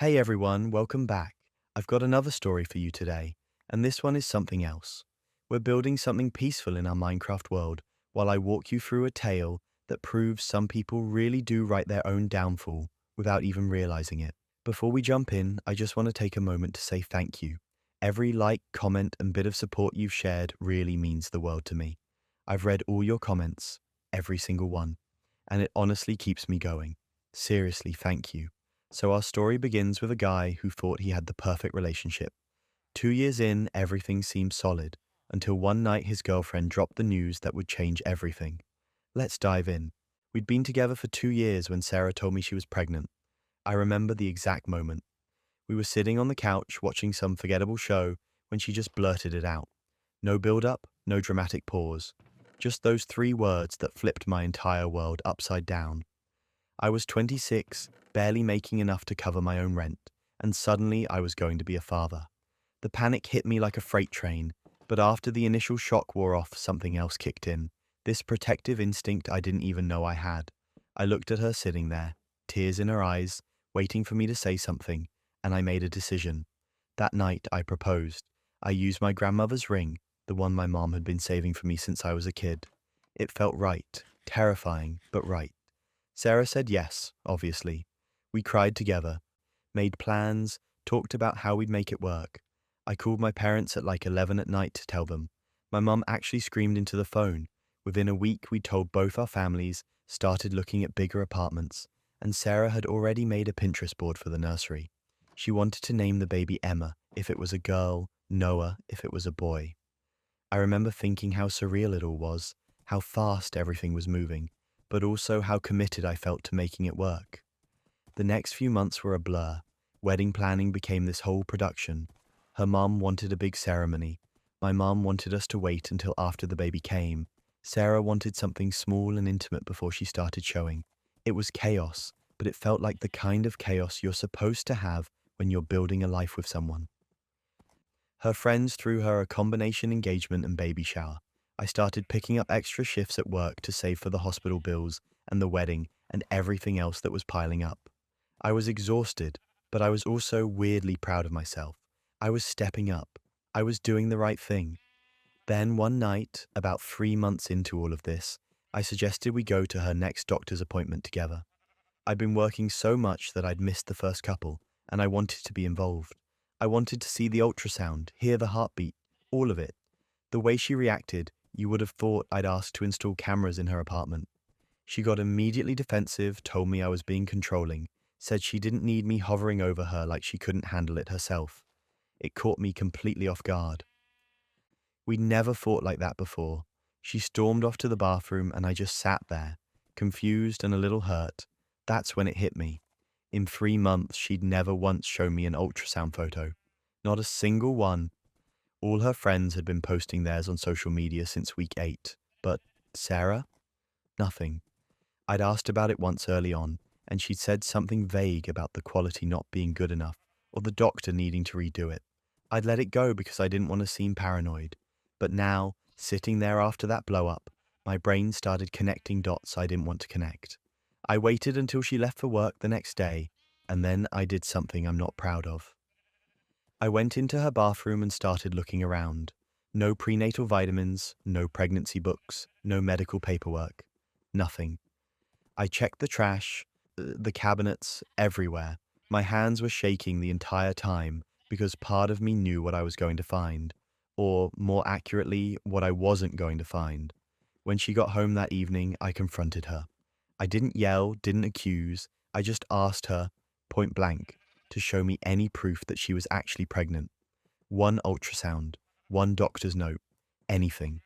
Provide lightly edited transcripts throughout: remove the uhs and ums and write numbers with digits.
Hey everyone, welcome back. I've got another story for you today, and this one is something else. We're building something peaceful in our Minecraft world while I walk you through a tale that proves some people really do write their own downfall without even realizing it. Before we jump in, I just want to take a moment to say thank you. Every like, comment, and bit of support you've shared really means the world to me. I've read all your comments, every single one, and it honestly keeps me going. Seriously, thank you. So our story begins with a guy who thought he had the perfect relationship. 2 years in, everything seemed solid, until one night his girlfriend dropped the news that would change everything. Let's dive in. We'd been together for 2 years when Sarah told me she was pregnant. I remember the exact moment. We were sitting on the couch watching some forgettable show when she just blurted it out. No build-up, no dramatic pause. Just those three words that flipped my entire world upside down. I was 26, barely making enough to cover my own rent, and suddenly I was going to be a father. The panic hit me like a freight train, but after the initial shock wore off, something else kicked in. This protective instinct I didn't even know I had. I looked at her sitting there, tears in her eyes, waiting for me to say something, and I made a decision. That night, I proposed. I used my grandmother's ring, the one my mom had been saving for me since I was a kid. It felt right, terrifying, but right. Sarah said yes, obviously. We cried together, made plans, talked about how we'd make it work. I called my parents at like 11 at night to tell them. My mum actually screamed into the phone. Within a week, we told both our families, started looking at bigger apartments, and Sarah had already made a Pinterest board for the nursery. She wanted to name the baby Emma if it was a girl, Noah if it was a boy. I remember thinking how surreal it all was, how fast everything was moving, but also how committed I felt to making it work. The next few months were a blur. Wedding planning became this whole production. Her mum wanted a big ceremony. My mum wanted us to wait until after the baby came. Sarah wanted something small and intimate before she started showing. It was chaos, but it felt like the kind of chaos you're supposed to have when you're building a life with someone. Her friends threw her a combination engagement and baby shower. I started picking up extra shifts at work to save for the hospital bills and the wedding and everything else that was piling up. I was exhausted, but I was also weirdly proud of myself. I was stepping up. I was doing the right thing. Then one night, about 3 months into all of this, I suggested we go to her next doctor's appointment together. I'd been working so much that I'd missed the first couple, and I wanted to be involved. I wanted to see the ultrasound, hear the heartbeat, all of it. The way she reacted, you would have thought I'd asked to install cameras in her apartment. She got immediately defensive, told me I was being controlling, said she didn't need me hovering over her like she couldn't handle it herself. It caught me completely off guard. We'd never fought like that before. She stormed off to the bathroom and I just sat there, confused and a little hurt. That's when it hit me. In 3 months, she'd never once shown me an ultrasound photo. Not a single one. All her friends had been posting theirs on social media since week 8. But Sarah? Nothing. I'd asked about it once early on, and she'd said something vague about the quality not being good enough, or the doctor needing to redo it. I'd let it go because I didn't want to seem paranoid. But now, sitting there after that blow-up, my brain started connecting dots I didn't want to connect. I waited until she left for work the next day, and then I did something I'm not proud of. I went into her bathroom and started looking around. No prenatal vitamins, no pregnancy books, no medical paperwork. Nothing. I checked the trash, the cabinets, everywhere. My hands were shaking the entire time because part of me knew what I was going to find, or more accurately, what I wasn't going to find. When she got home that evening, I confronted her. I didn't yell, didn't accuse. I just asked her, point blank, to show me any proof that she was actually pregnant. One ultrasound, one doctor's note, anything.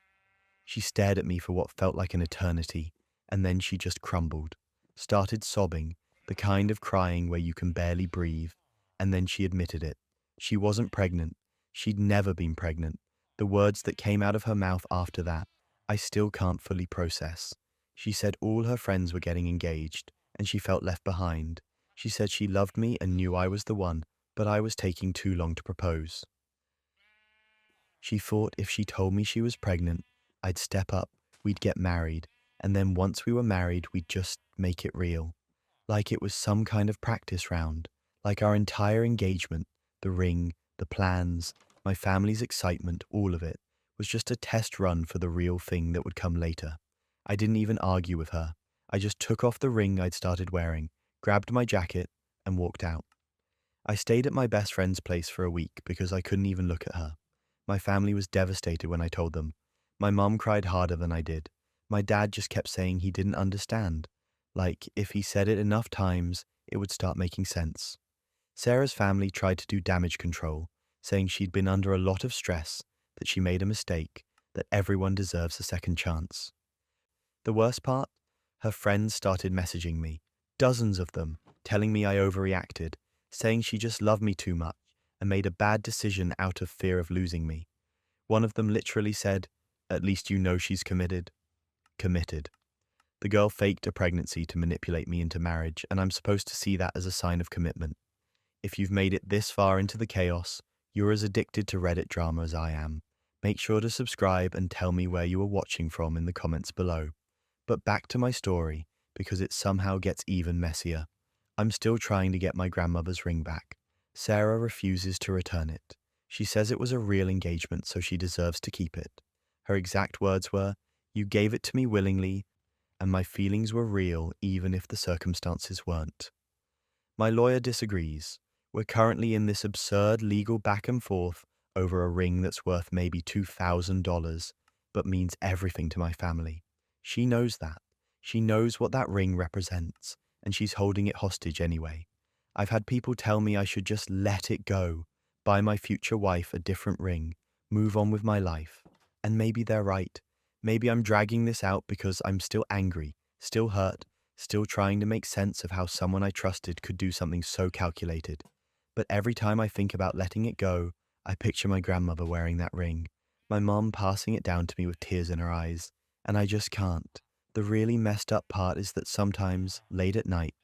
She stared at me for what felt like an eternity, and then she just crumbled, started sobbing, the kind of crying where you can barely breathe, and then she admitted it. She wasn't pregnant. She'd never been pregnant. The words that came out of her mouth after that, I still can't fully process. She said all her friends were getting engaged, and she felt left behind. She said she loved me and knew I was the one, but I was taking too long to propose. She thought if she told me she was pregnant, I'd step up, we'd get married, and then once we were married, we'd just make it real. Like it was some kind of practice round. Like our entire engagement, the ring, the plans, my family's excitement, all of it, was just a test run for the real thing that would come later. I didn't even argue with her. I just took off the ring I'd started wearing, grabbed my jacket, and walked out. I stayed at my best friend's place for a week because I couldn't even look at her. My family was devastated when I told them. My mom cried harder than I did. My dad just kept saying he didn't understand. Like, if he said it enough times, it would start making sense. Sarah's family tried to do damage control, saying she'd been under a lot of stress, that she made a mistake, that everyone deserves a second chance. The worst part? Her friends started messaging me, dozens of them, telling me I overreacted, saying she just loved me too much and made a bad decision out of fear of losing me. One of them literally said, "At least you know she's committed." Committed. The girl faked a pregnancy to manipulate me into marriage, and I'm supposed to see that as a sign of commitment. If you've made it this far into the chaos, you're as addicted to Reddit drama as I am. Make sure to subscribe and tell me where you are watching from in the comments below. But back to my story, because it somehow gets even messier. I'm still trying to get my grandmother's ring back. Sarah refuses to return it. She says it was a real engagement, so she deserves to keep it. Her exact words were, "You gave it to me willingly, and my feelings were real even if the circumstances weren't." My lawyer disagrees. We're currently in this absurd legal back and forth over a ring that's worth maybe $2,000, but means everything to my family. She knows that. She knows what that ring represents, and she's holding it hostage anyway. I've had people tell me I should just let it go, buy my future wife a different ring, move on with my life. And maybe they're right. Maybe I'm dragging this out because I'm still angry, still hurt, still trying to make sense of how someone I trusted could do something so calculated. But every time I think about letting it go, I picture my grandmother wearing that ring, my mom passing it down to me with tears in her eyes, and I just can't. The really messed up part is that sometimes, late at night,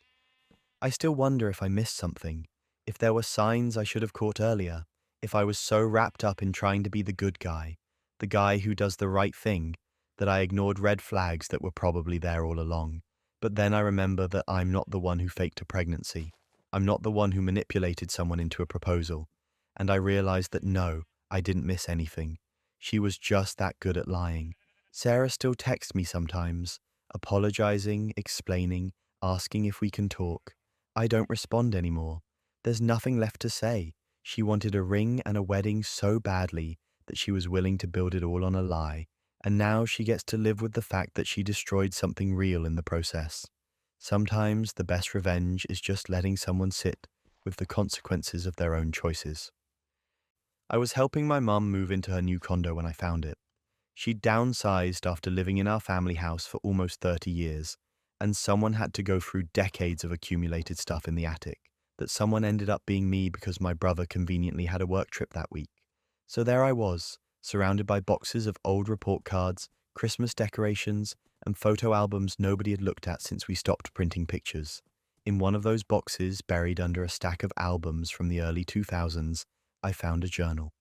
I still wonder if I missed something, if there were signs I should have caught earlier, if I was so wrapped up in trying to be the guy who does the right thing, that I ignored red flags that were probably there all along. But then I remember that I'm not the one who faked a pregnancy. I'm not the one who manipulated someone into a proposal. And I realized that no, I didn't miss anything. She was just that good at lying. Sarah still texts me sometimes, apologizing, explaining, asking if we can talk. I don't respond anymore. There's nothing left to say. She wanted a ring and a wedding so badly that she was willing to build it all on a lie. And now she gets to live with the fact that she destroyed something real in the process. Sometimes the best revenge is just letting someone sit with the consequences of their own choices. I was helping my mum move into her new condo when I found it. She'd downsized after living in our family house for almost 30 years, and someone had to go through decades of accumulated stuff in the attic. That someone ended up being me because my brother conveniently had a work trip that week. So there I was, surrounded by boxes of old report cards, Christmas decorations, and photo albums nobody had looked at since we stopped printing pictures. In one of those boxes, buried under a stack of albums from the early 2000s, I found a journal.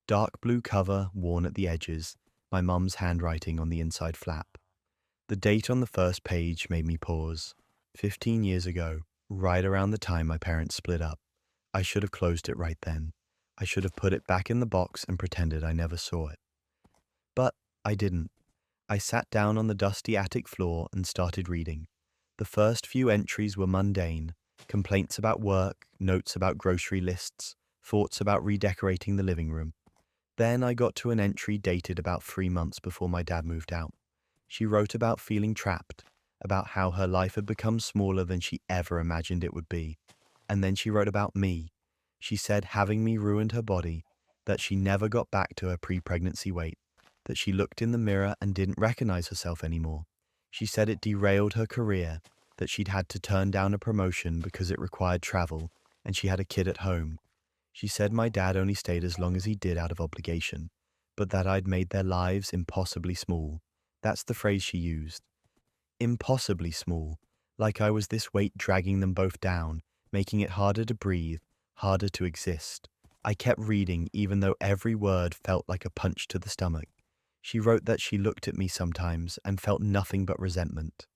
Dark blue cover, worn at the edges, my mum's handwriting on the inside flap. The date on the first page made me pause. 15 years ago, right around the time my parents split up. I should have closed it right then. I should have put it back in the box and pretended I never saw it. But I didn't. I sat down on the dusty attic floor and started reading. The first few entries were mundane, complaints about work, notes about grocery lists, thoughts about redecorating the living room. Then I got to an entry dated about 3 months before my dad moved out. She wrote about feeling trapped, about how her life had become smaller than she ever imagined it would be. And then she wrote about me. She said having me ruined her body, that she never got back to her pre-pregnancy weight, that she looked in the mirror and didn't recognize herself anymore. She said it derailed her career, that she'd had to turn down a promotion because it required travel, and she had a kid at home. She said my dad only stayed as long as he did out of obligation, but that I'd made their lives impossibly small. That's the phrase she used. Impossibly small, like I was this weight dragging them both down, making it harder to breathe, harder to exist. I kept reading even though every word felt like a punch to the stomach. She wrote that she looked at me sometimes and felt nothing but resentment,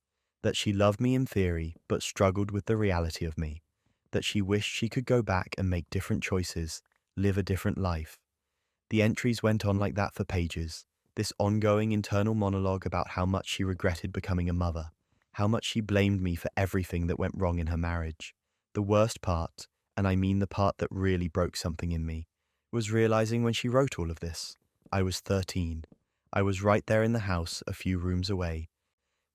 that she loved me in theory but struggled with the reality of me, that she wished she could go back and make different choices, live a different life. The entries went on like that for pages, this ongoing internal monologue about how much she regretted becoming a mother, how much she blamed me for everything that went wrong in her marriage. The worst part, and I mean the part that really broke something in me, was realizing when she wrote all of this. I was 13. I was right there in the house, a few rooms away,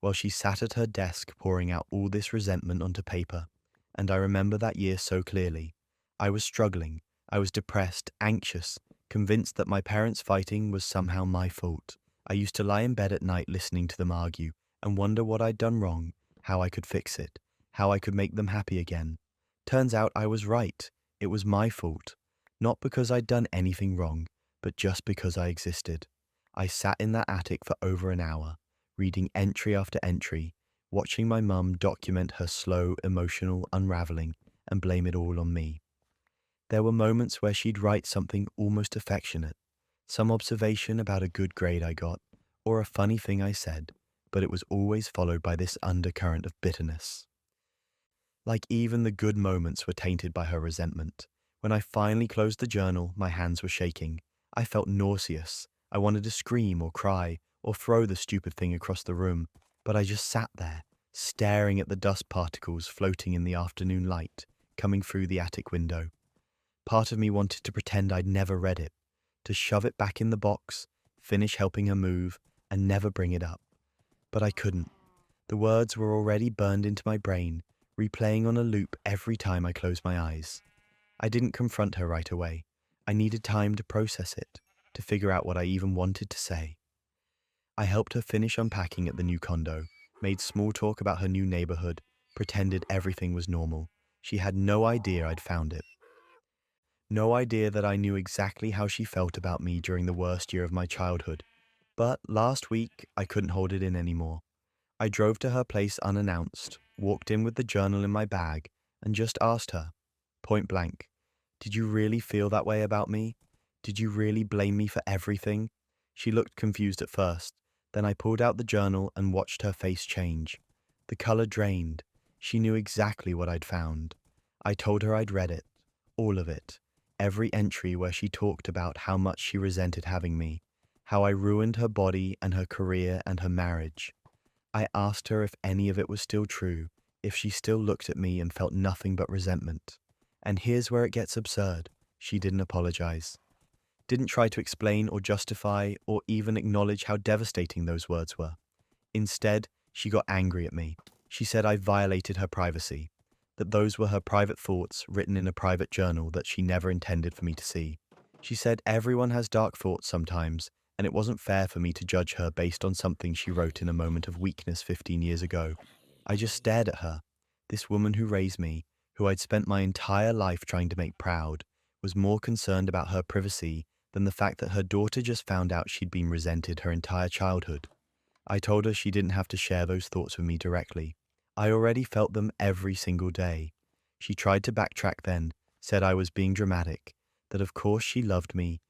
while she sat at her desk pouring out all this resentment onto paper. And I remember that year so clearly. I was struggling. I was depressed, anxious, convinced that my parents' fighting was somehow my fault. I used to lie in bed at night listening to them argue and wonder what I'd done wrong, how I could fix it, how I could make them happy again. Turns out I was right. It was my fault. Not because I'd done anything wrong, but just because I existed. I sat in that attic for over an hour, reading entry after entry, watching my mum document her slow, emotional unraveling and blame it all on me. There were moments where she'd write something almost affectionate, some observation about a good grade I got, or a funny thing I said, but it was always followed by this undercurrent of bitterness. Like even the good moments were tainted by her resentment. When I finally closed the journal, my hands were shaking. I felt nauseous. I wanted to scream or cry or throw the stupid thing across the room, but I just sat there, staring at the dust particles floating in the afternoon light, coming through the attic window. Part of me wanted to pretend I'd never read it, to shove it back in the box, finish helping her move, and never bring it up. But I couldn't. The words were already burned into my brain, replaying on a loop every time I closed my eyes. I didn't confront her right away. I needed time to process it, to figure out what I even wanted to say. I helped her finish unpacking at the new condo, made small talk about her new neighborhood, pretended everything was normal. She had no idea I'd found it. No idea that I knew exactly how she felt about me during the worst year of my childhood. But last week, I couldn't hold it in anymore. I drove to her place unannounced, walked in with the journal in my bag, and just asked her, point blank, "Did you really feel that way about me? Did you really blame me for everything?" She looked confused at first. Then I pulled out the journal and watched her face change. The color drained. She knew exactly what I'd found. I told her I'd read it, all of it. Every entry where she talked about how much she resented having me, how I ruined her body and her career and her marriage. I asked her if any of it was still true, if she still looked at me and felt nothing but resentment. And here's where it gets absurd. She didn't apologize. Didn't try to explain or justify or even acknowledge how devastating those words were. Instead, she got angry at me. She said I violated her privacy, that those were her private thoughts written in a private journal that she never intended for me to see. She said everyone has dark thoughts sometimes, and it wasn't fair for me to judge her based on something she wrote in a moment of weakness 15 years ago. I just stared at her. This woman who raised me, who I'd spent my entire life trying to make proud, was more concerned about her privacy than the fact that her daughter just found out she'd been resented her entire childhood. I told her she didn't have to share those thoughts with me directly. I already felt them every single day. She tried to backtrack then, said I was being dramatic, that of course she loved me,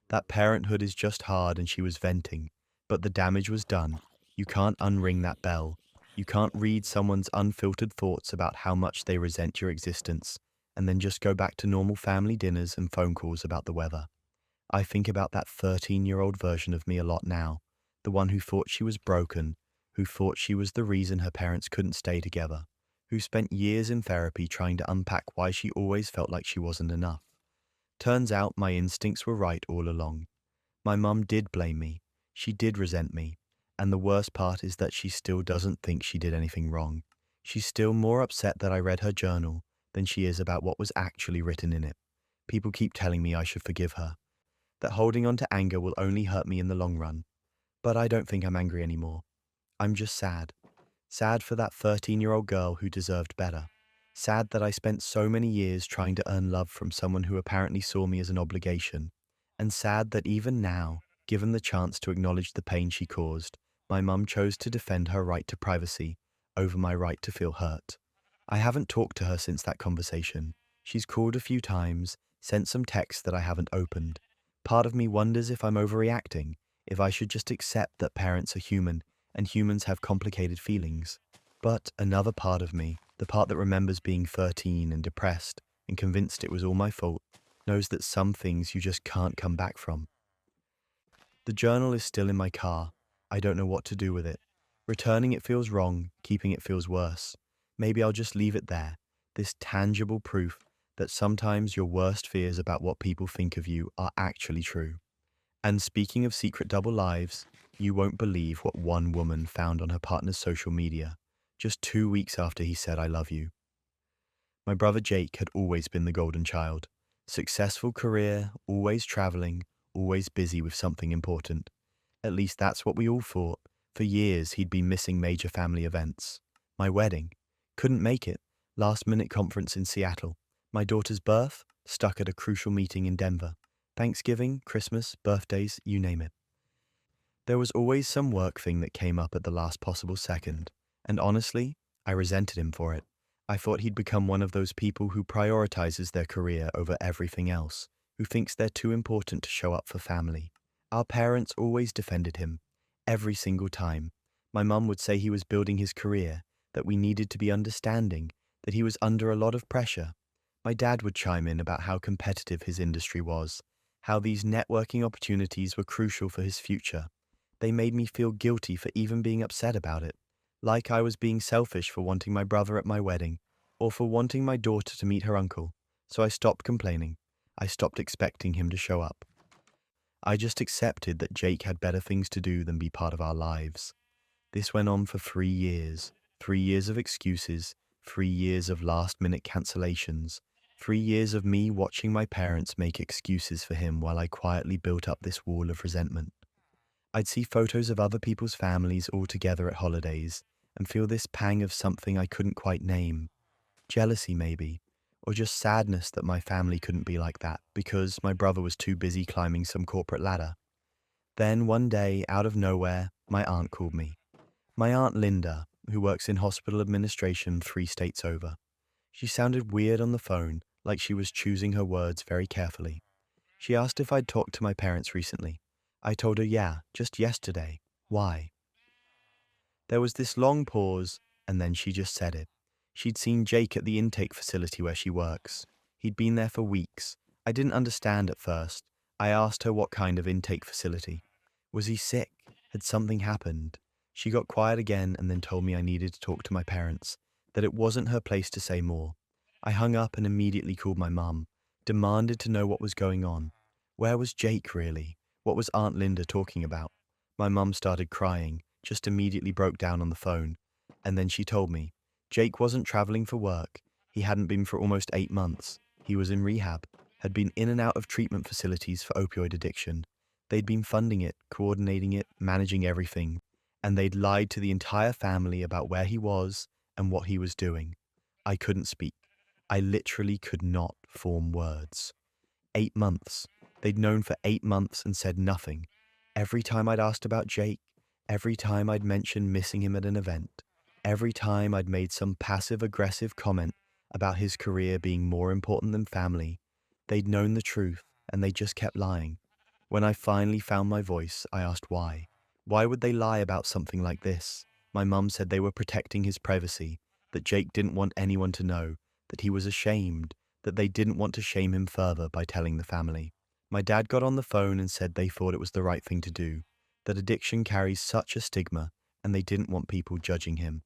that parenthood is just hard and she was venting, but the damage was done. You can't unring that bell. You can't read someone's unfiltered thoughts about how much they resent your existence and then just go back to normal family dinners and phone calls about the weather. I think about that 13-year-old version of me a lot now, the one who thought she was broken, who thought she was the reason her parents couldn't stay together, who spent years in therapy trying to unpack why she always felt like she wasn't enough. Turns out my instincts were right all along. My mum did blame me. She did resent me. And the worst part is that she still doesn't think she did anything wrong. She's still more upset that I read her journal than she is about what was actually written in it. People keep telling me I should forgive her, that holding on to anger will only hurt me in the long run. But I don't think I'm angry anymore. I'm just sad. Sad for that 13-year-old girl who deserved better. Sad that I spent so many years trying to earn love from someone who apparently saw me as an obligation. And sad that even now, given the chance to acknowledge the pain she caused, my mum chose to defend her right to privacy over my right to feel hurt. I haven't talked to her since that conversation. She's called a few times, sent some texts that I haven't opened. Part of me wonders if I'm overreacting, if I should just accept that parents are human and humans have complicated feelings. But another part of me, The part that remembers being 13 and depressed and convinced it was all my fault, knows that some things you just can't come back from. The journal is still in my car. I don't know what to do with it. Returning it feels wrong, keeping it feels worse. Maybe I'll just leave it there, this tangible proof that sometimes your worst fears about what people think of you are actually true. And speaking of secret double lives, you won't believe what one woman found on her partner's social media, just 2 weeks after he said, "I love you." My brother Jake had always been the golden child. Successful career, always traveling, always busy with something important. At least that's what we all thought. For years, he'd been missing major family events. My wedding. Couldn't make it. Last-minute conference in Seattle. My daughter's birth. Stuck at a crucial meeting in Denver. Thanksgiving, Christmas, birthdays, you name it. There was always some work thing that came up at the last possible second. And honestly, I resented him for it. I thought he'd become one of those people who prioritizes their career over everything else, who thinks they're too important to show up for family. Our parents always defended him, every single time. My mum would say he was building his career, that we needed to be understanding, that he was under a lot of pressure. My dad would chime in about how competitive his industry was, how these networking opportunities were crucial for his future. They made me feel guilty for even being upset about it, like I was being selfish for wanting my brother at my wedding, or for wanting my daughter to meet her uncle. So I stopped complaining. I stopped expecting him to show up. I just accepted that Jake had better things to do than be part of our lives. This went on for 3 years. 3 years of excuses, 3 years of last-minute cancellations, 3 years of me watching my parents make excuses for him while I quietly built up this wall of resentment. I'd see photos of other people's families all together at holidays and feel this pang of something I couldn't quite name. Jealousy, maybe, or just sadness that my family couldn't be like that because my brother was too busy climbing some corporate ladder. Then one day, out of nowhere, my aunt called me. My aunt Linda, who works in hospital administration 3 states over. She sounded weird on the phone, like she was choosing her words very carefully. She asked if I'd talked to my parents recently. I told her, yeah, just yesterday. Why? There was this long pause, and then she just said it. She'd seen Jake at the intake facility where she works. He'd been there for weeks. I didn't understand at first. I asked her what kind of intake facility. Was he sick? Had something happened? She got quiet again and then told me I needed to talk to my parents, that it wasn't her place to say more. I hung up and immediately called my mum, demanded to know what was going on. Where was Jake, really? What was Aunt Linda talking about? My mum started crying, just immediately broke down on the phone. And then she told me, Jake wasn't traveling for work. He hadn't been for almost 8 months. He was in rehab, had been in and out of treatment facilities for opioid addiction. They'd been funding it, coordinating it, managing everything. And they'd lied to the entire family about where he was and what he was doing. I couldn't speak. I literally could not form words. 8 months. They'd known for 8 months and said nothing. Every time I'd asked about Jake, every time I'd mentioned missing him at an event, every time I'd made some passive-aggressive comment about his career being more important than family, they'd known the truth and they just kept lying. When I finally found my voice, I asked why. Why would they lie about something like this? My mum said they were protecting his privacy, that Jake didn't want anyone to know, that he was ashamed, that they didn't want to shame him further by telling the family. My dad got on the phone and said they thought it was the right thing to do, that addiction carries such a stigma and they didn't want people judging him.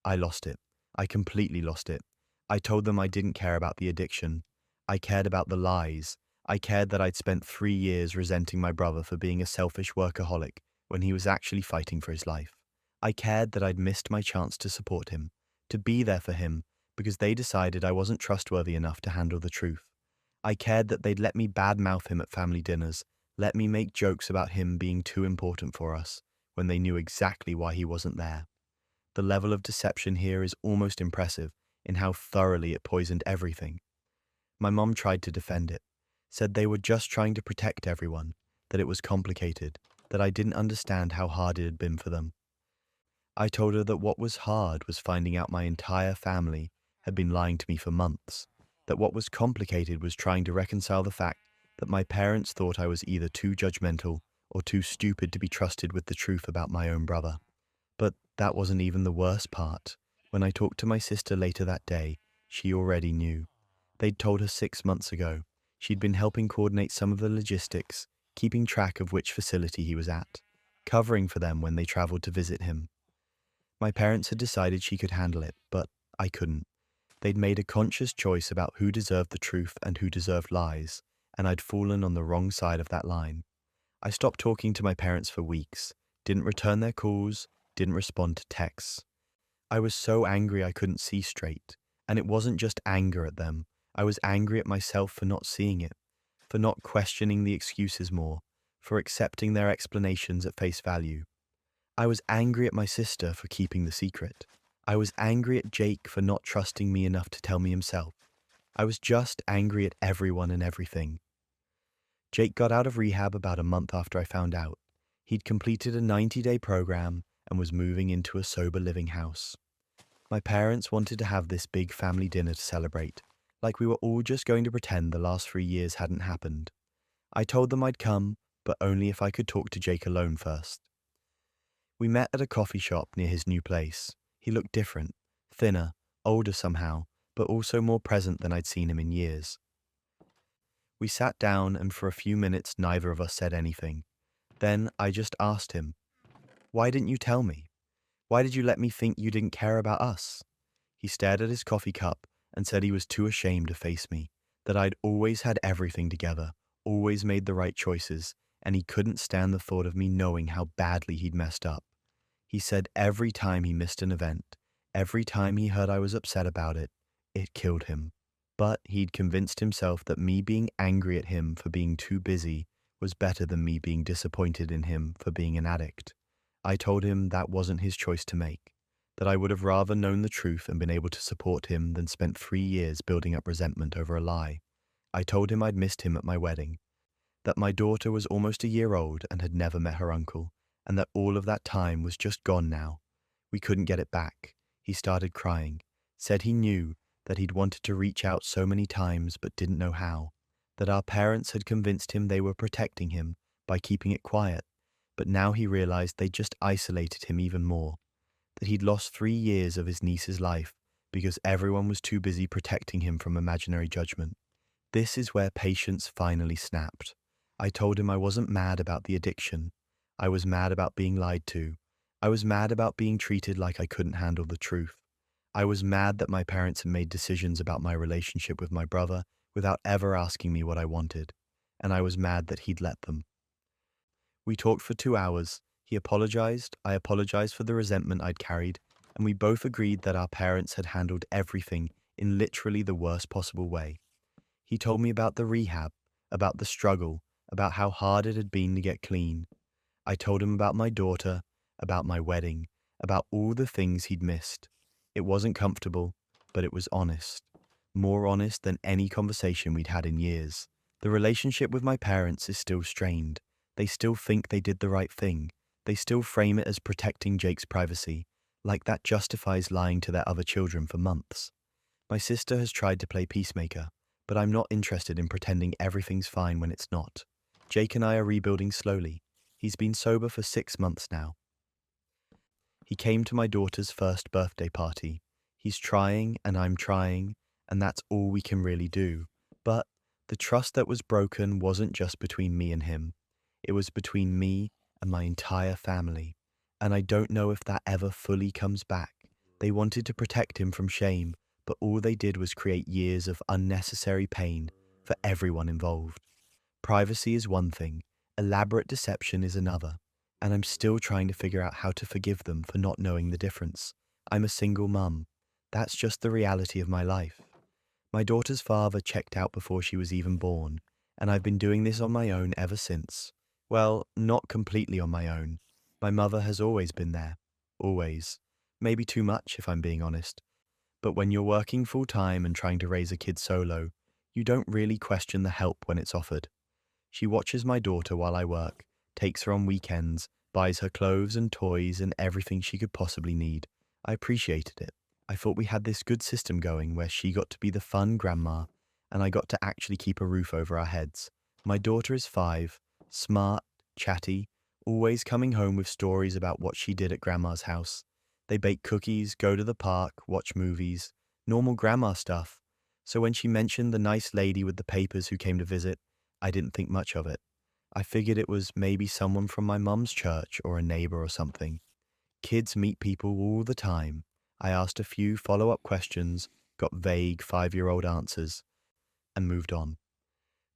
I lost it. I completely lost it. I told them I didn't care about the addiction. I cared about the lies. I cared that I'd spent 3 years resenting my brother for being a selfish workaholic when he was actually fighting for his life. I cared that I'd missed my chance to support him, to be there for him, because they decided I wasn't trustworthy enough to handle the truth. I cared that they'd let me badmouth him at family dinners, let me make jokes about him being too important for us, when they knew exactly why he wasn't there. The level of deception here is almost impressive in how thoroughly it poisoned everything. My mom tried to defend it, said they were just trying to protect everyone, that it was complicated, that I didn't understand how hard it had been for them. I told her that what was hard was finding out my entire family had been lying to me for months, that what was complicated was trying to reconcile the fact that my parents thought I was either too judgmental or too stupid to be trusted with the truth about my own brother. But that wasn't even the worst part. When I talked to my sister later that day, she already knew. They'd told her 6 months ago. She'd been helping coordinate some of the logistics, keeping track of which facility he was at, covering for them when they traveled to visit him. My parents had decided she could handle it, but I couldn't. They'd made a conscious choice about who deserved the truth and who deserved lies, and I'd fallen on the wrong side of that line. I stopped talking to my parents for weeks, didn't return their calls, didn't respond to texts. I was so angry I couldn't see straight, and it wasn't just anger at them. I was angry at myself for not seeing it, for not questioning the excuses more, for accepting their explanations at face value. I was angry at my sister for keeping the secret. I was angry at Jake for not trusting me enough to tell me himself. I was just angry at everyone and everything. Jake got out of rehab about a month after I found out. He'd completed a 90-day program and was moving into a sober living house. My parents wanted to have this big family dinner to celebrate, like we were all just going to pretend the last 3 years hadn't happened. I told them I'd come, but only if I could talk to Jake alone first. We met at a coffee shop near his new place. He looked different, thinner, older somehow, but also more present than I'd seen him in years. We sat down, and for a few minutes neither of us said anything. Then I just asked him, "Why didn't you tell me? Why did you let me think you didn't care about us?" He stared at his coffee cup and said he was too ashamed to face me, that I'd always had everything together, always made the right choices, and he couldn't stand the thought of me knowing how badly he'd messed up. He said every time he missed an event, every time he heard I was upset about it, it killed him. But he'd convinced himself that me being angry at him for being too busy was better than me being disappointed in him for being an addict. I told him that wasn't his choice to make, that I would have rather known the truth and been able to support him than spent 3 years building up resentment over a lie. I told him I'd missed him at my wedding, that my daughter was almost a year old and had never met her uncle, and that all of that time was just gone now. We couldn't get it back. He started crying, said he knew that he'd wanted to reach out so many times but didn't know how, that our parents had convinced him they were protecting him by keeping it quiet, but now he realized they'd just isolated him even more, that he'd lost 3 years of his niece's life because everyone was too busy protecting him from imaginary judgment. This is where patience finally snapped. I told him I wasn't mad about the addiction. I was mad about being lied to. I was mad about being treated like I couldn't handle the truth. I was mad that my parents had made decisions about my relationship with my brother without ever asking me what I wanted, and I was mad that he'd let them. We talked for 2 hours. He apologized, I apologized for the resentment I'd carried, and we both agreed that our parents had handled everything in literally the worst possible way. He told me about the rehab, about the struggle, about how hard it had been to get clean. I told him about my daughter, about my wedding, about all the things he'd missed. It wasn't comfortable, but it was honest. More honest than any conversation we'd had in years. The relationship with my parents is still strained. They still think they did the right thing. They still frame it as protecting Jake's privacy, like that justifies lying to their other children for months. My sister has tried to play peacemaker, but I'm not interested in pretending everything's fine when it's not. Jake and I are rebuilding slowly. He's been sober for 6 months now. He came to my daughter's first birthday party. He's trying and I'm trying, and that's all we can really do. But the trust that was broken wasn't just between me and him. It was between me and my entire family. And I don't know if that ever fully comes back. They wanted to protect him from shame, but all they did was create years of unnecessary pain for everyone involved. Privacy is one thing, elaborate deception is another, and I'm still trying to figure out how to forgive them for not knowing the difference. I'm a single mum. That's just the reality of my life. My daughter's father checked out before she was even born, and I've been doing this on my own ever since. Well, not completely on my own. My mother has always been there. Always. Maybe too much, if I'm being honest. But when you're working full-time and trying to raise a kid solo, you don't really question the help when it's offered. She watches my daughter while I work, takes her on weekends, buys her clothes and toys and everything she could possibly need. I appreciated it. I thought we had this good system going where she got to be the fun grandma and I got to actually keep a roof over our heads. My daughter is 5, smart, chatty, always coming home with stories about what she did at grandma's house. They bake cookies, go to the park, watch movies, normal grandma stuff. So when she mentioned the nice lady with the papers who came to visit, I didn't think much of it. I figured it was maybe someone from my mum's church or a neighbor or something. Kids meet people all the time. I asked a few follow-up questions, got vague 5-year-old answers, and moved on.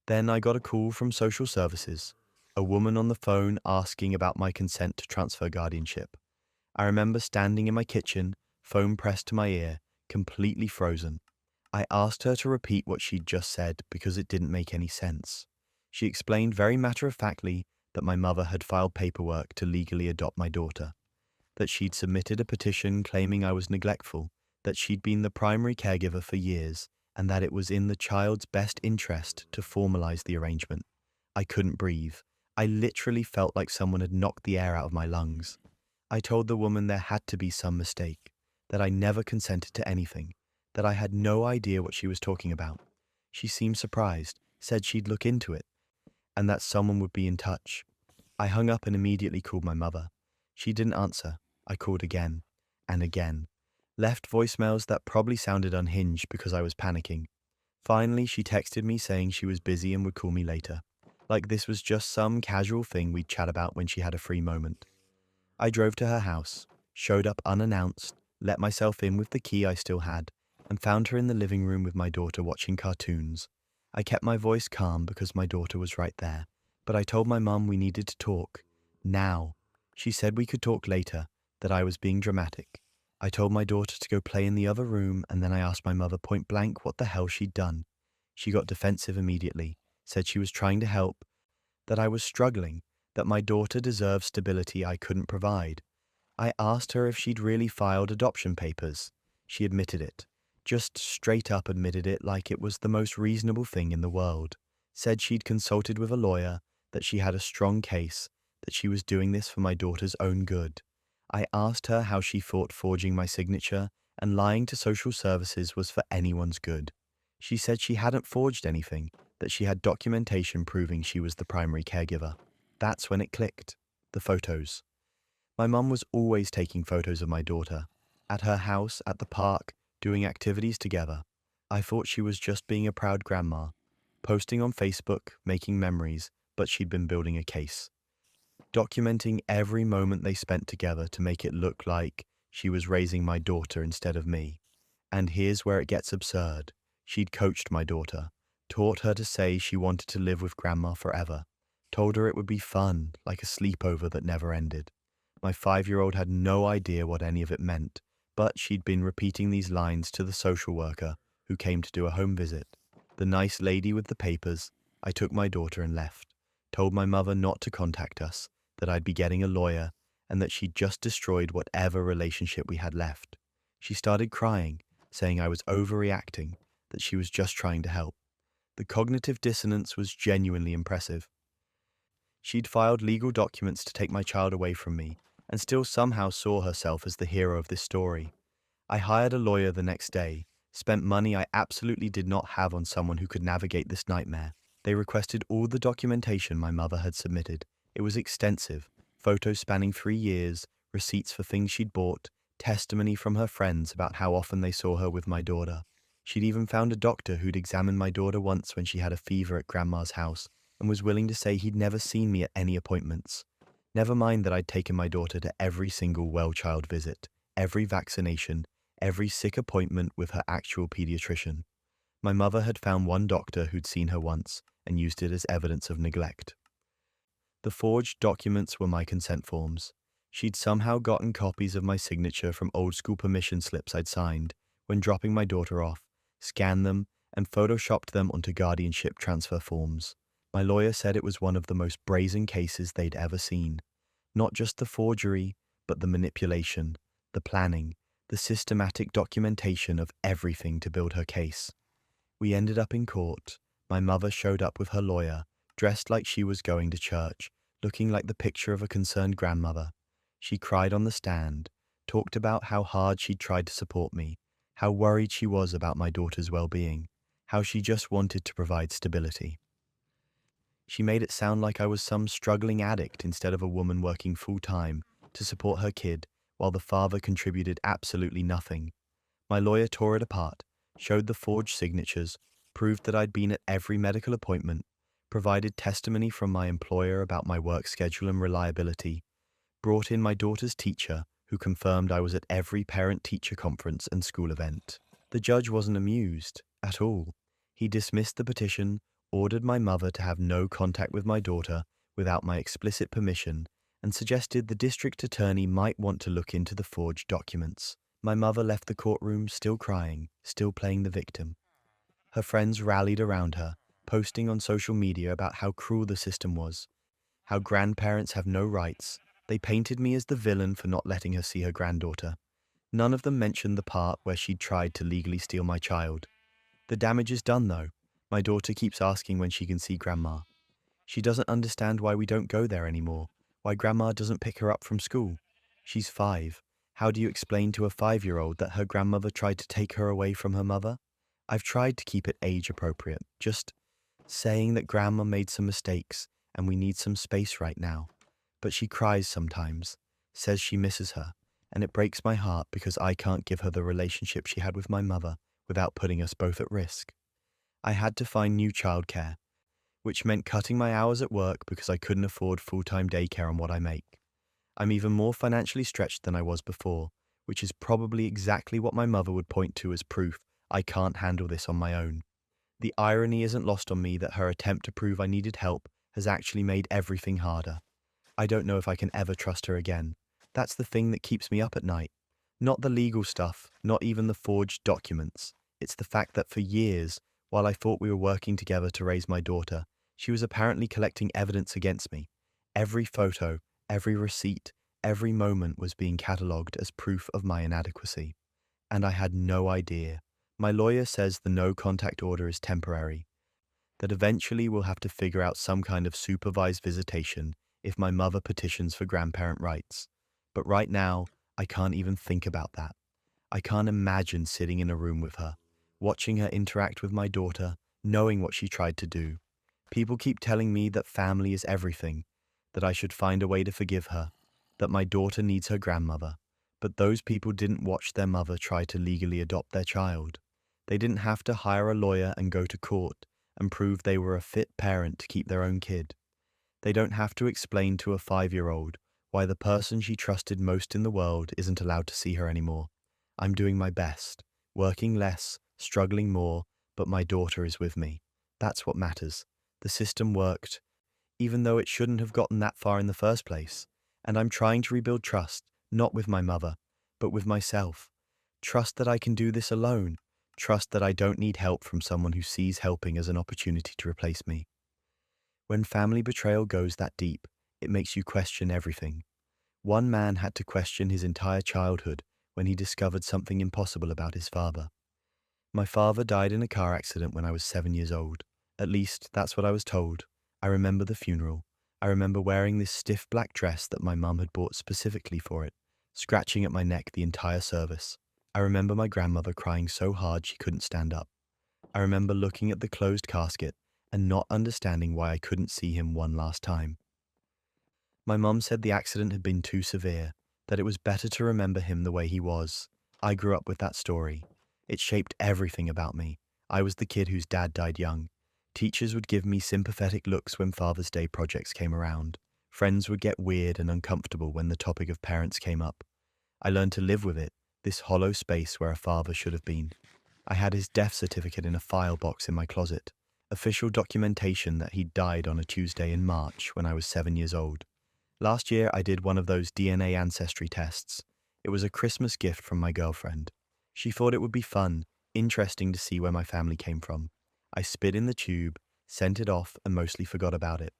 Then I got a call from social services, a woman on the phone asking about my consent to transfer guardianship. I remember standing in my kitchen, phone pressed to my ear, completely frozen. I asked her to repeat what she'd just said because it didn't make any sense. She explained very matter-of-factly that my mother had filed paperwork to legally adopt my daughter, that she'd submitted a petition claiming I was neglectful, that she'd been the primary caregiver for years, and that it was in the child's best interest to formalize the arrangement. I couldn't breathe. I literally felt like someone had knocked the air out of my lungs. I told the woman there had to be some mistake, that I never consented to anything, that I had no idea what she was talking about. She seemed surprised, said she'd look into it, and that someone would be in touch. I hung up and immediately called my mother. She didn't answer. I called again and again, left voicemails that probably sounded unhinged because I was panicking. Finally, she texted me saying she was busy and would call me later, like this was just some casual thing we'd chat about when she had a free moment. I drove to her house, showed up unannounced, let myself in with the key I still had, and found her in the living room with my daughter watching cartoons. I kept my voice calm because my daughter was right there, but I told my mum we needed to talk. Now. She said we could talk later, that I was being dramatic. I told my daughter to go play in the other room, and then I asked my mother point blank what the hell she'd done. She got defensive immediately, said she was trying to help, that I was struggling, that my daughter deserved stability I couldn't provide. I asked her if she'd really filed adoption papers. She admitted it, just straight up admitted it like it was the most reasonable thing in the world. Said she'd consulted with a lawyer, that she had a strong case, that she was doing this for my daughter's own good. I asked her how she thought forging my signature and lying to social services was for anyone's good. She said she hadn't forged anything, that she had documentation proving she was the primary caregiver. That's when it clicked. The photos. My mum was always taking photos of my daughter, at her house, at the park, doing activities together. I thought she was just being a proud grandma, posting on Facebook, making memories, but she'd been building a case, documenting every moment they spent together to make it look like she was raising my daughter instead of me. And here's where it gets absurd. She'd coached my daughter, taught her to say she wanted to live with grandma forever, told her it would be fun, like a sleepover that never ended. My 5-year-old had no idea what any of it meant, but she'd been repeating these lines to the social worker who came to do a home visit. The nice lady with the papers. I took my daughter and left, told my mother not to contact us, that I'd be getting a lawyer, and that she'd just destroyed whatever relationship we had left. She started crying, saying I was overreacting, that she was just trying to help. The cognitive dissonance was genuinely impressive. She'd filed legal documents to take my child away from me, and still somehow saw herself as the hero of this story. I hired a lawyer the next day, spent money I absolutely did not have on someone who could navigate this nightmare. They requested all the documentation my mother had submitted. It was extensive, photos spanning 3 years, receipts for things she'd bought, testimony from her friends about how often they saw her with my daughter. She'd even found a doctor who'd examined my daughter once when she had a fever at grandma's house and was willing to say he'd never seen me at any appointments. Never mind that I'd taken my daughter to every single well-child visit, every vaccination, every sick appointment with her actual pediatrician. My mother had found one doctor who'd seen her once and used it as evidence of neglect. The forged documents were my consent forms. She'd somehow gotten copies of my signature from old-school permission slips I'd signed when dropping my daughter off, scanned them, and photoshopped them onto guardianship transfer forms. My lawyer said it was one of the most brazen cases they'd ever seen. Not just the forgery, but the manipulation, the planning, the systematic documentation of everything to build her case. We ended up in court. My mother showed up with her lawyer, dressed like she was going to church, looking like the picture of a concerned grandmother. She cried on the stand, talked about how hard she'd tried to support me, how worried she was about my daughter's well-being, how she just wanted to provide stability. She made it sound like I was some struggling addict instead of a woman working full-time to support her kid while the father contributed absolutely nothing. My lawyer tore it apart, showed the forged signatures, proved that I'd been at every medical appointment, provided testimony from my employer about my work schedule and reliability, brought in my daughter's teacher, who confirmed I was at every parent-teacher conference and school event. The judge wasn't amused at all. He dismissed the petition, ordered my mother to have no contact with my daughter without my explicit permission, and suggested the district attorney might want to look into the forged documents. My mother left the courtroom still crying, still playing the victim. Her friends rallied around her, posting on social media about how cruel the system was, how grandparents have no rights. They painted me as the villain for not letting her see her granddaughter. None of them mentioned the part where she'd tried to legally steal my child. The damage is done, though. My daughter keeps asking when she can see Grandma. She doesn't understand why we don't go there anymore, why Grandma doesn't pick her up from school. She's 5. How do you explain to a 5-year-old that her grandmother tried to take her away from her mother? I've tried to keep it age appropriate, just saying that Grandma made some mistakes and we need some space right now. But she cries sometimes, says she misses her, and it breaks my heart because I can't give her the relationship she had with my mother without putting us both at risk. I had to find new childcare, which meant cutting my hours at work because I couldn't afford full-time daycare on what I make. I'm even more financially stretched than I was before, which is probably exactly what my mother would point to as proof I can't handle this on my own. The irony isn't lost on me that her attempt to prove I needed help has actually made everything harder. I don't know if I can ever trust her again. That's the thing that keeps me up at night. Not the legal stuff, not even the forged documents. It's the fact that for years, while I thought we were working together to raise my daughter, she was apparently collecting evidence against me. Every photo, every receipt, every moment was being catalogued as proof of my inadequacy. And I had no idea. My lawyer says the no contact order is temporary, that eventually we'll have to figure out some kind of supervised visitation if my mother petitions for grandparent rights. But right now, I can't even think about that. I can't imagine sitting in a room with her, watching her interact with my daughter, knowing what she tried to do. People keep telling me that family is everything, that I should find a way to forgive her, that my daughter needs her grandmother. But those people didn't watch their mother try to legally adopt their child. They didn't have to hire a lawyer and go to court and prove they were a fit parent to keep their own kid. They don't have to explain to a 5-year-old why the person she trusted most in the world isn't allowed to see her anymore. I'm doing my best, working less, struggling more, but my daughter is with me. That's what matters. The system worked, even though it shouldn't have gotten that far in the first place. And I'm trying to rebuild trust, not with my mother, but with myself. Trust that I can do this alone. Trust that I don't need help from someone who sees helping as an opportunity to replace me. When family betrayal goes that deep, it makes you question everything. One man had to question his entire childhood when he discovered something impossible about his father. My father died in a car accident when I was 7 years old. At least, that's what I was told. I remember the funeral. I remember wearing this stiff black dress that my mum had bought specifically for it, scratching at my neck the entire service. I remember my grandmother crying so hard she couldn't stand up. I remember looking at the closed casket and not understanding why I couldn't see him one last time. My mum said the accident had been too severe, that it was better to remember him the way he was. I grew up with that story. It shaped everything about me. I was the kid whose dad died young. Teachers would give me sympathetic looks when Father's Day projects came around. Friends would get weird and uncomfortable when the topic of parents came up. I learned to live with it, this hollow space where a father should have been. I had his death certificate in a file box in my closet, official documentation that he'd died on a Tuesday in March when I was 7 years old. Last year, I did one of those DNA ancestry tests. It was a Christmas gift from my girlfriend. She thought it would be fun, interesting to see where my family came from. I spit in the tube, sent it off, and mostly forgot about it.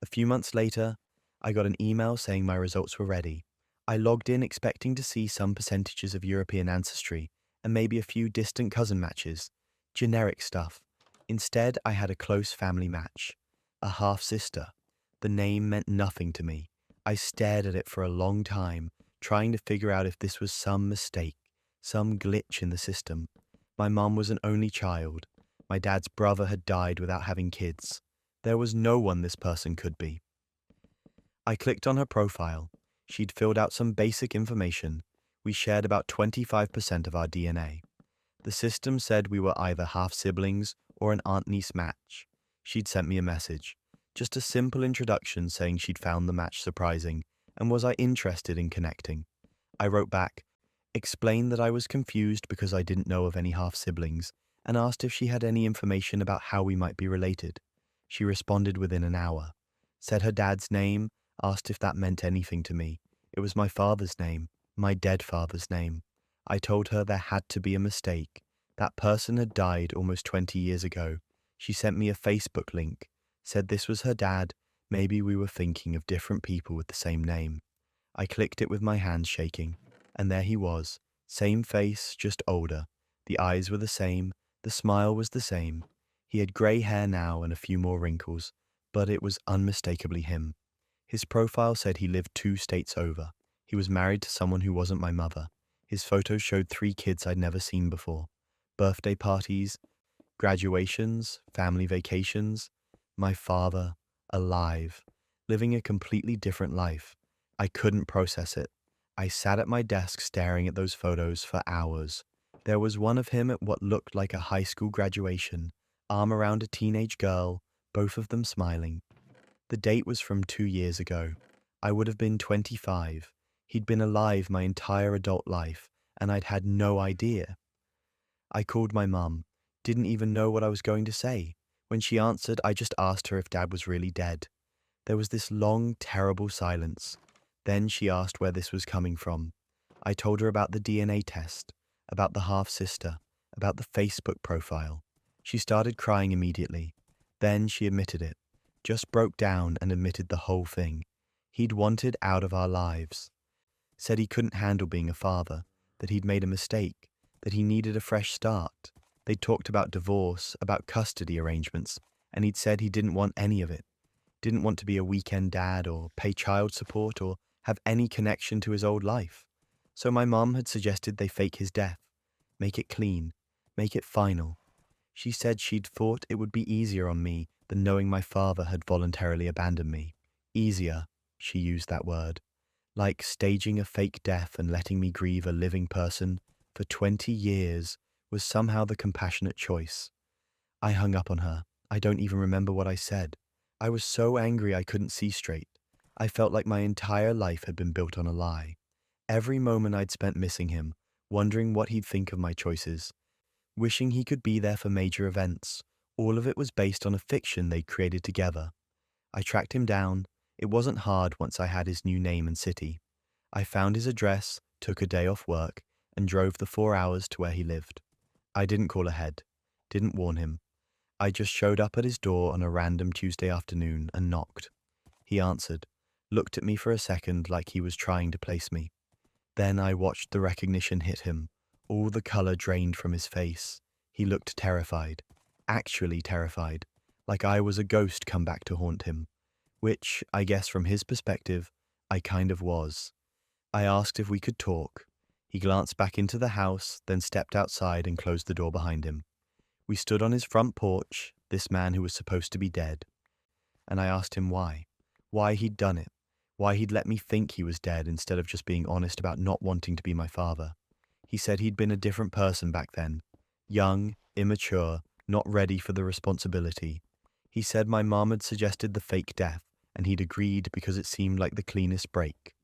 A few months later, I got an email saying my results were ready. I logged in expecting to see some percentages of European ancestry and maybe a few distant cousin matches. Generic stuff. Instead, I had a close family match. A half-sister. The name meant nothing to me. I stared at it for a long time, trying to figure out if this was some mistake, some glitch in the system. My mom was an only child. My dad's brother had died without having kids. There was no one this person could be. I clicked on her profile. She'd filled out some basic information. We shared about 25% of our DNA. The system said we were either half-siblings or an aunt-niece match. She'd sent me a message. Just a simple introduction saying she'd found the match surprising, and was I interested in connecting. I wrote back, explained that I was confused because I didn't know of any half-siblings, and asked if she had any information about how we might be related. She responded within an hour. Said her dad's name, asked if that meant anything to me. It was my father's name, my dead father's name. I told her there had to be a mistake. That person had died almost 20 years ago. She sent me a Facebook link, said this was her dad, maybe we were thinking of different people with the same name. I clicked it with my hands shaking, and there he was, same face, just older. The eyes were the same, the smile was the same. He had grey hair now and a few more wrinkles, but it was unmistakably him. His profile said he lived 2 states over. He was married to someone who wasn't my mother. His photos showed 3 kids I'd never seen before. Birthday parties, graduations, family vacations. My father, alive, living a completely different life. I couldn't process it. I sat at my desk staring at those photos for hours. There was one of him at what looked like a high school graduation, arm around a teenage girl, both of them smiling. The date was from 2 years ago. I would have been 25. He'd been alive my entire adult life, and I'd had no idea. I called my mum, didn't even know what I was going to say. When she answered, I just asked her if Dad was really dead. There was this long, terrible silence. Then she asked where this was coming from. I told her about the DNA test, about the half-sister, about the Facebook profile. She started crying immediately. Then she admitted it, just broke down and admitted the whole thing. He'd wanted out of our lives. Said he couldn't handle being a father, that he'd made a mistake, that he needed a fresh start. They talked about divorce, about custody arrangements, and he'd said he didn't want any of it. Didn't want to be a weekend dad or pay child support or have any connection to his old life. So my mum had suggested they fake his death, make it clean, make it final. She said she'd thought it would be easier on me than knowing my father had voluntarily abandoned me. Easier, she used that word. Like staging a fake death and letting me grieve a living person for 20 years was somehow the compassionate choice. I hung up on her. I don't even remember what I said. I was so angry I couldn't see straight. I felt like my entire life had been built on a lie. Every moment I'd spent missing him, wondering what he'd think of my choices, wishing he could be there for major events. All of it was based on a fiction they'd created together. I tracked him down. It wasn't hard once I had his new name and city. I found his address, took a day off work, and drove the 4 hours to where he lived. I didn't call ahead, didn't warn him. I just showed up at his door on a random Tuesday afternoon and knocked. He answered, looked at me for a second like he was trying to place me. Then I watched the recognition hit him. All the color drained from his face. He looked terrified, actually terrified, like I was a ghost come back to haunt him, which, I guess from his perspective, I kind of was. I asked if we could talk. He glanced back into the house, then stepped outside and closed the door behind him. We stood on his front porch, this man who was supposed to be dead. And I asked him why he'd done it, why he'd let me think he was dead instead of just being honest about not wanting to be my father. He said he'd been a different person back then, young, immature, not ready for the responsibility. He said my mom had suggested the fake death, and he'd agreed because it seemed like the cleanest break.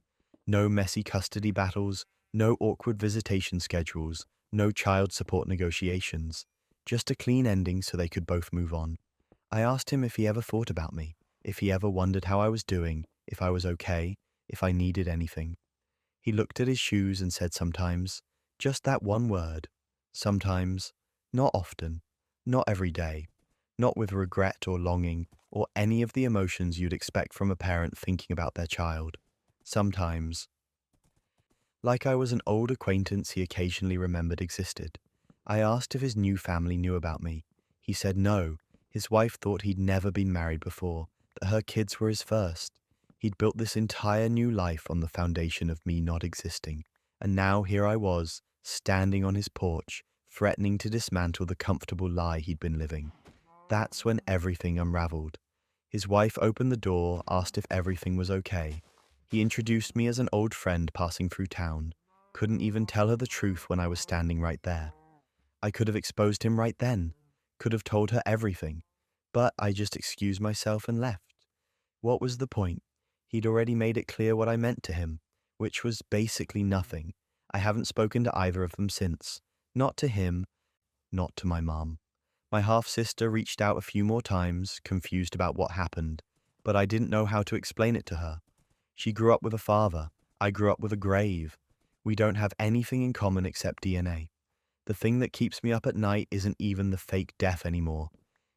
No messy custody battles, no awkward visitation schedules, no child support negotiations. Just a clean ending so they could both move on. I asked him if he ever thought about me, if he ever wondered how I was doing, if I was okay, if I needed anything. He looked at his shoes and said sometimes, just that one word. Sometimes, not often, not every day, not with regret or longing or any of the emotions you'd expect from a parent thinking about their child. Sometimes. Like I was an old acquaintance he occasionally remembered existed. I asked if his new family knew about me. He said no. His wife thought he'd never been married before, that her kids were his first. He'd built this entire new life on the foundation of me not existing, and now here I was, standing on his porch, threatening to dismantle the comfortable lie he'd been living. That's when everything unraveled. His wife opened the door, asked if everything was okay. He introduced me as an old friend passing through town. Couldn't even tell her the truth when I was standing right there. I could have exposed him right then, could have told her everything, but I just excused myself and left. What was the point? He'd already made it clear what I meant to him, which was basically nothing. I haven't spoken to either of them since. Not to him, not to my mom. My half-sister reached out a few more times, confused about what happened, but I didn't know how to explain it to her. She grew up with a father. I grew up with a grave. We don't have anything in common except DNA. The thing that keeps me up at night isn't even the fake death anymore.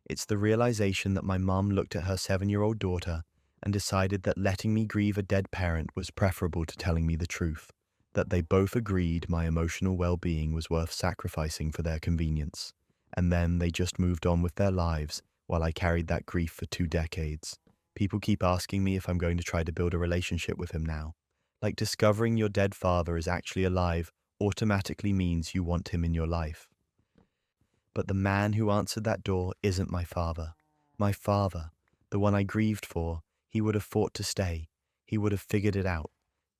It's the realization that my mom looked at her 7-year-old daughter and decided that letting me grieve a dead parent was preferable to telling me the truth, that they both agreed my emotional well-being was worth sacrificing for their convenience, and then they just moved on with their lives while I carried that grief for 2 decades. People keep asking me if I'm going to try to build a relationship with him now. Like discovering your dead father is actually alive automatically means you want him in your life. But the man who answered that door isn't my father. My father, the one I grieved for, he would have fought to stay. He would have figured it out.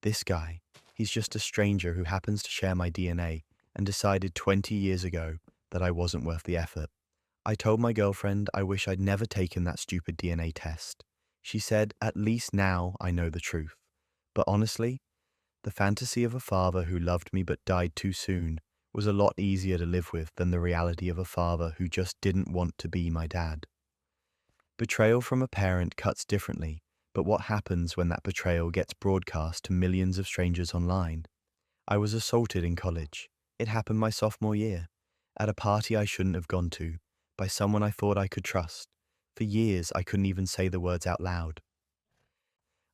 This guy, he's just a stranger who happens to share my DNA and decided 20 years ago that I wasn't worth the effort. I told my girlfriend I wish I'd never taken that stupid DNA test. She said, at least now I know the truth. But honestly, the fantasy of a father who loved me but died too soon was a lot easier to live with than the reality of a father who just didn't want to be my dad. Betrayal from a parent cuts differently, but what happens when that betrayal gets broadcast to millions of strangers online? I was assaulted in college. It happened my sophomore year, at a party I shouldn't have gone to, by someone I thought I could trust. For years, I couldn't even say the words out loud.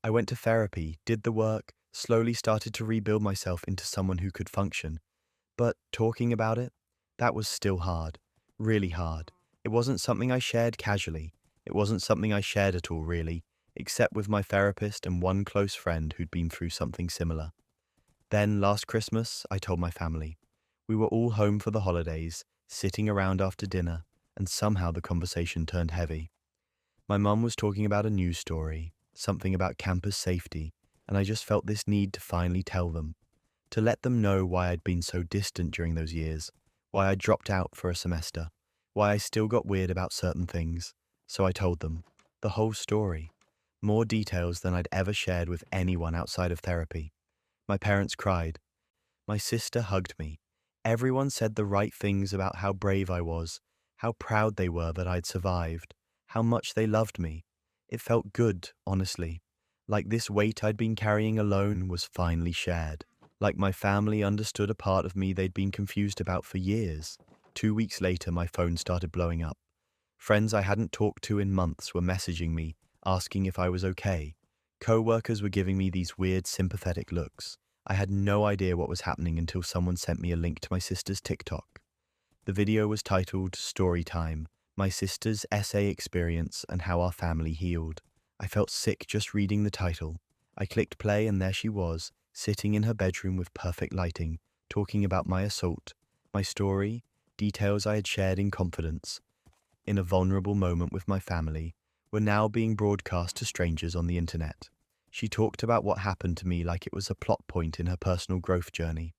I went to therapy, did the work, slowly started to rebuild myself into someone who could function. But talking about it, that was still hard, really hard. It wasn't something I shared casually. It wasn't something I shared at all, really, except with my therapist and one close friend who'd been through something similar. Then, last Christmas, I told my family. We were all home for the holidays, sitting around after dinner, and somehow the conversation turned heavy. My mum was talking about a news story, something about campus safety, and I just felt this need to finally tell them, to let them know why I'd been so distant during those years, why I dropped out for a semester, why I still got weird about certain things. So I told them the whole story, more details than I'd ever shared with anyone outside of therapy. My parents cried. My sister hugged me. Everyone said the right things about how brave I was, how proud they were that I'd survived, how much they loved me. It felt good, honestly. Like this weight I'd been carrying alone was finally shared. Like my family understood a part of me they'd been confused about for years. 2 weeks later, my phone started blowing up. Friends I hadn't talked to in months were messaging me, asking if I was okay. Co-workers were giving me these weird, sympathetic looks. I had no idea what was happening until someone sent me a link to my sister's TikTok. The video was titled Story Time, My Sister's Essay Experience and How Our Family Healed. I felt sick just reading the title. I clicked play and there she was, sitting in her bedroom with perfect lighting, talking about my assault, my story, details I had shared in confidence, in a vulnerable moment with my family, were now being broadcast to strangers on the internet. She talked about what happened to me like it was a plot point in her personal growth journey.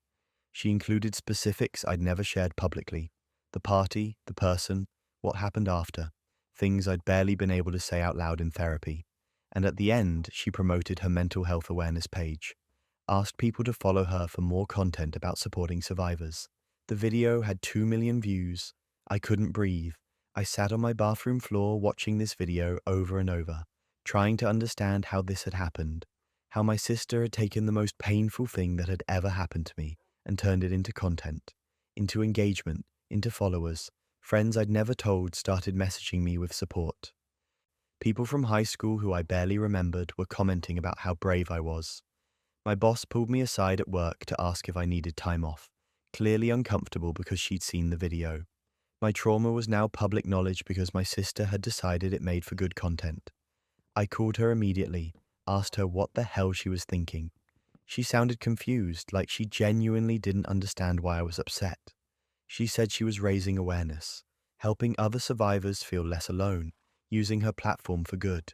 She included specifics I'd never shared publicly. The party, the person, what happened after, things I'd barely been able to say out loud in therapy. And at the end, she promoted her mental health awareness page, asked people to follow her for more content about supporting survivors. The video had 2 million views. I couldn't breathe. I sat on my bathroom floor watching this video over and over, trying to understand how this had happened, how my sister had taken the most painful thing that had ever happened to me and turned it into content, into engagement, into followers. Friends I'd never told started messaging me with support. People from high school who I barely remembered were commenting about how brave I was. My boss pulled me aside at work to ask if I needed time off, clearly uncomfortable because she'd seen the video. My trauma was now public knowledge because my sister had decided it made for good content. I called her immediately, asked her what the hell she was thinking. She sounded confused, like she genuinely didn't understand why I was upset. She said she was raising awareness, helping other survivors feel less alone, using her platform for good.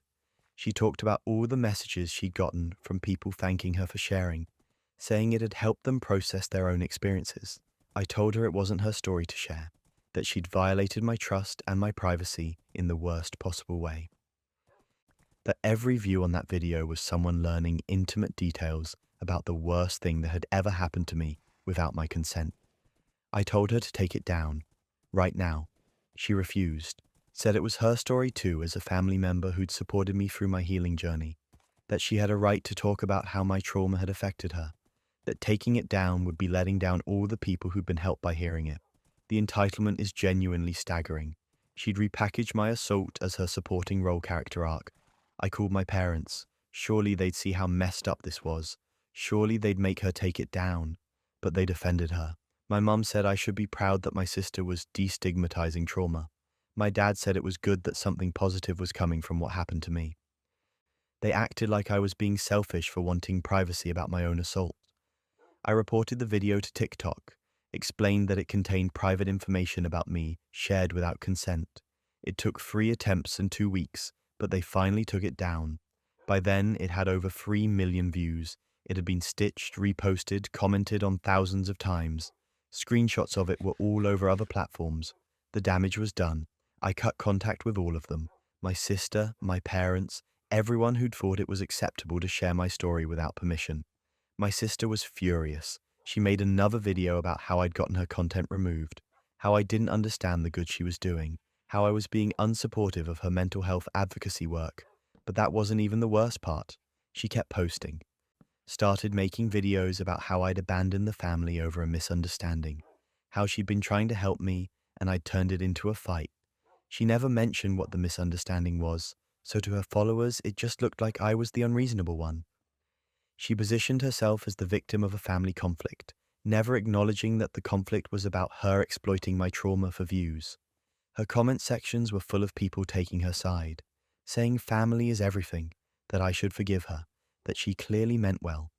She talked about all the messages she'd gotten from people thanking her for sharing, saying it had helped them process their own experiences. I told her it wasn't her story to share, that she'd violated my trust and my privacy in the worst possible way. That every view on that video was someone learning intimate details about the worst thing that had ever happened to me without my consent. I told her to take it down, right now. She refused, said it was her story too as a family member who'd supported me through my healing journey, that she had a right to talk about how my trauma had affected her, that taking it down would be letting down all the people who'd been helped by hearing it. The entitlement is genuinely staggering. She'd repackaged my assault as her supporting role character arc. I called my parents. Surely they'd see how messed up this was. Surely they'd make her take it down. But they defended her. My mum said I should be proud that my sister was destigmatizing trauma. My dad said it was good that something positive was coming from what happened to me. They acted like I was being selfish for wanting privacy about my own assault. I reported the video to TikTok, explained that it contained private information about me shared without consent. It took 3 attempts and 2 weeks, but they finally took it down. By then, it had over 3 million views. It had been stitched, reposted, commented on thousands of times. Screenshots of it were all over other platforms. The damage was done. I cut contact with all of them. My sister, my parents, everyone who'd thought it was acceptable to share my story without permission. My sister was furious. She made another video about how I'd gotten her content removed, how I didn't understand the good she was doing, how I was being unsupportive of her mental health advocacy work. But that wasn't even the worst part. She kept posting. Started making videos about how I'd abandoned the family over a misunderstanding, how she'd been trying to help me and I'd turned it into a fight. She never mentioned what the misunderstanding was, so to her followers it just looked like I was the unreasonable one. She positioned herself as the victim of a family conflict, never acknowledging that the conflict was about her exploiting my trauma for views. Her comment sections were full of people taking her side, saying family is everything, that I should forgive her, that she clearly meant well.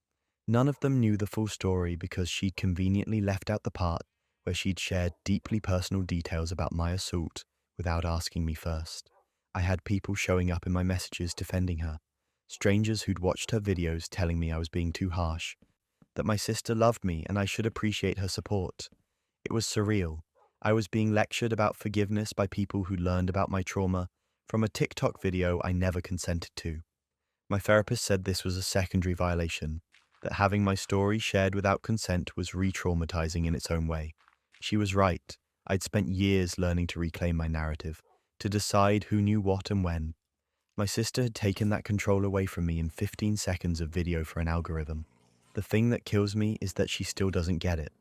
None of them knew the full story because she'd conveniently left out the part where she'd shared deeply personal details about my assault without asking me first. I had people showing up in my messages defending her, strangers who'd watched her videos telling me I was being too harsh, that my sister loved me and I should appreciate her support. It was surreal. I was being lectured about forgiveness by people who learned about my trauma from a TikTok video I never consented to. My therapist said this was a secondary violation, that having my story shared without consent was re-traumatizing in its own way. She was right. I'd spent years learning to reclaim my narrative, to decide who knew what and when. My sister had taken that control away from me in 15 seconds of video for an algorithm. The thing that kills me is that she still doesn't get it.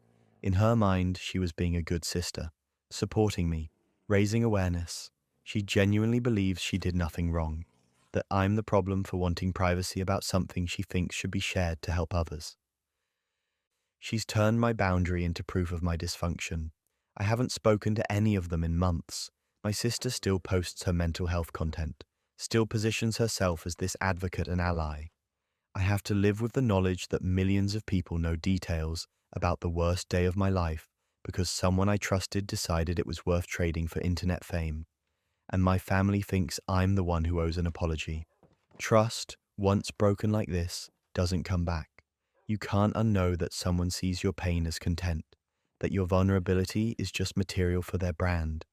In her mind, she was being a good sister, supporting me, raising awareness. She genuinely believes she did nothing wrong, that I'm the problem for wanting privacy about something she thinks should be shared to help others. She's turned my boundary into proof of my dysfunction. I haven't spoken to any of them in months. My sister still posts her mental health content, still positions herself as this advocate and ally. I have to live with the knowledge that millions of people know details about the worst day of my life because someone I trusted decided it was worth trading for internet fame. And my family thinks I'm the one who owes an apology. Trust, once broken like this, doesn't come back. You can't unknow that someone sees your pain as content, that your vulnerability is just material for their brand.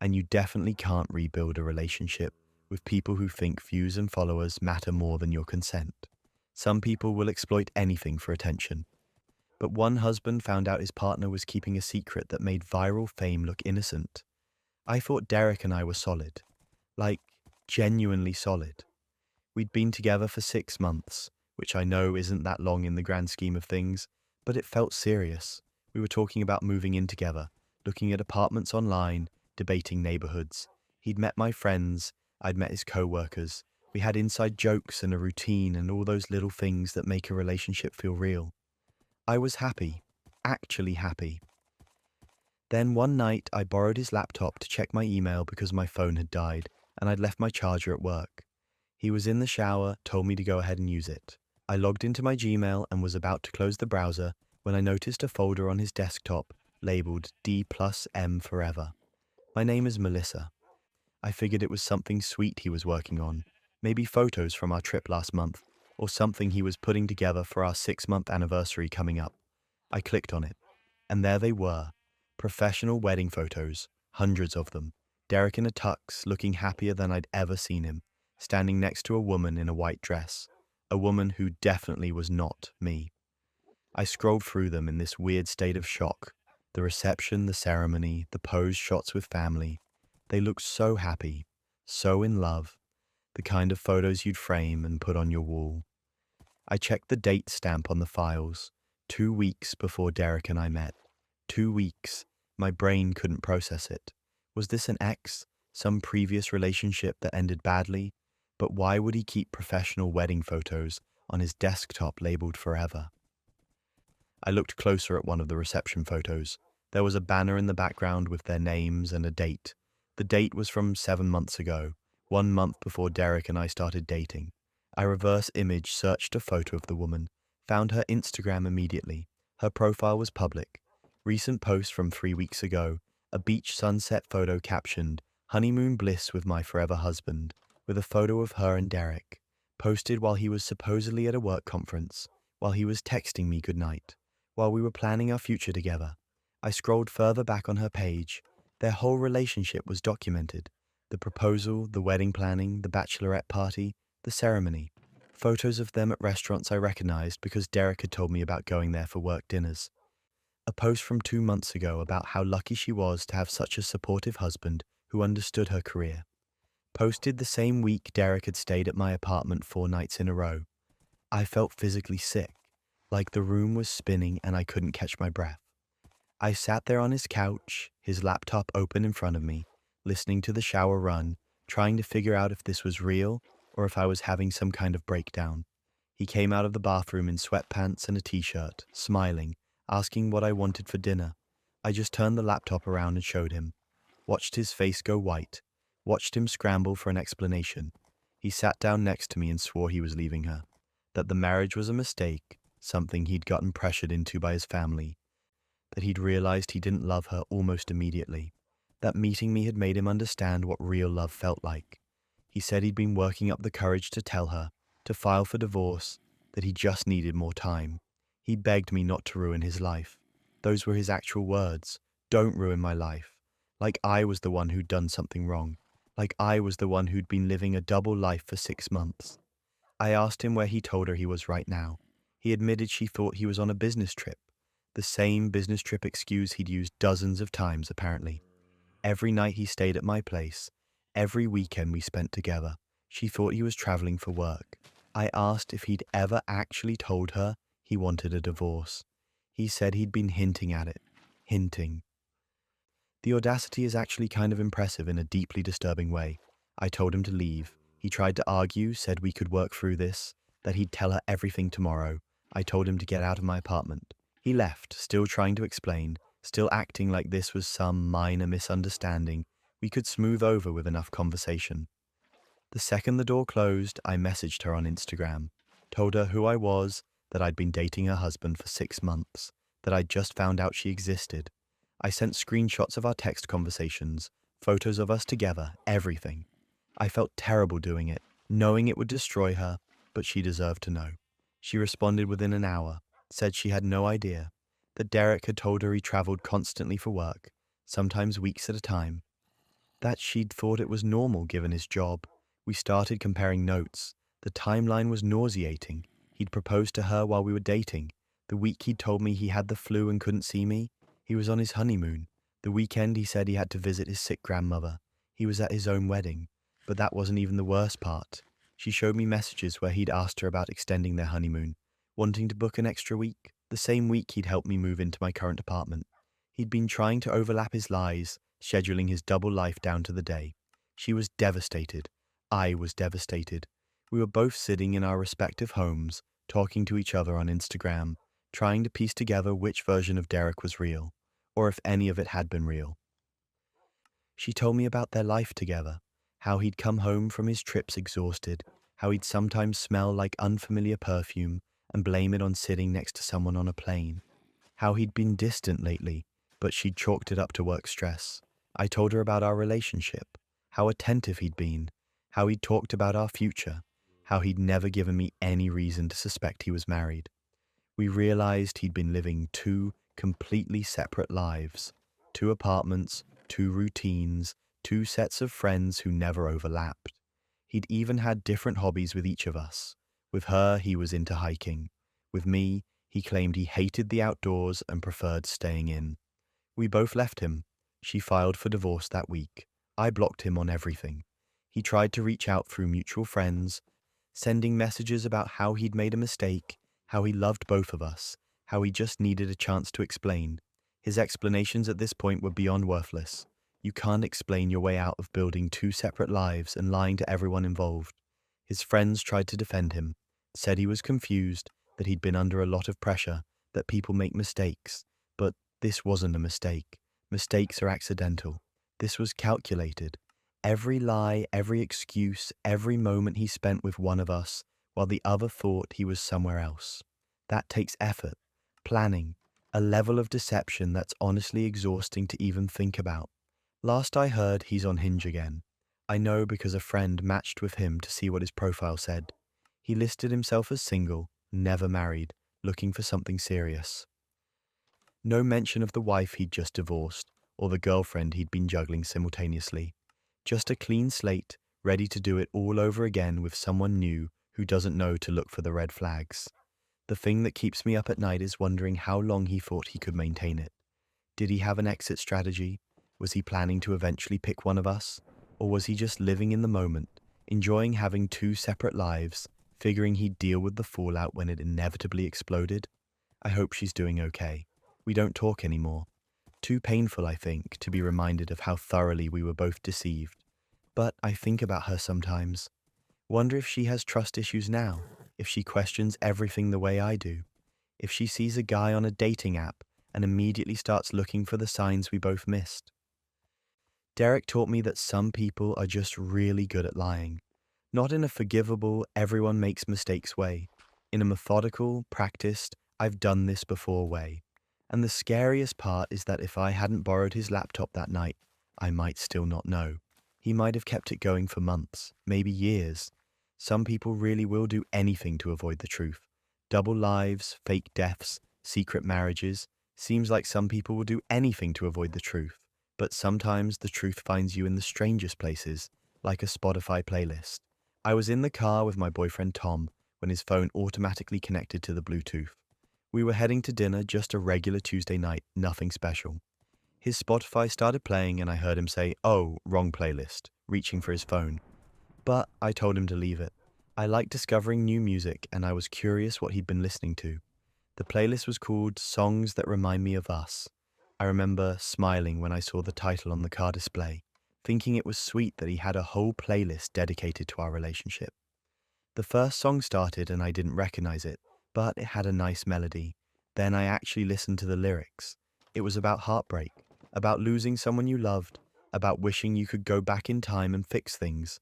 And you definitely can't rebuild a relationship with people who think views and followers matter more than your consent. Some people will exploit anything for attention. But one husband found out his partner was keeping a secret that made viral fame look innocent. I thought Derek and I were solid. Like, genuinely solid. We'd been together for 6 months, which I know isn't that long in the grand scheme of things, but it felt serious. We were talking about moving in together, looking at apartments online, debating neighborhoods. He'd met my friends, I'd met his co-workers. We had inside jokes and a routine and all those little things that make a relationship feel real. I was happy, actually happy. Then one night I borrowed his laptop to check my email because my phone had died and I'd left my charger at work. He was in the shower, told me to go ahead and use it. I logged into my Gmail and was about to close the browser when I noticed a folder on his desktop labeled D+M Forever. My name is Melissa. I figured it was something sweet he was working on. Maybe photos from our trip last month, or something he was putting together for our 6-month anniversary coming up. I clicked on it, and there they were. Professional wedding photos, hundreds of them. Derek in a tux, looking happier than I'd ever seen him, standing next to a woman in a white dress. A woman who definitely was not me. I scrolled through them in this weird state of shock. The reception, the ceremony, the pose shots with family. They looked so happy, so in love. The kind of photos you'd frame and put on your wall. I checked the date stamp on the files. 2 weeks before Derek and I met. 2 weeks. My brain couldn't process it. Was this an ex? Some previous relationship that ended badly? But why would he keep professional wedding photos on his desktop labeled forever? I looked closer at one of the reception photos. There was a banner in the background with their names and a date. The date was from 7 months ago, 1 month before Derek and I started dating. I reverse image searched a photo of the woman, found her Instagram immediately. Her profile was public. Recent post from 3 weeks ago, a beach sunset photo captioned, "Honeymoon bliss with my forever husband," with a photo of her and Derek, posted while he was supposedly at a work conference, while he was texting me goodnight, while we were planning our future together. I scrolled further back on her page. Their whole relationship was documented. The proposal, the wedding planning, the bachelorette party, the ceremony. Photos of them at restaurants I recognized because Derek had told me about going there for work dinners. A post from 2 months ago about how lucky she was to have such a supportive husband who understood her career. Posted the same week Derek had stayed at my apartment 4 nights in a row. I felt physically sick, like the room was spinning and I couldn't catch my breath. I sat there on his couch, his laptop open in front of me, listening to the shower run, trying to figure out if this was real or if I was having some kind of breakdown. He came out of the bathroom in sweatpants and a t-shirt, smiling, asking what I wanted for dinner. I just turned the laptop around and showed him. Watched his face go white. Watched him scramble for an explanation. He sat down next to me and swore he was leaving her. That the marriage was a mistake, something he'd gotten pressured into by his family. That he'd realized he didn't love her almost immediately. That meeting me had made him understand what real love felt like. He said he'd been working up the courage to tell her, to file for divorce, that he just needed more time. He begged me not to ruin his life. Those were his actual words. Don't ruin my life. Like I was the one who'd done something wrong. Like I was the one who'd been living a double life for 6 months. I asked him where he told her he was right now. He admitted she thought he was on a business trip. The same business trip excuse he'd used dozens of times, apparently. Every night he stayed at my place. Every weekend we spent together. She thought he was traveling for work. I asked if he'd ever actually told her he wanted a divorce. He said he'd been hinting at it. Hinting. The audacity is actually kind of impressive in a deeply disturbing way. I told him to leave. He tried to argue, said we could work through this, that he'd tell her everything tomorrow. I told him to get out of my apartment. He left, still trying to explain, still acting like this was some minor misunderstanding we could smooth over with enough conversation. The second the door closed, I messaged her on Instagram, told her who I was, that I'd been dating her husband for 6 months, that I'd just found out she existed. I sent screenshots of our text conversations, photos of us together, everything. I felt terrible doing it, knowing it would destroy her, but she deserved to know. She responded within an hour, said she had no idea, that Derek had told her he traveled constantly for work, sometimes weeks at a time, that she'd thought it was normal given his job. We started comparing notes. The timeline was nauseating. He'd proposed to her while we were dating. The week he'd told me he had the flu and couldn't see me, he was on his honeymoon. The weekend he said he had to visit his sick grandmother. He was at his own wedding. But that wasn't even the worst part. She showed me messages where he'd asked her about extending their honeymoon, wanting to book an extra week, the same week he'd helped me move into my current apartment. He'd been trying to overlap his lies, scheduling his double life down to the day. She was devastated. I was devastated. We were both sitting in our respective homes, talking to each other on Instagram, trying to piece together which version of Derek was real, or if any of it had been real. She told me about their life together, how he'd come home from his trips exhausted, how he'd sometimes smell like unfamiliar perfume and blame it on sitting next to someone on a plane, how he'd been distant lately, but she'd chalked it up to work stress. I told her about our relationship, how attentive he'd been, how he'd talked about our future, how he'd never given me any reason to suspect he was married. We realized he'd been living two completely separate lives, two apartments, two routines, two sets of friends who never overlapped. He'd even had different hobbies with each of us. With her, he was into hiking. With me, he claimed he hated the outdoors and preferred staying in. We both left him. She filed for divorce that week. I blocked him on everything. He tried to reach out through mutual friends, sending messages about how he'd made a mistake, how he loved both of us, how he just needed a chance to explain. His explanations at this point were beyond worthless. You can't explain your way out of building two separate lives and lying to everyone involved. His friends tried to defend him, said he was confused, that he'd been under a lot of pressure, that people make mistakes. But this wasn't a mistake. Mistakes are accidental. This was calculated. Every lie, every excuse, every moment he spent with one of us, while the other thought he was somewhere else. That takes effort, planning, a level of deception that's honestly exhausting to even think about. Last I heard, he's on Hinge again. I know because a friend matched with him to see what his profile said. He listed himself as single, never married, looking for something serious. No mention of the wife he'd just divorced, or the girlfriend he'd been juggling simultaneously. Just a clean slate, ready to do it all over again with someone new who doesn't know to look for the red flags. The thing that keeps me up at night is wondering how long he thought he could maintain it. Did he have an exit strategy? Was he planning to eventually pick one of us? Or was he just living in the moment, enjoying having two separate lives, figuring he'd deal with the fallout when it inevitably exploded? I hope she's doing okay. We don't talk anymore. Too painful, I think, to be reminded of how thoroughly we were both deceived. But I think about her sometimes. Wonder if she has trust issues now, if she questions everything the way I do, if she sees a guy on a dating app and immediately starts looking for the signs we both missed. Derek taught me that some people are just really good at lying. Not in a forgivable, everyone makes mistakes way. In a methodical, practiced, I've done this before way. And the scariest part is that if I hadn't borrowed his laptop that night, I might still not know. He might have kept it going for months, maybe years. Some people really will do anything to avoid the truth. Double lives, fake deaths, secret marriages. Seems like some people will do anything to avoid the truth. But sometimes the truth finds you in the strangest places, like a Spotify playlist. I was in the car with my boyfriend Tom when his phone automatically connected to the Bluetooth. We were heading to dinner, just a regular Tuesday night, nothing special. His Spotify started playing and I heard him say, "Oh, wrong playlist," reaching for his phone. But I told him to leave it. I like discovering new music and I was curious what he'd been listening to. The playlist was called Songs That Remind Me of Us. I remember smiling when I saw the title on the car display, thinking it was sweet that he had a whole playlist dedicated to our relationship. The first song started and I didn't recognize it, but it had a nice melody. Then I actually listened to the lyrics. It was about heartbreak, about losing someone you loved, about wishing you could go back in time and fix things.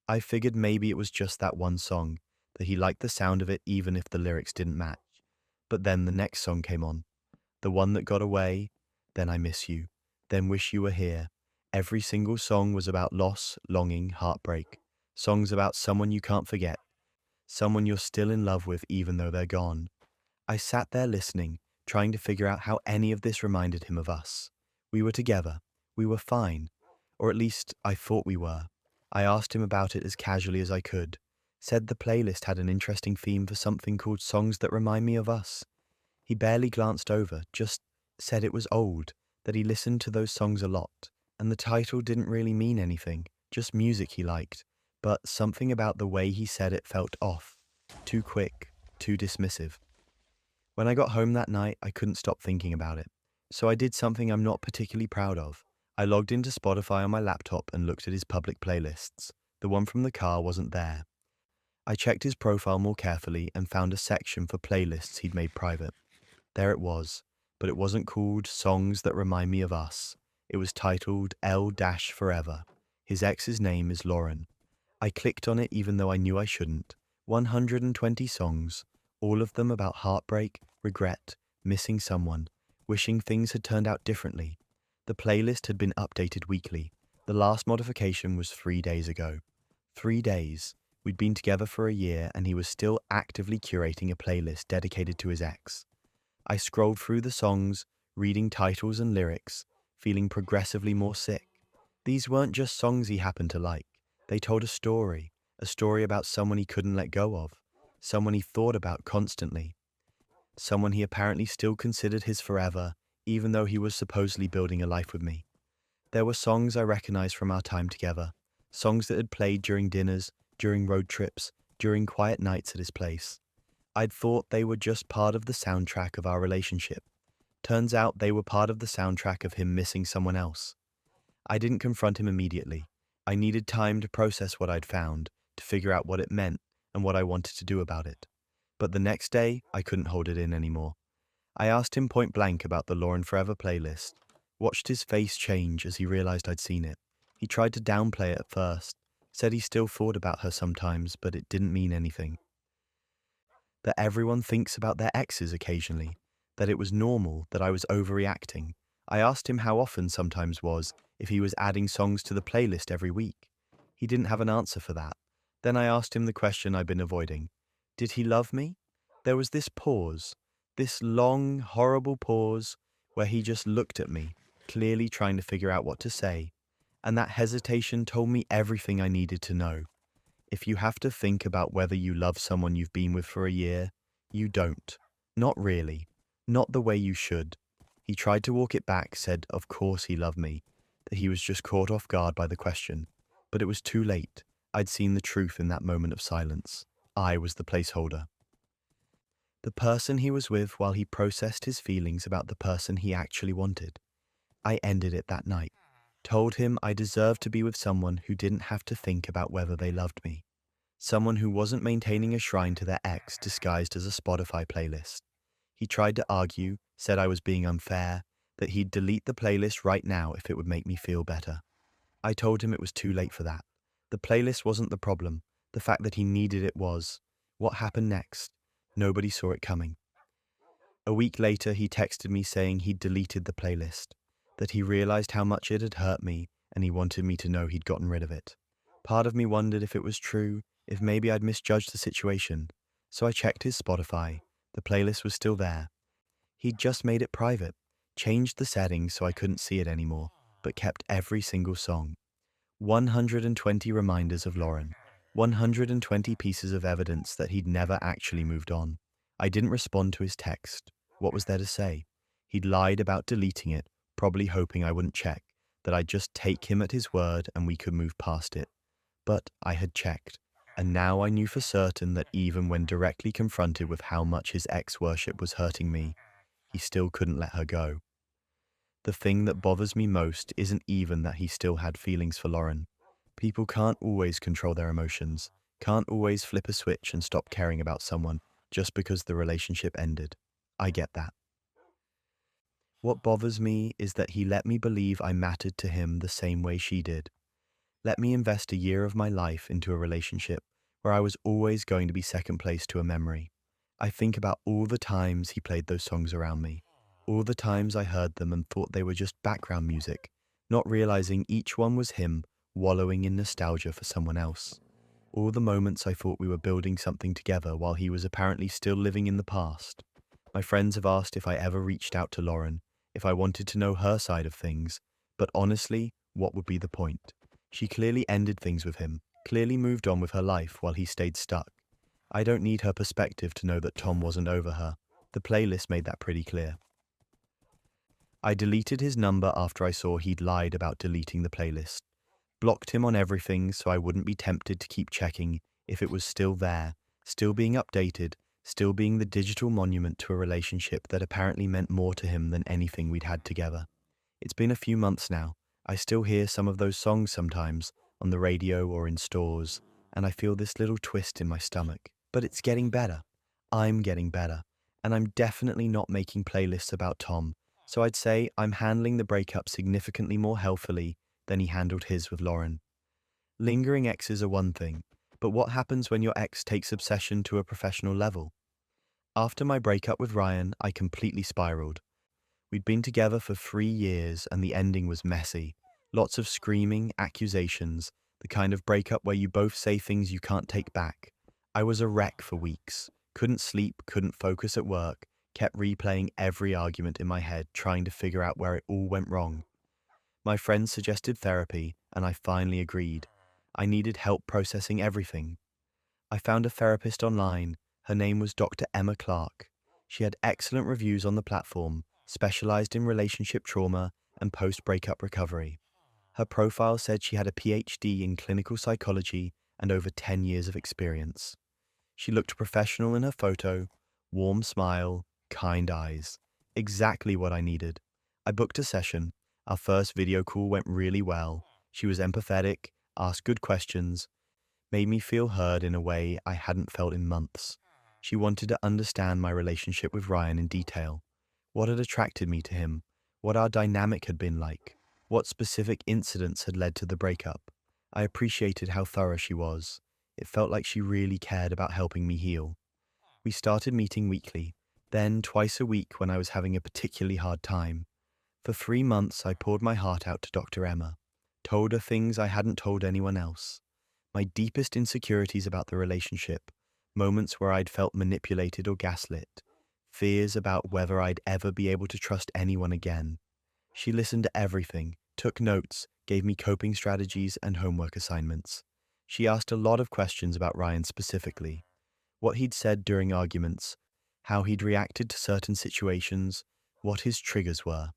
I figured maybe it was just that one song, that he liked the sound of it even if the lyrics didn't match. But then the next song came on. The one that got away, then I Miss You, then Wish You Were Here. Every single song was about loss, longing, heartbreak. Songs about someone you can't forget, someone you're still in love with even though they're gone. I sat there listening, trying to figure out how any of this reminded him of us. We were together. We were fine. Or at least I thought we were. I asked him about it as casually as I could. Said the playlist had an interesting theme for something called Songs That Remind Me of Us. He barely glanced over, just said it was old, that he listened to those songs a lot, and the title didn't really mean anything, just music he liked. But something about the way he said it felt off. Too quick, too dismissive. When I got home that night, I couldn't stop thinking about it. So I did something I'm not particularly proud of. I logged into Spotify on my laptop and looked at his public playlists. The one from the car wasn't there. I checked his profile more carefully and found a section for playlists he'd made private. There it was, but it wasn't called Songs That Remind Me of Us. It was titled L-Forever. His ex's name is Lauren. I clicked on it even though I knew I shouldn't. 120 songs, all of them about heartbreak, regret, missing someone, wishing things had turned out differently. The playlist had been updated weekly. The last modification was 3 days ago. 3 days. We'd been together for a year and he was still actively curating a playlist dedicated to his ex. I scrolled through the songs, reading titles and lyrics, feeling progressively more sick. These weren't just songs he happened to like. They told a story about someone he couldn't let go of, someone he thought about constantly, someone he apparently still considered his forever, even though he was supposedly building a life with me. There were songs I recognized from our time together, songs that had played during dinners, during road trips, during quiet nights at his place. I'd thought they were just part of the soundtrack of our relationship. Turns out they were part of the soundtrack of him missing someone else. I didn't confront him immediately. I needed time to process what I'd found, to figure out what it meant and what I wanted to do about it. But the next day, I couldn't hold it in anymore. I asked him point blank about the Lauren Forever playlist, watched his face change as he realized I'd seen it. He tried to downplay it at first, said he still thought about her sometimes, but it didn't mean anything. That everyone thinks about their exes occasionally, that it was normal, that I was overreacting. I asked him how often sometimes was, if he was adding songs to the playlist every week. He didn't have an answer for that. Then I asked him the question I'd been avoiding. Did he love me? There was this pause, this long, horrible pause where he just looked at me, clearly trying to figure out what to say. And that hesitation told me everything I needed to know. If you have to think about whether you love someone you've been with for a year, you don't. Not really. Not the way you should. He tried to walk it back, said of course he loved me, that he was just caught off guard by the question. But it was too late. I'd seen the truth in that moment of silence. I was the placeholder. The person he was with while he processed his feelings about the person he actually wanted. I ended it that night. Told him I deserved to be with someone who didn't have to think about whether they loved me. Someone who wasn't maintaining a shrine to their ex disguised as a Spotify playlist. He tried to argue, said I was being unfair, that he'd delete the playlist right now if it would make me feel better. I told him it was too late for that. The playlist wasn't the problem. The fact that he needed it was. What happened next? Nobody saw it coming. A week later, he texted me saying he'd deleted the playlist, that he realized how much it had hurt me and he wanted me to know he'd gotten rid of it. Part of me wondered if it was true, if maybe I'd misjudged the situation. So I checked his Spotify. The playlist was still there. He'd just made it private, changed the settings so I couldn't see it anymore, but kept every single song. 120 reminders of Lauren. 120 pieces of evidence that he'd never actually moved on. I didn't respond to his text. What was there to say? He'd lied about deleting it, probably hoping I wouldn't check, that I'd just take him at his word and we could move past it. But I had checked, and now I knew for certain that even when directly confronted with how much his ex-worship was hurting me, he still couldn't let her go. The thing that bothers me most isn't even that he still had feelings for Lauren. People can't always control their emotions, can't always flip a switch and stop caring about someone just because the relationship ended. I get that. What bothers me is that he let me believe I mattered to him the same way she did. Let me invest a year of my life into a relationship where I was always going to be second place to a memory. I think about all the times he played those songs around me, all the times I heard them and thought they were just background music, not realizing each one was him wallowing in nostalgia for someone else. All the moments I thought we were building something together while he was apparently still living in the past. My friends have asked if I ever reached out to Lauren, if I wanted to know her side of things, but honestly, what would be the point? She clearly ended things with him, clearly moved on with her life while he stayed stuck. I don't need her perspective to know that Tom wasn't over her. The playlist made that pretty clear. I deleted his number after I saw he'd lied about deleting the playlist. Blocked him on everything so I wouldn't be tempted to keep checking if it was still there, still being updated, still being the digital monument to a relationship that apparently meant more to him than anything we'd had together. It's been a few months now. I still hear some of those songs sometimes, on the radio or in stores, and I feel this little twist in my stomach. But it's getting better. I'm getting better. And I'm definitely not making playlists about Tom, so I'd say I'm handling the breakup significantly more healthily than he handled his with Lauren. Lingering exes are one thing, but what happens when your ex takes obsession to a professional level? After my breakup with Ryan, I completely spiraled. We'd been together for 3 years and the ending was messy. Lots of screaming, accusations, the kind of breakup where you both say things you can't take back. I was a wreck for weeks. Couldn't sleep, couldn't focus at work, kept replaying every argument in my head, trying to figure out where it all went wrong. My friends suggested therapy, and I finally agreed. I needed help processing everything. I found a therapist online. Her name was Dr. Emma Clark. She had excellent reviews on the platform, specialized in relationship trauma and post-breakup recovery. Her profile said she had a PhD in clinical psychology and over 10 years of experience. She looked professional in her photo, warm smile, kind eyes. Exactly what I needed. I booked a session. Our first video call went really well. She was empathetic, asked good questions, made me feel heard in a way I hadn't felt in months. She wanted to understand my relationship with Ryan in detail. What had attracted me to him, what our dynamic had been like, what specific incidents had led to the breakup. I appreciated how thorough she was. It felt like she really cared about helping me heal. We started meeting weekly, then twice a week when I was having a particularly hard time. For 3 months, I poured my heart out to Dr. Emma, told her things I hadn't told anyone else. My deepest insecurities about the relationship, moments where I'd felt manipulated or gaslit, fears about whether I'd ever be able to trust anyone again. She listened to everything, took notes, gave me coping strategies and homework assignments. She asked a lot of questions about Ryan specifically, what he'd said during arguments, how he'd reacted to certain situations, what his triggers were.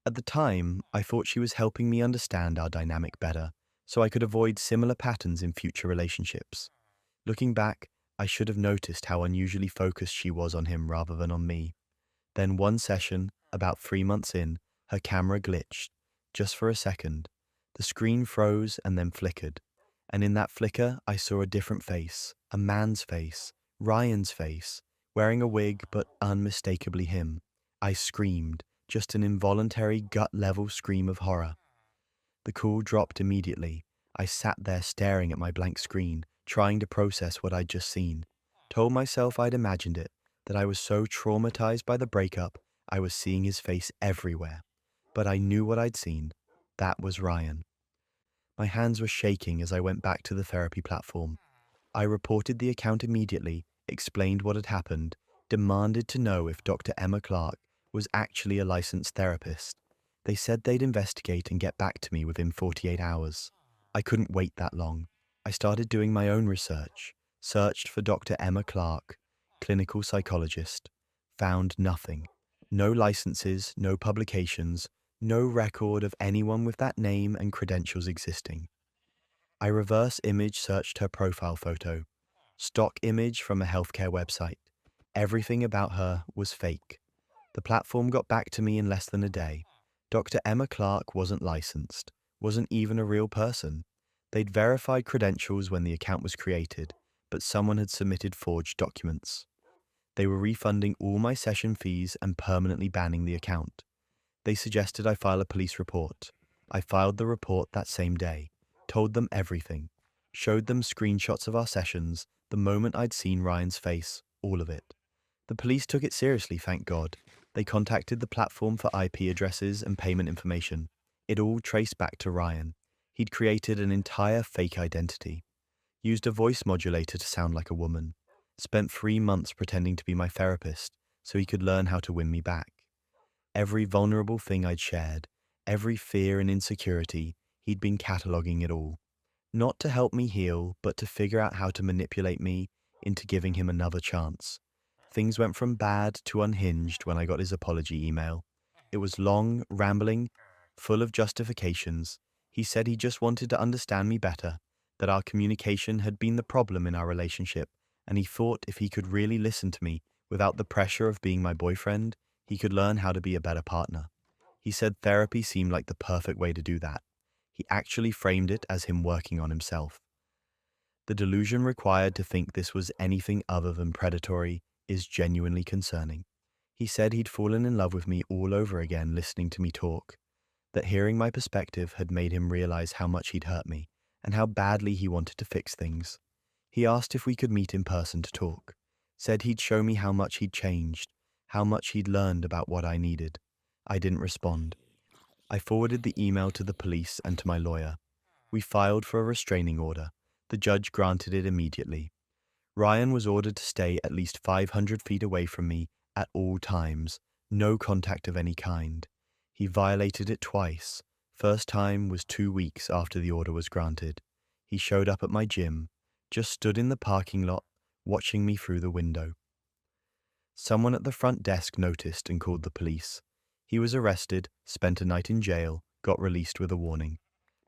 At the time, I thought she was helping me understand our dynamic better, so I could avoid similar patterns in future relationships. Looking back, I should have noticed how unusually focused she was on him rather than on me. Then one session, about 3 months in, her camera glitched, just for a second. The screen froze and then flickered. And in that flicker, I saw a different face, a man's face, Ryan's face, wearing a wig but unmistakably him. I screamed, just an involuntary gut-level scream of horror. The call dropped immediately. I sat there staring at my blank screen, trying to process what I'd just seen. Told myself I'd imagined it, that I was so traumatized by the breakup, I was seeing his face everywhere. But I knew what I'd seen. That was Ryan. My hands were shaking as I went back to the therapy platform. I reported the account immediately, explained what had happened, demanded to know if Dr. Emma Clark was actually a licensed therapist. They said they'd investigate and get back to me within 48 hours. I couldn't wait that long. I started doing my own research, searched for Dr. Emma Clark, clinical psychologist. Found nothing. No licenses, no publications, no record of anyone with that name and credentials existing. I reverse image searched her profile photo. Stock image from a healthcare website. Everything about her was fake. The platform got back to me in less than a day. Dr. Emma Clark wasn't licensed, wasn't even a real person. They'd verified credentials when the account was created, but someone had submitted forged documents. They were refunding all my session fees and permanently banning the account. They suggested I file a police report. I filed the report that same day, told them everything, showed them screenshots of our sessions, the moment I'd seen Ryan's face, all of it. The police took it seriously, thank God. They contacted the platform for IP addresses and payment information. It all traced back to Ryan. He'd created an entire fake identity, used a voice modulator to sound like a woman, spent 3 months pretending to be my therapist so he could learn how to win me back. Every vulnerable thing I'd shared, every fear and insecurity, he'd been cataloging it all. Not to help me heal, but to figure out how to manipulate me into giving him another chance. Things went from bad to unhinged when I got his apology email. It was long, rambling, full of justifications. He said he just wanted to understand me better, that our communication had been the problem in our relationship, and he thought if he could really listen to me without the pressure of being my boyfriend, he could learn how to be a better partner. He said therapy seemed like the perfect way to do that. He actually framed it as him working on himself. The delusion required to think this was anything other than predatory is genuinely concerning. He said he'd fallen in love with me all over again listening to me talk, that hearing my perspective had made him realize how much he'd hurt me and how badly he wanted to fix things. He asked if we could meet in person to talk, said he'd show me how much he'd changed, how much he'd learned about what I needed. I didn't respond. I forwarded the email to the police and to my lawyer. We filed for a restraining order. The judge granted it immediately. Ryan was ordered to stay at least 500 feet away from me at all times, no contact of any kind. He violated it twice. First time was 2 weeks after the order was granted. He showed up at my gym, just stood in the parking lot, watching me through the window. Someone at the front desk noticed and called the police. He was arrested, spent a night in jail, got released with a warning.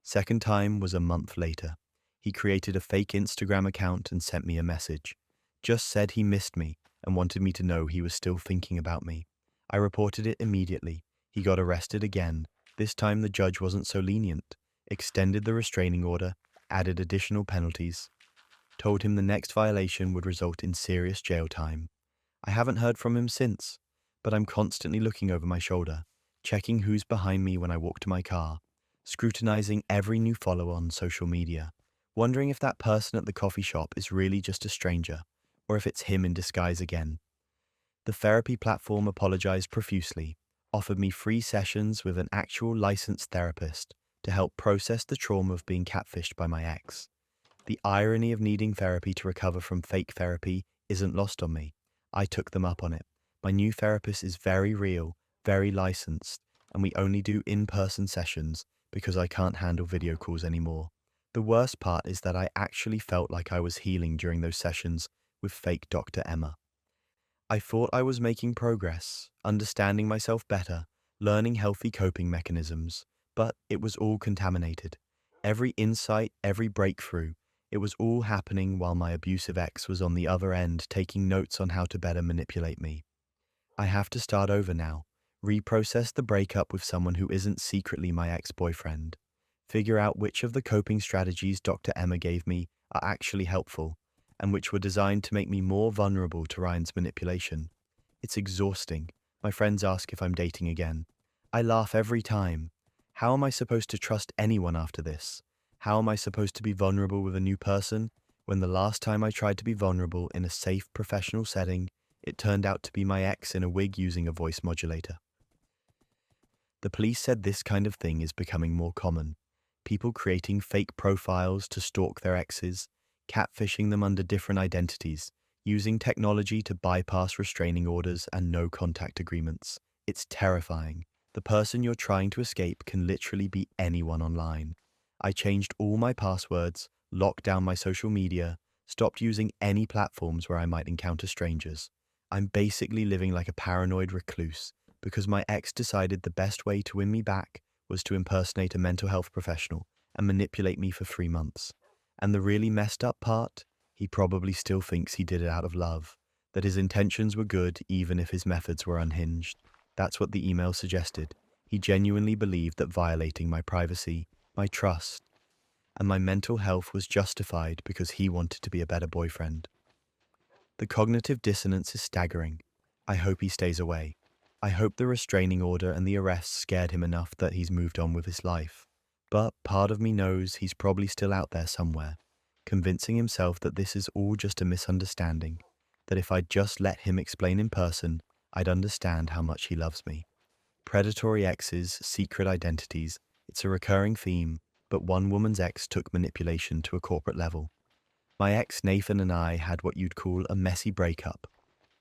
Second time was a month later. He created a fake Instagram account and sent me a message. Just said he missed me and wanted me to know he was still thinking about me. I reported it immediately. He got arrested again. This time the judge wasn't so lenient. Extended the restraining order, added additional penalties. Told him the next violation would result in serious jail time. I haven't heard from him since, but I'm constantly looking over my shoulder, checking who's behind me when I walk to my car, scrutinizing every new follower on social media, wondering if that person at the coffee shop is really just a stranger, or if it's him in disguise again. The therapy platform apologized profusely, offered me free sessions with an actual licensed therapist to help process the trauma of being catfished by my ex. The irony of needing therapy to recover from fake therapy isn't lost on me. I took them up on it. My new therapist is very real, very licensed, and we only do in-person sessions because I can't handle video calls anymore. The worst part is that I actually felt like I was healing during those sessions with fake Dr. Emma. I thought I was making progress, understanding myself better, learning healthy coping mechanisms, but it was all contaminated. Every insight, every breakthrough, it was all happening while my abusive ex was on the other end taking notes on how to better manipulate me. I have to start over now, reprocess the breakup with someone who isn't secretly my ex-boyfriend, figure out which of the coping strategies Dr. Emma gave me are actually helpful, and which were designed to make me more vulnerable to Ryan's manipulation. It's exhausting. My friends ask if I'm dating again. I laugh every time. How am I supposed to trust anyone after this? How am I supposed to be vulnerable with a new person when the last time I tried to be vulnerable in a safe professional setting, it turned out to be my ex in a wig using a voice modulator? The police said this kind of thing is becoming more common. People creating fake profiles to stalk their exes, catfishing them under different identities, using technology to bypass restraining orders and no contact agreements. It's terrifying. The person you're trying to escape can literally be anyone online. I changed all my passwords, locked down my social media, stopped using any platforms where I might encounter strangers. I'm basically living like a paranoid recluse because my ex decided the best way to win me back was to impersonate a mental health professional and manipulate me for 3 months. And the really messed up part? He probably still thinks he did it out of love, that his intentions were good even if his methods were unhinged. That's what the email suggested. He genuinely believed that violating my privacy, my trust, and my mental health was justified because he wanted to be a better boyfriend. The cognitive dissonance is staggering. I hope he stays away. I hope the restraining order and the arrest scared him enough that he's moved on with his life. But part of me knows he's probably still out there somewhere, convincing himself that this is all just a misunderstanding, that if I'd just let him explain in person, I'd understand how much he loves me. Predatory exes, secret identities, it's a recurring theme, but one woman's ex took manipulation to a corporate level. My ex Nathan and I had what you'd call a messy breakup.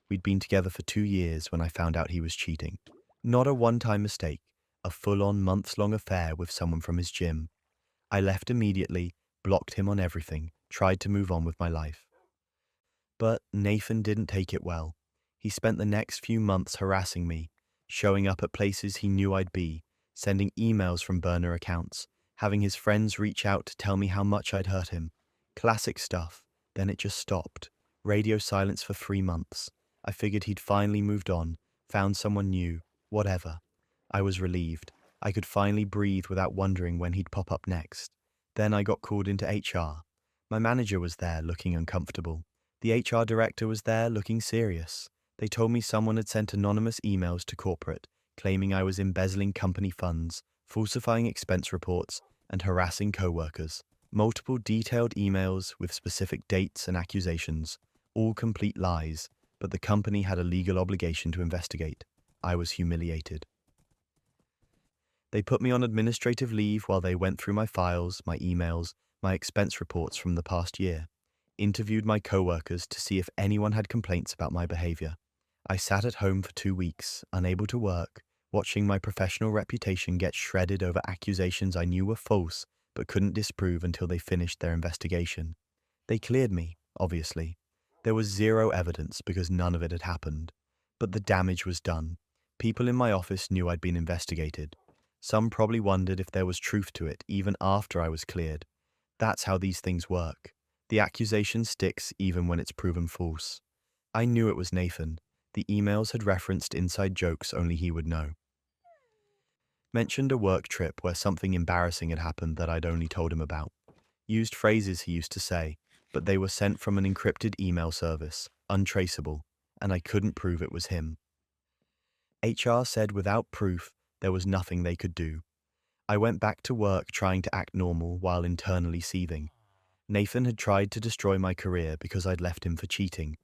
We'd been together for 2 years when I found out he was cheating. Not a one-time mistake, a full-on months-long affair with someone from his gym. I left immediately, blocked him on everything, tried to move on with my life. But Nathan didn't take it well. He spent the next few months harassing me, showing up at places he knew I'd be, sending emails from burner accounts, having his friends reach out to tell me how much I'd hurt him. Classic stuff. Then it just stopped. Radio silence for 3 months. I figured he'd finally moved on, found someone new, whatever. I was relieved. I could finally breathe without wondering when he'd pop up next. Then I got called into HR. My manager was there, looking uncomfortable. The HR director was there, looking serious. They told me someone had sent anonymous emails to corporate, claiming I was embezzling company funds, falsifying expense reports, and harassing co-workers. Multiple detailed emails with specific dates and accusations, all complete lies, but the company had a legal obligation to investigate. I was humiliated. They put me on administrative leave while they went through my files, my emails, my expense reports from the past year, interviewed my coworkers to see if anyone had complaints about my behavior. I sat at home for 2 weeks, unable to work, watching my professional reputation get shredded over accusations I knew were false but couldn't disprove until they finished their investigation. They cleared me, obviously. There was zero evidence because none of it had happened. But the damage was done. People in my office knew I'd been investigated. Some probably wondered if there was truth to it even after I was cleared. That's how these things work. The accusation sticks even when it's proven false. I knew it was Nathan. The emails had referenced inside jokes only he would know. Mentioned a work trip where something embarrassing had happened that I'd only told him about. Used phrases he used to say, but they were sent from an encrypted email service, untraceable, and I couldn't prove it was him. HR said without proof, there was nothing they could do. I went back to work trying to act normal while internally seething. Nathan had tried to destroy my career because I'd left him for cheating.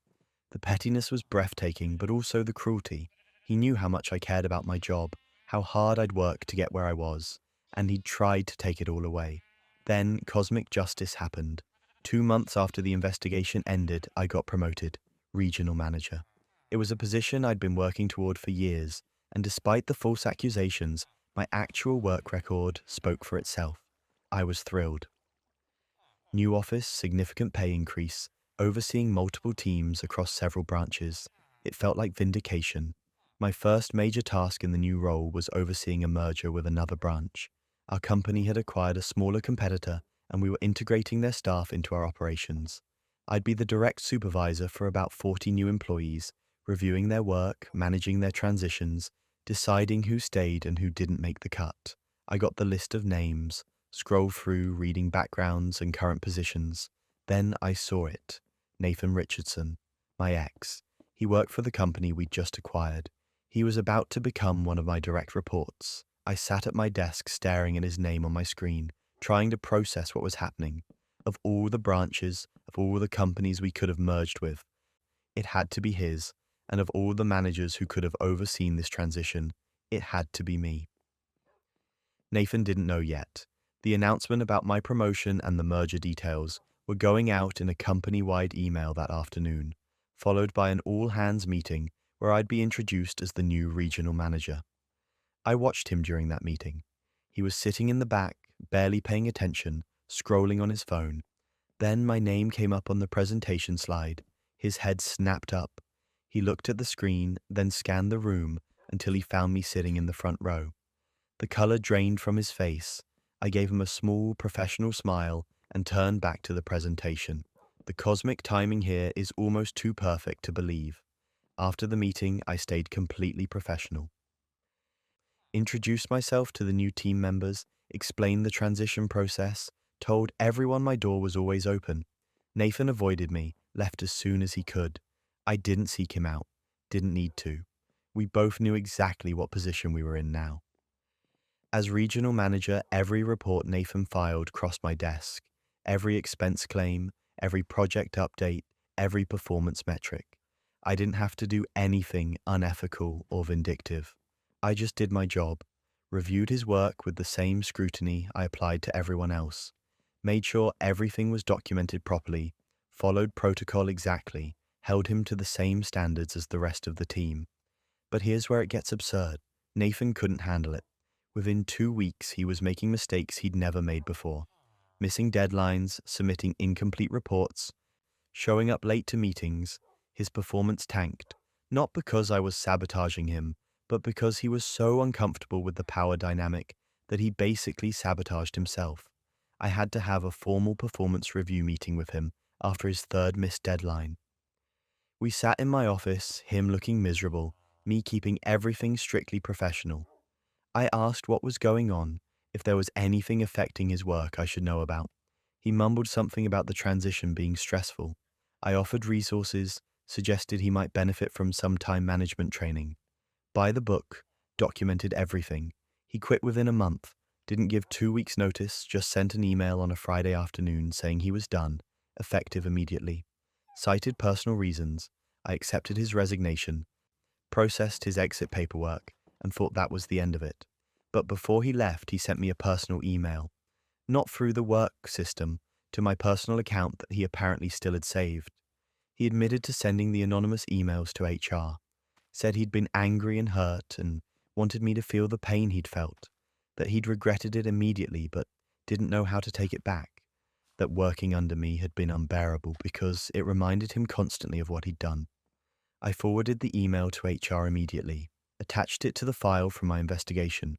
The pettiness was breathtaking, but also the cruelty. He knew how much I cared about my job, how hard I'd worked to get where I was, and he'd tried to take it all away. Then cosmic justice happened. 2 months after the investigation ended, I got promoted, regional manager. It was a position I'd been working toward for years, and despite the false accusations, my actual work record spoke for itself. I was thrilled. New office, significant pay increase, overseeing multiple teams across several branches. It felt like vindication. My first major task in the new role was overseeing a merger with another branch. Our company had acquired a smaller competitor, and we were integrating their staff into our operations. I'd be the direct supervisor for about 40 new employees, reviewing their work, managing their transitions, deciding who stayed and who didn't make the cut. I got the list of names, scrolled through, reading backgrounds and current positions. Then I saw it. Nathan Richardson, my ex. He worked for the company we'd just acquired. He was about to become one of my direct reports. I sat at my desk staring at his name on my screen, trying to process what was happening. Of all the branches, of all the companies we could have merged with, it had to be his, and of all the managers who could have overseen this transition, it had to be me. Nathan didn't know yet. The announcement about my promotion and the merger details were going out in a company-wide email that afternoon, followed by an all-hands meeting where I'd be introduced as the new regional manager. I watched him during that meeting. He was sitting in the back, barely paying attention, scrolling on his phone. Then my name came up on the presentation slide. His head snapped up. He looked at the screen, then scanned the room until he found me sitting in the front row. The color drained from his face. I gave him a small, professional smile and turned back to the presentation. The cosmic timing here is almost too perfect to believe. After the meeting, I stayed completely professional. Introduced myself to the new team members, explained the transition process, told everyone my door was always open. Nathan avoided me, left as soon as he could. I didn't seek him out, didn't need to. We both knew exactly what position we were in now. As regional manager, every report Nathan filed crossed my desk. Every expense claim, every project update, every performance metric. I didn't have to do anything unethical or vindictive. I just did my job, reviewed his work with the same scrutiny I applied to everyone else, made sure everything was documented properly, followed protocol exactly, held him to the same standards as the rest of the team. But here's where it gets absurd. Nathan couldn't handle it. Within 2 weeks, he was making mistakes he'd never made before. Missing deadlines, submitting incomplete reports, showing up late to meetings. His performance tanked, not because I was sabotaging him, but because he was so uncomfortable with the power dynamic that he basically sabotaged himself. I had to have a formal performance review meeting with him after his third missed deadline. We sat in my office, him looking miserable, me keeping everything strictly professional. I asked what was going on, if there was anything affecting his work I should know about. He mumbled something about the transition being stressful. I offered resources, suggested he might benefit from some time management training. By the book, documented everything. He quit within a month, didn't give 2 weeks' notice, just sent an email on a Friday afternoon saying he was done, effective immediately. Cited personal reasons. I accepted his resignation, processed his exit paperwork, and thought that was the end of it. But before he left, he sent me a personal email, not through the work system, to my personal account that he apparently still had saved. He admitted to sending the anonymous emails to HR, said he'd been angry and hurt and wanted me to feel the pain he'd felt, that he'd regretted it immediately but didn't know how to take it back, that working under me had been unbearable because it reminded him constantly of what he'd done. I forwarded the email to HR immediately, attached it to the file from my investigation.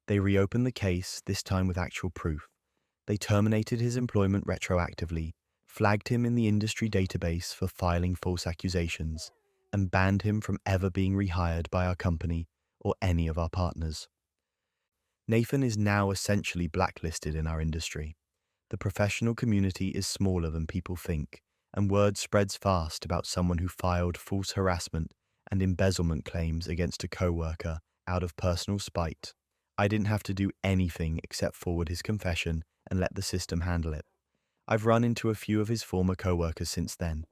They reopened the case, this time with actual proof. They terminated his employment retroactively, flagged him in the industry database for filing false accusations, and banned him from ever being rehired by our company or any of our partners. Nathan is now essentially blacklisted in our industry. The professional community is smaller than people think, and word spreads fast about someone who filed false harassment and embezzlement claims against a coworker out of personal spite. I didn't have to do anything except forward his confession and let the system handle it. I've run into a few of his former coworkers since then.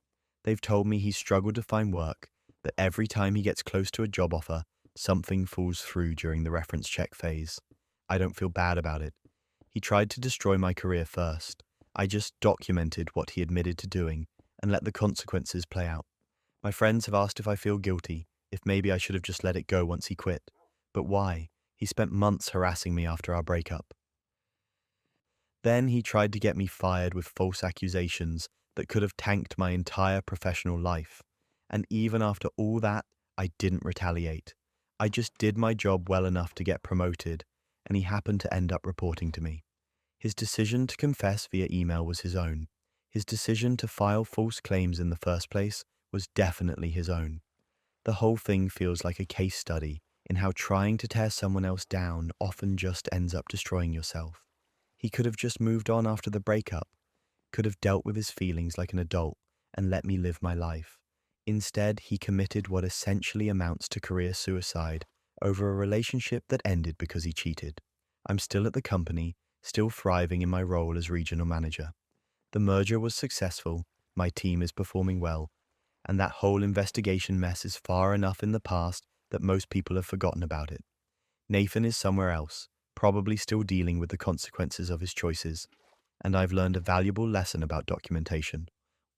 They've told me he's struggled to find work, that every time he gets close to a job offer, something falls through during the reference check phase. I don't feel bad about it. He tried to destroy my career first. I just documented what he admitted to doing and let the consequences play out. My friends have asked if I feel guilty, if maybe I should have just let it go once he quit. But why? He spent months harassing me after our breakup. Then he tried to get me fired with false accusations that could have tanked my entire professional life. And even after all that, I didn't retaliate. I just did my job well enough to get promoted, and he happened to end up reporting to me. His decision to confess via email was his own. His decision to file false claims in the first place was definitely his own. The whole thing feels like a case study in how trying to tear someone else down often just ends up destroying yourself. He could have just moved on after the breakup, could have dealt with his feelings like an adult and let me live my life. Instead, he committed what essentially amounts to career suicide over a relationship that ended because he cheated. I'm still at the company, still thriving in my role as regional manager. The merger was successful, my team is performing well, and that whole investigation mess is far enough in the past that most people have forgotten about it. Nathan is somewhere else, probably still dealing with the consequences of his choices, and I've learned a valuable lesson about documentation.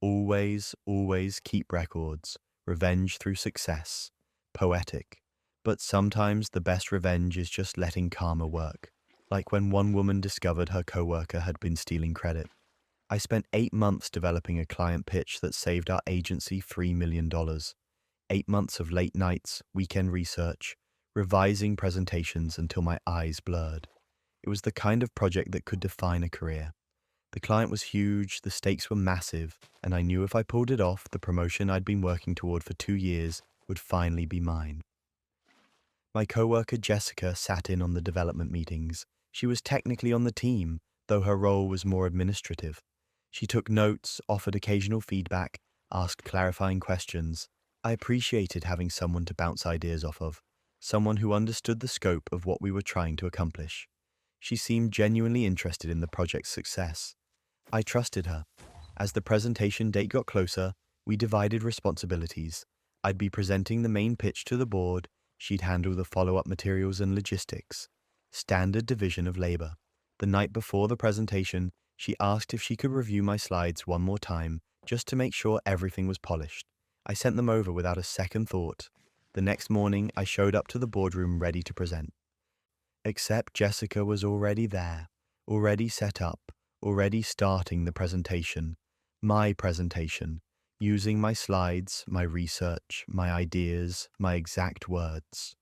Always, always keep records. Revenge through success. Poetic. But sometimes the best revenge is just letting karma work. Like when one woman discovered her coworker had been stealing credit. I spent 8 months developing a client pitch that saved our agency $3 million. 8 months of late nights, weekend research, revising presentations until my eyes blurred. It was the kind of project that could define a career. The client was huge, the stakes were massive, and I knew if I pulled it off, the promotion I'd been working toward for 2 years would finally be mine. My coworker Jessica sat in on the development meetings. She was technically on the team, though her role was more administrative. She took notes, offered occasional feedback, asked clarifying questions. I appreciated having someone to bounce ideas off of, someone who understood the scope of what we were trying to accomplish. She seemed genuinely interested in the project's success. I trusted her. As the presentation date got closer, we divided responsibilities. I'd be presenting the main pitch to the board, she'd handle the follow-up materials and logistics. Standard division of labor. The night before the presentation, she asked if she could review my slides one more time, just to make sure everything was polished. I sent them over without a second thought. The next morning, I showed up to the boardroom ready to present. Except Jessica was already there, already set up, already starting the presentation, my presentation, using my slides, my research, my ideas, my exact words.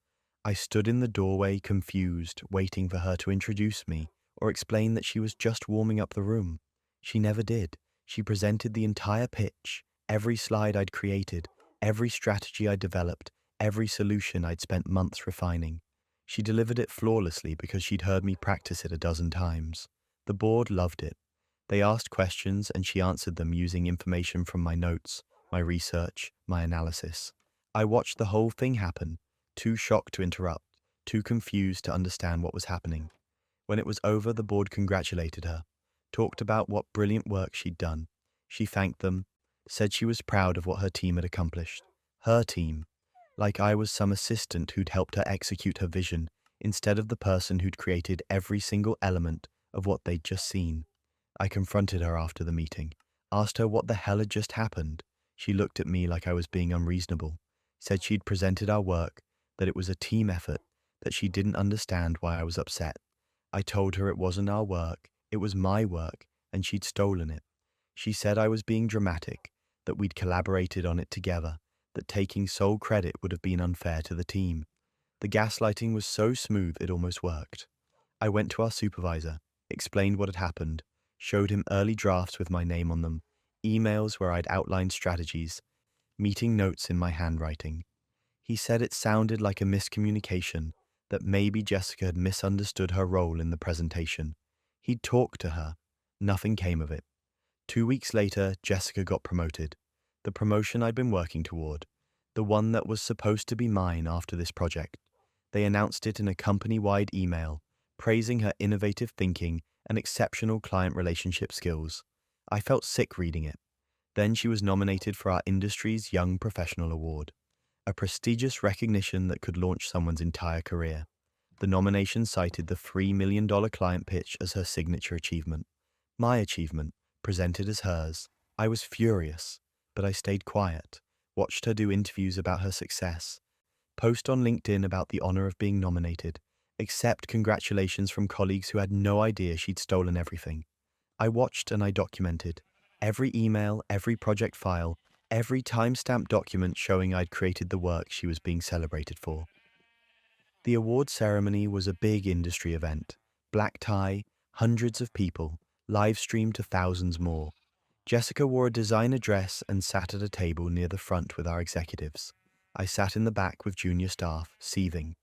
I stood in the doorway confused, waiting for her to introduce me or explain that she was just warming up the room. She never did. She presented the entire pitch, every slide I'd created, every strategy I'd developed, every solution I'd spent months refining. She delivered it flawlessly because she'd heard me practice it a dozen times. The board loved it. They asked questions and she answered them using information from my notes, my research, my analysis. I watched the whole thing happen, too shocked to interrupt, too confused to understand what was happening. When it was over, the board congratulated her, talked about what brilliant work she'd done. She thanked them, said she was proud of what her team had accomplished. Her team. Like I was some assistant who'd helped her execute her vision instead of the person who'd created every single element of what they'd just seen. I confronted her after the meeting, asked her what the hell had just happened. She looked at me like I was being unreasonable, said she'd presented our work, that it was a team effort, that she didn't understand why I was upset. I told her it wasn't our work, it was my work, and she'd stolen it. She said I was being dramatic, that we'd collaborated on it together, that taking sole credit would have been unfair to the team. The gaslighting was so smooth it almost worked. I went to our supervisor, explained what had happened, showed him early drafts with my name on them, emails where I'd outlined strategies, meeting notes in my handwriting. He said it sounded like a miscommunication, that maybe Jessica had misunderstood her role in the presentation. He'd talked to her. Nothing came of it. 2 weeks later, Jessica got promoted. The promotion I'd been working toward. The one that was supposed to be mine after this project. They announced it in a company-wide email, praising her innovative thinking and exceptional client relationship skills. I felt sick reading it. Then she was nominated for our industry's Young Professional Award, a prestigious recognition that could launch someone's entire career. The nomination cited the $3 million client pitch as her signature achievement. My achievement, presented as hers. I was furious, but I stayed quiet, watched her do interviews about her success, post on LinkedIn about the honor of being nominated, accept congratulations from colleagues who had no idea she'd stolen everything. I watched and I documented every email, every project file, every timestamped document showing I'd created the work she was being celebrated for. The award ceremony was a big industry event. Black tie, hundreds of people, live streamed to thousands more. Jessica wore a designer dress and sat at a table near the front with our executives. I sat in the back with junior staff, seething.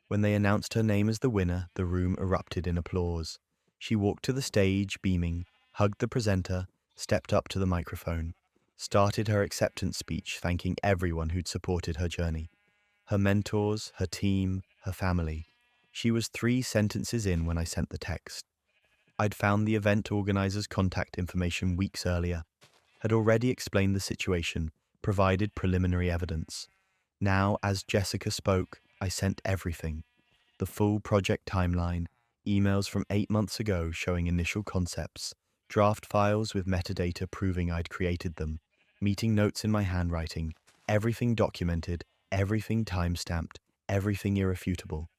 When they announced her name as the winner, the room erupted in applause. She walked to the stage, beaming, hugged the presenter, stepped up to the microphone, started her acceptance speech thanking everyone who'd supported her journey. Her mentors, her team, her family. She was 3 sentences in when I sent the text. I'd found the event organizer's contact information weeks earlier, had already explained the situation, provided preliminary evidence. Now, as Jessica spoke, I sent everything. The full project timeline, emails from 8 months ago showing initial concepts, draft files with metadata proving I'd created them, meeting notes in my handwriting, everything documented, everything time-stamped, everything irrefutable.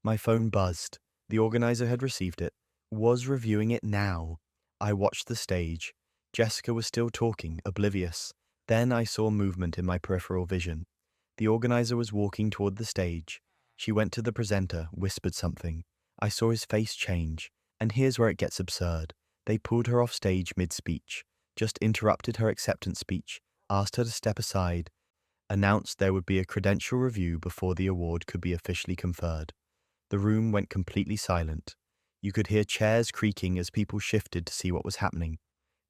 My phone buzzed. The organizer had received it, was reviewing it now. I watched the stage. Jessica was still talking, oblivious. Then I saw movement in my peripheral vision. The organizer was walking toward the stage. She went to the presenter, whispered something. I saw his face change. And here's where it gets absurd. They pulled her off stage mid-speech, just interrupted her acceptance speech, asked her to step aside, announced there would be a credential review before the award could be officially conferred. The room went completely silent. You could hear chairs creaking as people shifted to see what was happening.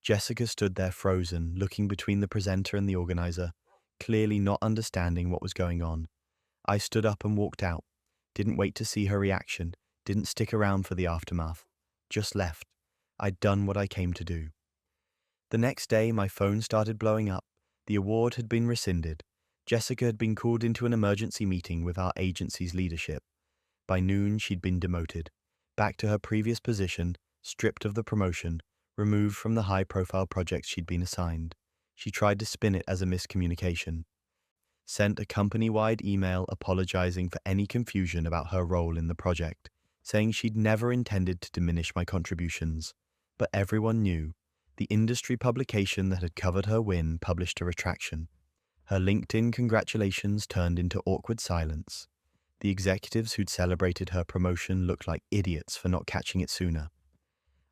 Jessica stood there frozen, looking between the presenter and the organizer, clearly not understanding what was going on. I stood up and walked out. Didn't wait to see her reaction, didn't stick around for the aftermath. Just left. I'd done what I came to do. The next day, my phone started blowing up. The award had been rescinded. Jessica had been called into an emergency meeting with our agency's leadership. By noon, she'd been demoted. Back to her previous position, stripped of the promotion, removed from the high-profile projects she'd been assigned. She tried to spin it as a miscommunication. Sent a company-wide email apologizing for any confusion about her role in the project, saying she'd never intended to diminish my contributions. But everyone knew. The industry publication that had covered her win published a retraction. Her LinkedIn congratulations turned into awkward silence. The executives who'd celebrated her promotion looked like idiots for not catching it sooner.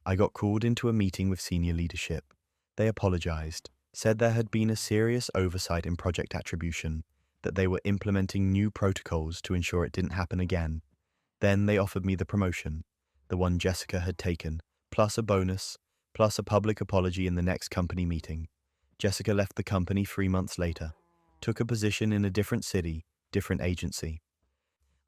I got called into a meeting with senior leadership. They apologized, said there had been a serious oversight in project attribution, that they were implementing new protocols to ensure it didn't happen again. Then they offered me the promotion, the one Jessica had taken, plus a bonus, plus a public apology in the next company meeting. Jessica left the company 3 months later, took a position in a different city, different agency.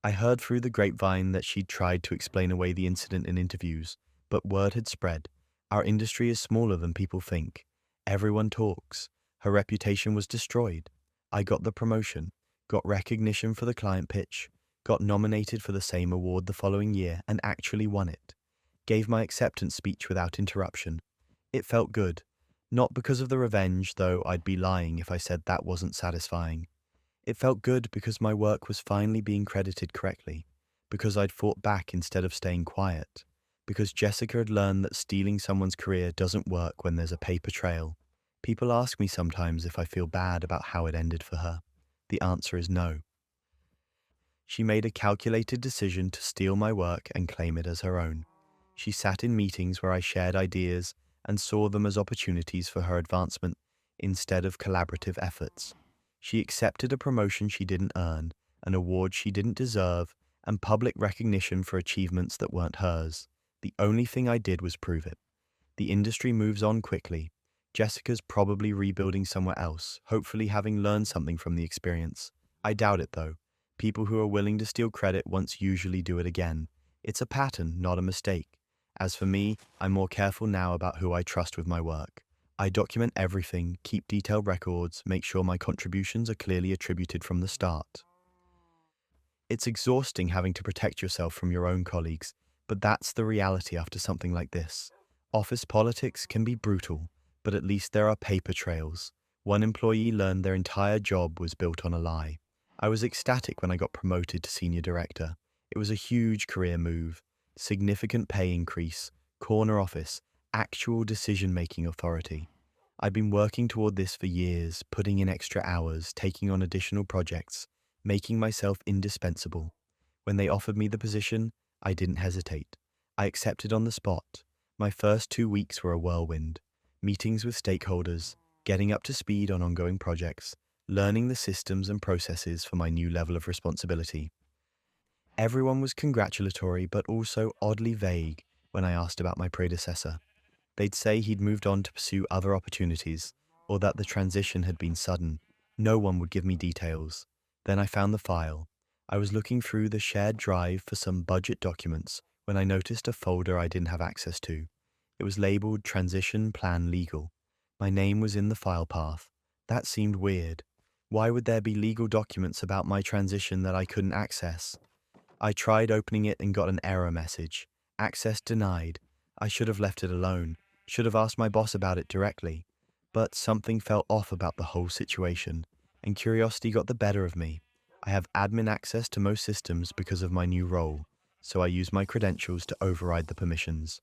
I heard through the grapevine that she'd tried to explain away the incident in interviews, but word had spread. Our industry is smaller than people think. Everyone talks. Her reputation was destroyed. I got the promotion, got recognition for the client pitch, got nominated for the same award the following year and actually won it. Gave my acceptance speech without interruption. It felt good. Not because of the revenge, though I'd be lying if I said that wasn't satisfying. It felt good because my work was finally being credited correctly, because I'd fought back instead of staying quiet, because Jessica had learned that stealing someone's career doesn't work when there's a paper trail. People ask me sometimes if I feel bad about how it ended for her. The answer is no. She made a calculated decision to steal my work and claim it as her own. She sat in meetings where I shared ideas and saw them as opportunities for her advancement instead of collaborative efforts. She accepted a promotion she didn't earn, an award she didn't deserve, and public recognition for achievements that weren't hers. The only thing I did was prove it. The industry moves on quickly. Jessica's probably rebuilding somewhere else, hopefully having learned something from the experience. I doubt it, though. People who are willing to steal credit once usually do it again. It's a pattern, not a mistake. As for me, I'm more careful now about who I trust with my work. I document everything, keep detailed records, make sure my contributions are clearly attributed from the start. It's exhausting having to protect yourself from your own colleagues, but that's the reality after something like this. Office politics can be brutal, but at least there are paper trails. One employee learned their entire job was built on a lie. I was ecstatic when I got promoted to senior director. It was a huge career move, significant pay increase, corner office, actual decision-making authority. I'd been working toward this for years, putting in extra hours, taking on additional projects, making myself indispensable. When they offered me the position, I didn't hesitate. I accepted on the spot. My first 2 weeks were a whirlwind. Meetings with stakeholders, getting up to speed on ongoing projects, learning the systems and processes for my new level of responsibility. Everyone was congratulatory but also oddly vague when I asked about my predecessor. They'd say he'd moved on to pursue other opportunities, or that the transition had been sudden. No one would give me details. Then I found the file. I was looking through the shared drive for some budget documents when I noticed a folder I didn't have access to. It was labeled Transition Plan Legal. My name was in the file path. That seemed weird. Why would there be legal documents about my transition that I couldn't access? I tried opening it and got an error message. Access denied. I should have left it alone. Should have asked my boss about it directly. But something felt off about the whole situation, and curiosity got the better of me. I have admin access to most systems because of my new role, so I used my credentials to override the permissions.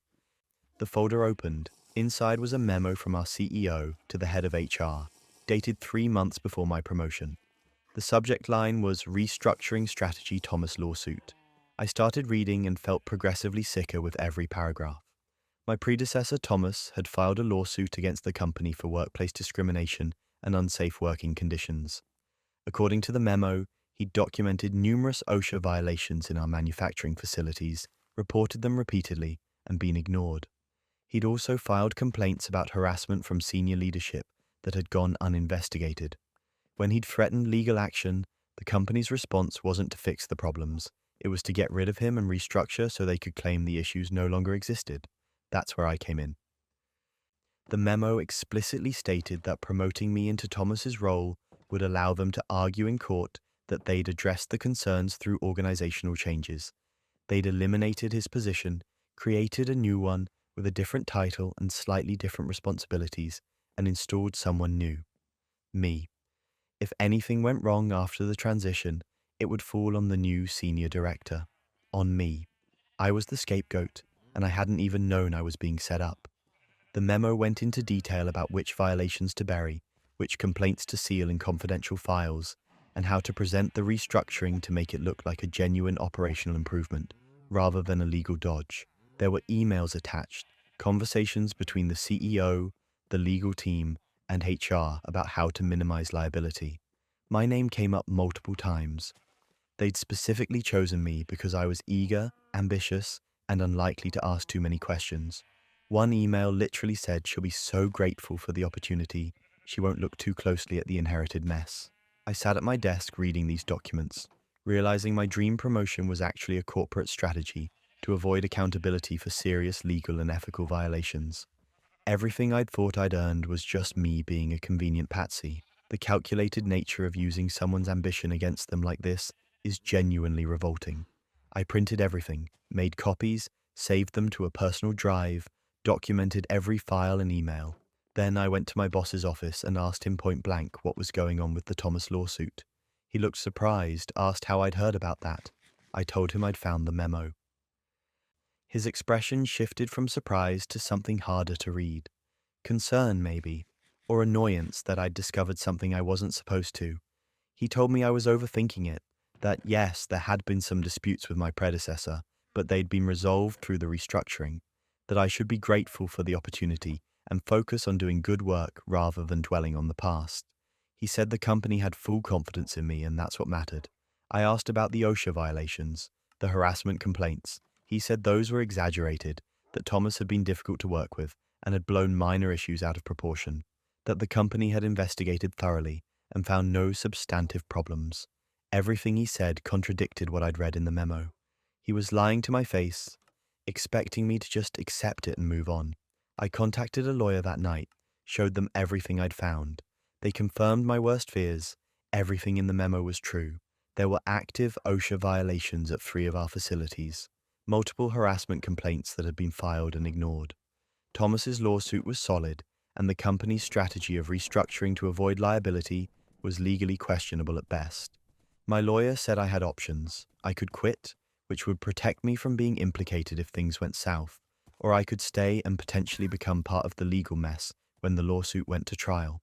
The folder opened. Inside was a memo from our CEO to the head of HR, dated 3 months before my promotion. The subject line was Restructuring Strategy Thomas Lawsuit. I started reading and felt progressively sicker with every paragraph. My predecessor, Thomas, had filed a lawsuit against the company for workplace discrimination and unsafe working conditions. According to the memo, he documented numerous OSHA violations in our manufacturing facilities, reported them repeatedly, and been ignored. He'd also filed complaints about harassment from senior leadership that had gone uninvestigated. When he'd threatened legal action, the company's response wasn't to fix the problems. It was to get rid of him and restructure so they could claim the issues no longer existed. That's where I came in. The memo explicitly stated that promoting me into Thomas's role would allow them to argue in court that they'd addressed the concerns through organizational changes. They'd eliminated his position, created a new one with a different title and slightly different responsibilities, and installed someone new. Me. If anything went wrong after the transition, it would fall on the new senior director. On me. I was the scapegoat, and I hadn't even known I was being set up. The memo went into detail about which violations to bury, which complaints to seal in confidential files, and how to present the restructuring to make it look like a genuine operational improvement, rather than a legal dodge. There were emails attached, conversations between the CEO, the legal team, and HR about how to minimize liability. My name came up multiple times. They'd specifically chosen me because I was eager, ambitious, and unlikely to ask too many questions. One email literally said she'll be so grateful for the opportunity, she won't look too closely at the inherited mess. I sat at my desk reading these documents, realizing my dream promotion was actually a corporate strategy to avoid accountability for serious legal and ethical violations. Everything I'd thought I'd earned was just me being a convenient patsy. The calculated nature of using someone's ambition against them like this is genuinely revolting. I printed everything, made copies, saved them to a personal drive, documented every file and email. Then I went to my boss's office and asked him point blank what was going on with the Thomas lawsuit. He looked surprised, asked how I'd heard about that. I told him I'd found the memo. His expression shifted from surprise to something harder to read. Concern, maybe, or annoyance that I'd discovered something I wasn't supposed to. He told me I was overthinking it, that yes, there had been some disputes with my predecessor, but they'd been resolved through the restructuring, that I should be grateful for the opportunity and focus on doing good work rather than dwelling on the past. He said the company had full confidence in me and that's what mattered. I asked about the OSHA violations, the harassment complaints. He said those were exaggerated, that Thomas had been difficult to work with and had blown minor issues out of proportion, that the company had investigated thoroughly and found no substantive problems. Everything he said contradicted what I'd read in the memo. He was lying to my face, expecting me to just accept it and move on. I contacted a lawyer that night, showed them everything I'd found. They confirmed my worst fears. Everything in the memo was true. There were active OSHA violations at 3 of our facilities, multiple harassment complaints that had been filed and ignored. Thomas's lawsuit was solid, and the company's strategy of restructuring to avoid liability was legally questionable at best. My lawyer said I had options. I could quit, which would protect me from being implicated if things went south, or I could stay and potentially become part of the legal mess when the lawsuit went to trial.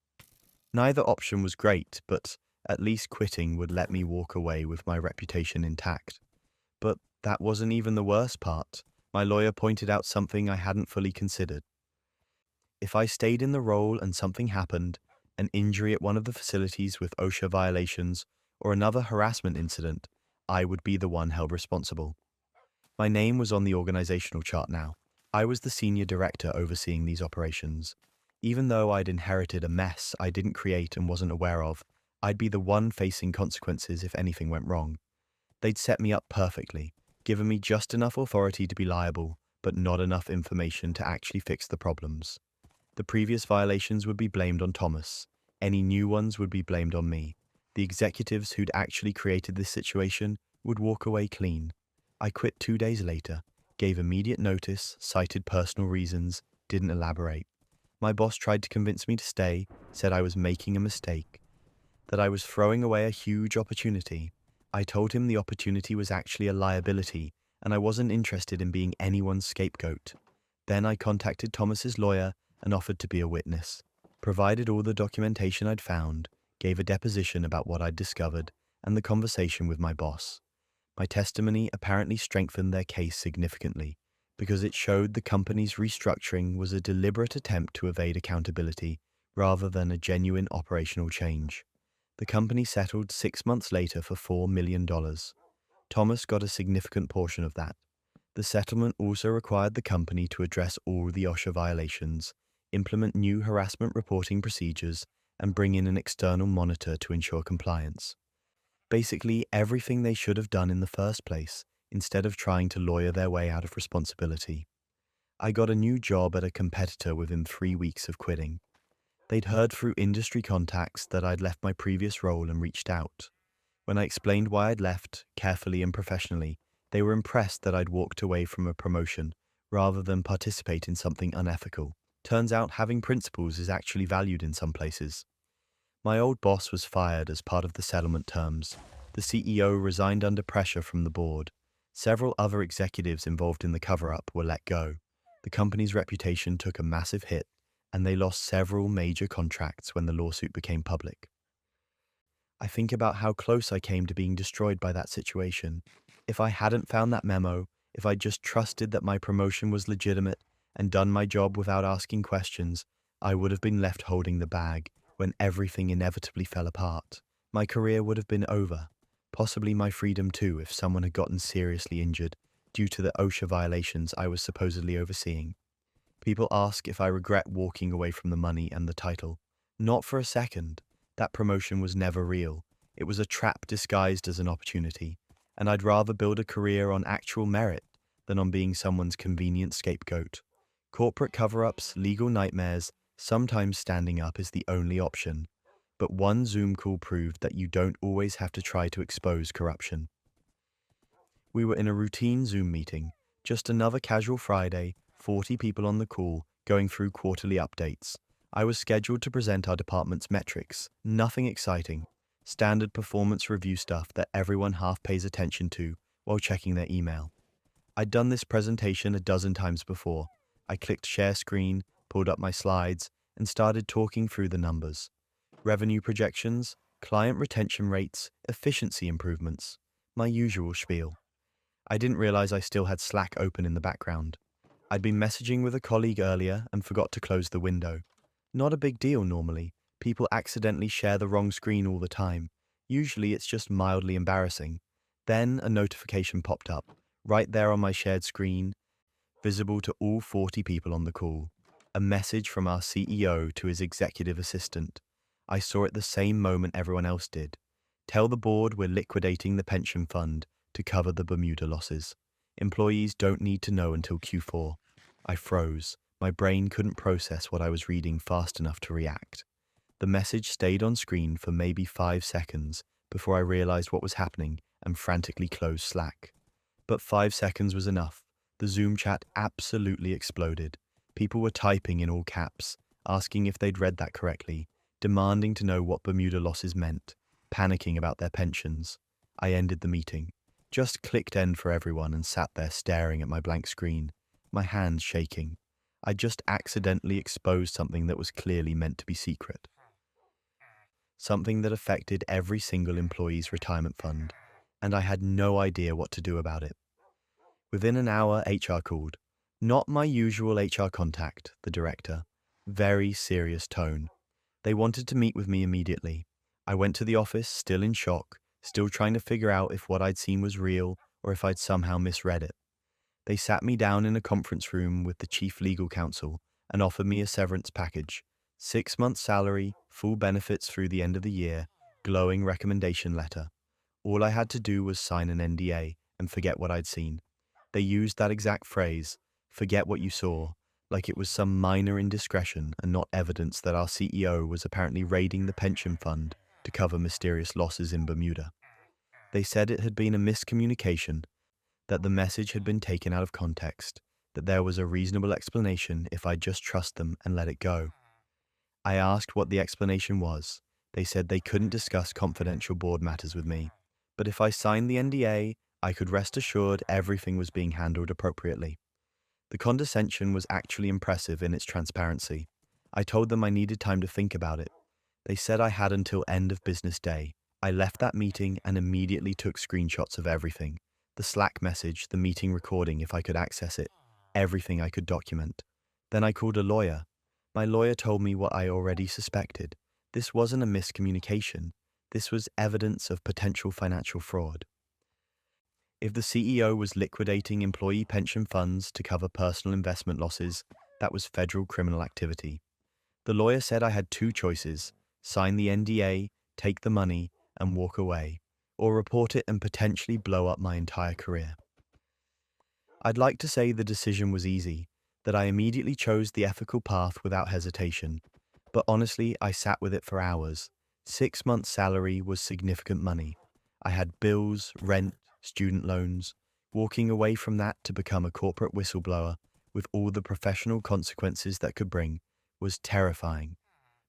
Neither option was great, but at least quitting would let me walk away with my reputation intact. But that wasn't even the worst part. My lawyer pointed out something I hadn't fully considered. If I stayed in the role and something happened, an injury at one of the facilities with OSHA violations, or another harassment incident, I would be the one held responsible. My name was on the organizational chart now. I was the senior director overseeing these operations. Even though I'd inherited a mess I didn't create and wasn't aware of, I'd be the one facing consequences if anything went wrong. They'd set me up perfectly, given me just enough authority to be liable, but not enough information to actually fix the problems. The previous violations would be blamed on Thomas. Any new ones would be blamed on me. The executives who'd actually created this situation would walk away clean. I quit 2 days later, gave immediate notice, cited personal reasons, didn't elaborate. My boss tried to convince me to stay, said I was making a mistake, that I was throwing away a huge opportunity. I told him the opportunity was actually a liability, and I wasn't interested in being anyone's scapegoat. Then I contacted Thomas's lawyer and offered to be a witness, provided all the documentation I'd found, gave a deposition about what I'd discovered, and the conversation with my boss. My testimony apparently strengthened their case significantly, because it showed the company's restructuring was a deliberate attempt to evade accountability rather than a genuine operational change. The company settled 6 months later for $4 million. Thomas got a significant portion of that. The settlement also required the company to address all the OSHA violations, implement new harassment reporting procedures, and bring in an external monitor to ensure compliance. Basically, everything they should have done in the first place, instead of trying to lawyer their way out of responsibility. I got a new job at a competitor within 3 weeks of quitting. They'd heard through industry contacts that I'd left my previous role and reached out. When I explained why I'd left, carefully and professionally, they were impressed that I'd walked away from a promotion rather than participate in something unethical. Turns out having principles is actually valued in some places. My old boss was fired as part of the settlement terms. The CEO resigned under pressure from the board. Several other executives involved in the cover-up were let go. The company's reputation took a massive hit, and they lost several major contracts when the lawsuit became public. I think about how close I came to being destroyed by that situation. If I hadn't found that memo, if I just trusted that my promotion was legitimate and done my job without asking questions, I would have been left holding the bag when everything inevitably fell apart. My career would have been over, possibly my freedom too if someone had gotten seriously injured due to the OSHA violations I was supposedly overseeing. People ask if I regret walking away from the money and the title. Not for a second. That promotion was never real. It was a trap disguised as an opportunity, and I'd rather build a career on actual merit than on being someone's convenient scapegoat. Corporate cover-ups, legal nightmares, sometimes standing up is the only option. but one Zoom call proved that you don't always have to try to expose corruption. We were in a routine Zoom meeting, just another casual Friday, 40 people on the call, going through quarterly updates. I was scheduled to present our department's metrics, nothing exciting, standard performance review stuff that everyone half pays attention to while checking their email. I'd done this presentation a dozen times before. I clicked share screen, pulled up my slides, and started talking through the numbers. Revenue projections, client retention rates, efficiency improvements. My usual spiel. I didn't realize I still had Slack open in the background. I'd been messaging with a colleague earlier and forgot to close the window. Not a big deal normally. People accidentally share the wrong screen all the time. Usually it's just mildly embarrassing. Then a notification popped up, right there on my shared screen, visible to all 40 people on the call. A message from our CEO to his executive assistant. I saw it the same moment everyone else did. Tell the board we're liquidating the pension fund to cover the Bermuda losses. Employees don't need to know until Q4. I froze. My brain couldn't process what I was reading fast enough to react. The message stayed on screen for maybe 5 seconds before I realized what was happening and frantically closed Slack. But 5 seconds was enough. The Zoom chat absolutely exploded. People were typing in all caps, asking if they'd read that correctly, demanding to know what Bermuda losses meant, panicking about their pensions. I ended the meeting. Just clicked end for everyone and sat there staring at my blank screen, my hands shaking. I just accidentally exposed something that was clearly meant to be secret. Something that affected every single employee's retirement fund, and I had no idea what to do about it. Within an hour, HR called. Not my usual HR contact, the director. Very serious tone. They wanted to meet with me immediately. I went to the office, still in shock, still trying to figure out if what I'd seen was real or if I'd somehow misread it. They sat me down in a conference room with the chief legal counsel and offered me a severance package, 6 months salary, full benefits through the end of the year, glowing recommendation letter. All I had to do was sign an NDA and forget what I'd seen. They used that exact phrase, forget what you saw, like it was some minor indiscretion and not evidence that our CEO was apparently raiding the pension fund to cover mysterious losses in Bermuda. They said it had been a miscommunication, that the message had been taken out of context, that there was a reasonable explanation if I'd just trust them and let it go. I asked what the explanation was. They said they couldn't discuss confidential board matters with me, but if I signed the NDA, I could rest assured everything was being handled appropriately. The condescension was actually impressive in its transparency. I told them I needed time to think about it. They said I had until end of business day. I left that meeting and immediately took screenshots of everything. The Slack message, the meeting recording if I could access it, everything I could document. Then I called a lawyer. My lawyer told me what I already suspected. This wasn't a miscommunication. This was evidence of potential financial fraud. If the CEO was liquidating employee pension funds to cover personal investment losses, that was federal criminal activity. The lawyer said I had 2 choices: sign the NDA, take the money, and walk away, or report it and potentially blow up my entire career. I'd like to say the decision was easy, that I immediately chose the ethical path without hesitation, but honestly, I sat with it for hours. 6 months' salary was significant money. I had bills, rent, student loans. Walking away from that to become a corporate whistleblower, with all the professional consequences that could bring, was terrifying.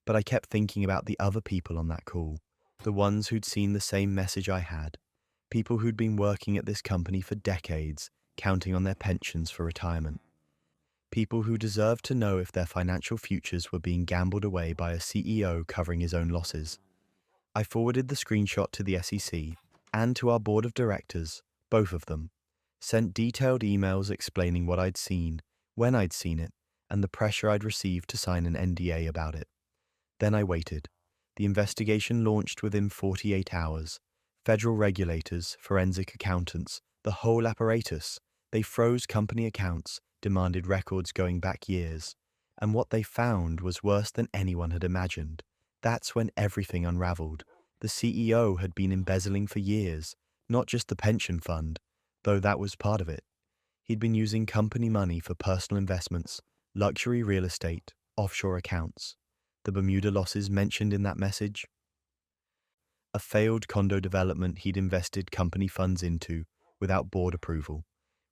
But I kept thinking about the other people on that call, the ones who'd seen the same message I had, people who'd been working at this company for decades, counting on their pensions for retirement. People who deserved to know if their financial futures were being gambled away by a CEO covering his own losses. I forwarded the screenshot to the SEC and to our board of directors, both of them, sent detailed emails explaining what I'd seen, when I'd seen it, and the pressure I'd received to sign an NDA about it. Then I waited. The investigation launched within 48 hours. Federal regulators, forensic accountants, the whole apparatus, they froze company accounts, demanded records going back years. And what they found was worse than anyone had imagined. That's when everything unraveled. The CEO had been embezzling for years, not just the pension fund, though that was part of it. He'd been using company money for personal investments, luxury real estate, offshore accounts. The Bermuda losses mentioned in that message, a failed condo development he'd invested company funds into without board approval.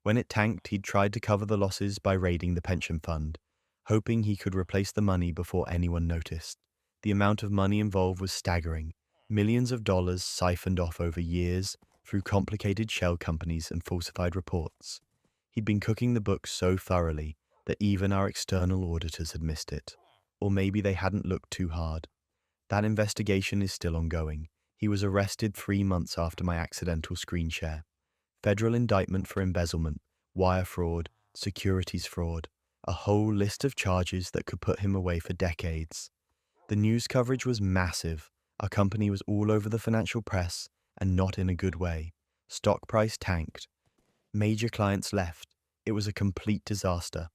When it tanked, he'd tried to cover the losses by raiding the pension fund, hoping he could replace the money before anyone noticed. The amount of money involved was staggering. Millions of dollars siphoned off over years through complicated shell companies and falsified reports. He'd been cooking the books so thoroughly that even our external auditors had missed it. Or maybe they hadn't looked too hard. That investigation is still ongoing. He was arrested 3 months after my accidental screen share. Federal indictment for embezzlement, wire fraud, securities fraud, a whole list of charges that could put him away for decades. The news coverage was massive. Our company was all over the financial press, and not in a good way. Stock price tanked. Major clients left. It was a complete disaster.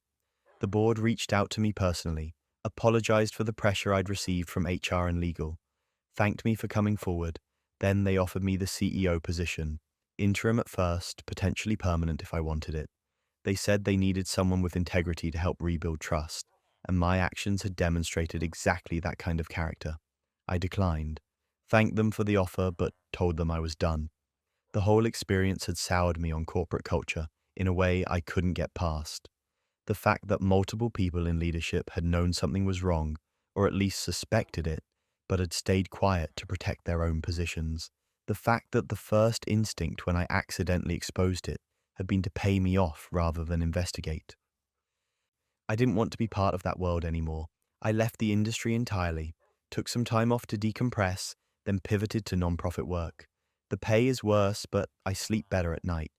The board reached out to me personally, apologized for the pressure I'd received from HR and legal, thanked me for coming forward. Then they offered me the CEO position, interim at first, potentially permanent if I wanted it. They said they needed someone with integrity to help rebuild trust, and my actions had demonstrated exactly that kind of character. I declined, thanked them for the offer, but told them I was done. The whole experience had soured me on corporate culture in a way I couldn't get past. The fact that multiple people in leadership had known something was wrong, or at least suspected it, but had stayed quiet to protect their own positions. The fact that the first instinct when I accidentally exposed it had been to pay me off rather than investigate. I didn't want to be part of that world anymore. I left the industry entirely, took some time off to decompress, then pivoted to nonprofit work. The pay is worse, but I sleep better at night,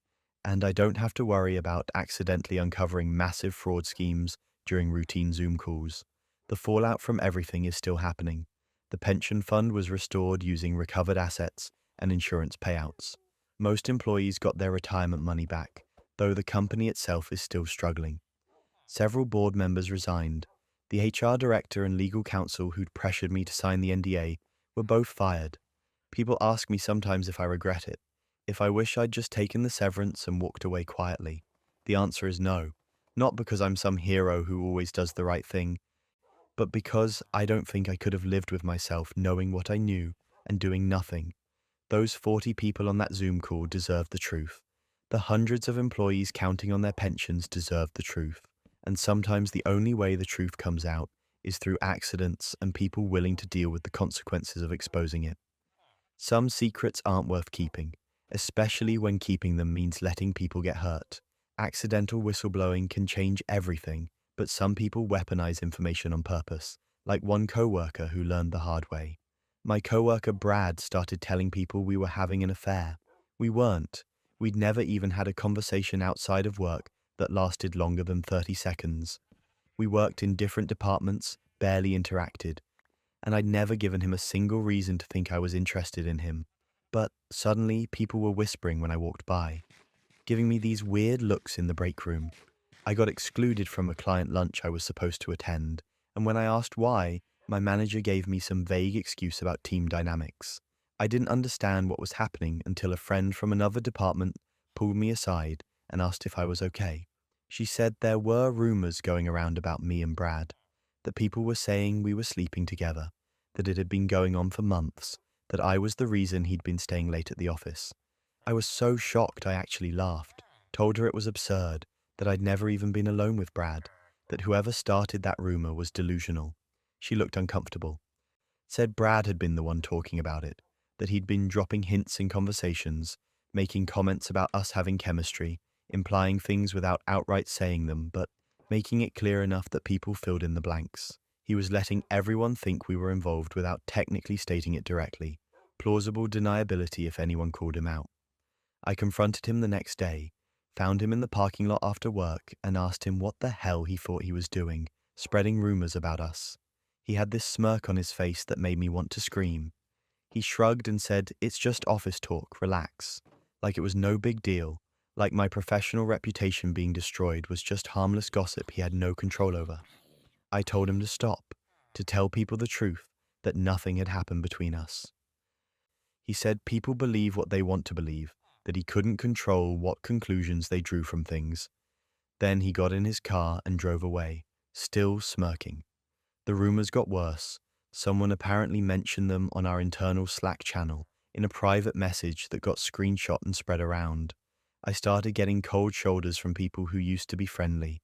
and I don't have to worry about accidentally uncovering massive fraud schemes during routine Zoom calls. The fallout from everything is still happening. The pension fund was restored using recovered assets and insurance payouts. Most employees got their retirement money back, though the company itself is still struggling. Several board members resigned. The HR director and legal counsel who'd pressured me to sign the NDA were both fired. People ask me sometimes if I regret it, if I wish I'd just taken the severance and walked away quietly. The answer is no, not because I'm some hero who always does the right thing, but because I don't think I could have lived with myself knowing what I knew and doing nothing. Those 40 people on that Zoom call deserved the truth. The hundreds of employees counting on their pensions deserved the truth. And sometimes the only way the truth comes out is through accidents and people willing to deal with the consequences of exposing it. Some secrets aren't worth keeping, especially when keeping them means letting people get hurt. Accidental whistleblowing can change everything, but some people weaponize information on purpose, like one coworker who learned the hard way. My coworker Brad started telling people we were having an affair. We weren't. We'd never even had a conversation outside of work that lasted longer than 30 seconds. We worked in different departments, barely interacted, and I'd never given him a single reason to think I was interested in him. But suddenly, people were whispering when I walked by, giving me these weird looks in the break room. I got excluded from a client lunch I was supposed to attend, and when I asked why, my manager gave me some vague excuse about team dynamics. I didn't understand what was happening until a friend from another department pulled me aside and asked if I was okay. She said there were rumors going around about me and Brad, that people were saying we were sleeping together, that it had been going on for months, that I was the reason he'd been staying late at the office. I was so shocked I actually laughed, told her it was absurd, that I'd never even been alone with Brad, that whoever started that rumor was delusional. She looked uncomfortable. Said Brad had been the one talking about it, that he'd been dropping hints in conversations, making comments about us having chemistry, implying things without outright saying them, but making it clear enough that people filled in the blanks. He was letting everyone think we were involved without technically stating it directly. Plausible deniability if anyone called him out. I confronted him the next day, found him in the parking lot after work, and asked him what the hell he thought he was doing, spreading rumors about us. He had this smirk on his face that made me want to scream. He shrugged and said, "It's just office talk, relax." Like it was no big deal, like my professional reputation being destroyed was just harmless gossip he had no control over. I told him to stop, to tell people the truth, that nothing had happened between us. He said people believe what they want to believe, that he couldn't control what conclusions they drew from things. Then he got in his car and drove away, still smirking. The rumors got worse. Someone apparently mentioned them on our internal Slack channel, in a private message that got screenshot and spread around. I started getting cold shoulders from people who used to be friendly.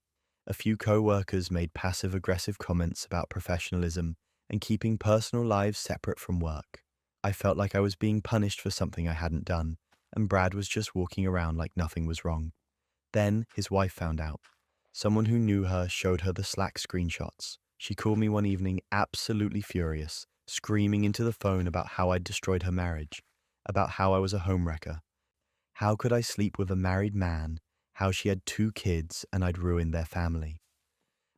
A few co-workers made passive-aggressive comments about professionalism and keeping personal lives separate from work. I felt like I was being punished for something I hadn't done, and Brad was just walking around like nothing was wrong. Then his wife found out. Someone who knew her showed her the Slack screenshots. She called me one evening absolutely furious, screaming into the phone about how I'd destroyed her marriage, about how I was a homewrecker. How could I sleep with a married man, how she had 2 kids and I'd ruined their family.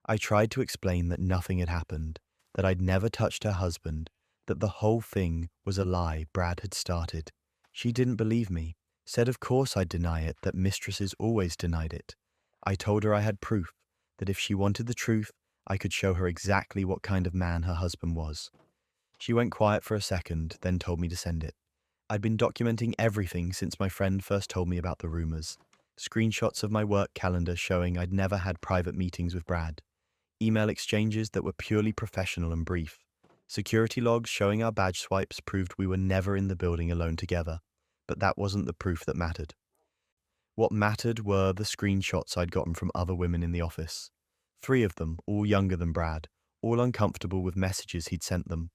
I tried to explain that nothing had happened, that I'd never touched her husband, that the whole thing was a lie Brad had started. She didn't believe me, said of course I'd deny it, that mistresses always denied it. I told her I had proof, that if she wanted the truth, I could show her exactly what kind of man her husband was. She went quiet for a second, then told me to send it. I'd been documenting everything since my friend first told me about the rumors. Screenshots of my work calendar showing I'd never had private meetings with Brad. Email exchanges that were purely professional and brief. Security logs showing our badge swipes proved we were never in the building alone together. But that wasn't the proof that mattered. What mattered were the screenshots I'd gotten from other women in the office. 3 of them, all younger than Brad, all uncomfortable with messages he'd sent them.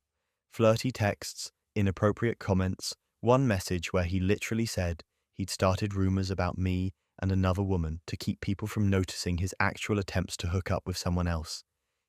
Flirty texts, inappropriate comments, one message where he literally said he'd started rumors about me and another woman to keep people from noticing his actual attempts to hook up with someone else.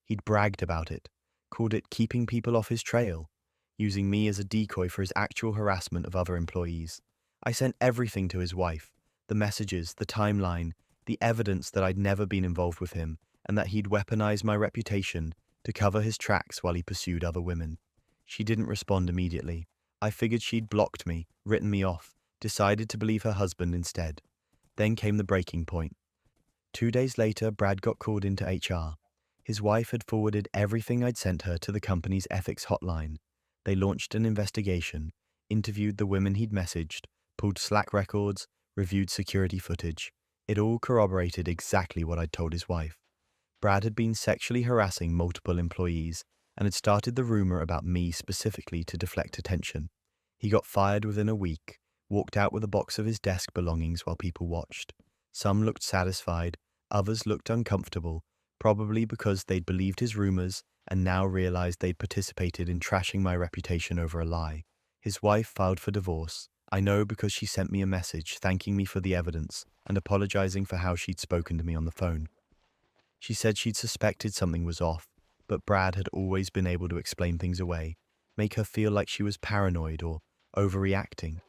He'd bragged about it, called it keeping people off his trail, using me as a decoy for his actual harassment of other employees. I sent everything to his wife, the messages, the timeline, the evidence that I'd never been involved with him and that he'd weaponized my reputation to cover his tracks while he pursued other women. She didn't respond immediately. I figured she'd blocked me, written me off, decided to believe her husband instead. Then came the breaking point. 2 days later, Brad got called into HR. His wife had forwarded everything I'd sent her to the company's ethics hotline. They launched an investigation, interviewed the women he'd messaged, pulled Slack records, reviewed security footage. It all corroborated exactly what I'd told his wife. Brad had been sexually harassing multiple employees and had started the rumor about me specifically to deflect attention. He got fired within a week, walked out with a box of his desk belongings while people watched. Some looked satisfied, others looked uncomfortable, probably because they'd believed his rumors and now realized they'd participated in trashing my reputation over a lie. His wife filed for divorce. I know because she sent me a message thanking me for the evidence and apologizing for how she'd spoken to me on the phone. She said she'd suspected something was off, but Brad had always been able to explain things away, make her feel like she was paranoid or overreacting.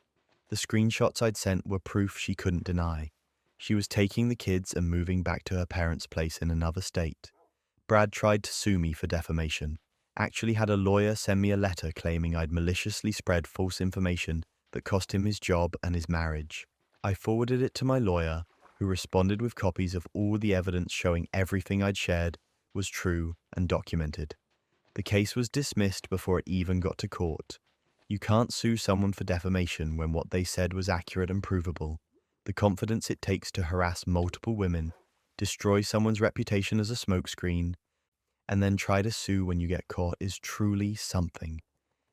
The screenshots I'd sent were proof she couldn't deny. She was taking the kids and moving back to her parents' place in another state. Brad tried to sue me for defamation, actually had a lawyer send me a letter claiming I'd maliciously spread false information that cost him his job and his marriage. I forwarded it to my lawyer, who responded with copies of all the evidence showing everything I'd shared was true and documented. The case was dismissed before it even got to court. You can't sue someone for defamation when what they said was accurate and provable. The confidence it takes to harass multiple women, destroy someone's reputation as a smokescreen, and then try to sue when you get caught is truly something.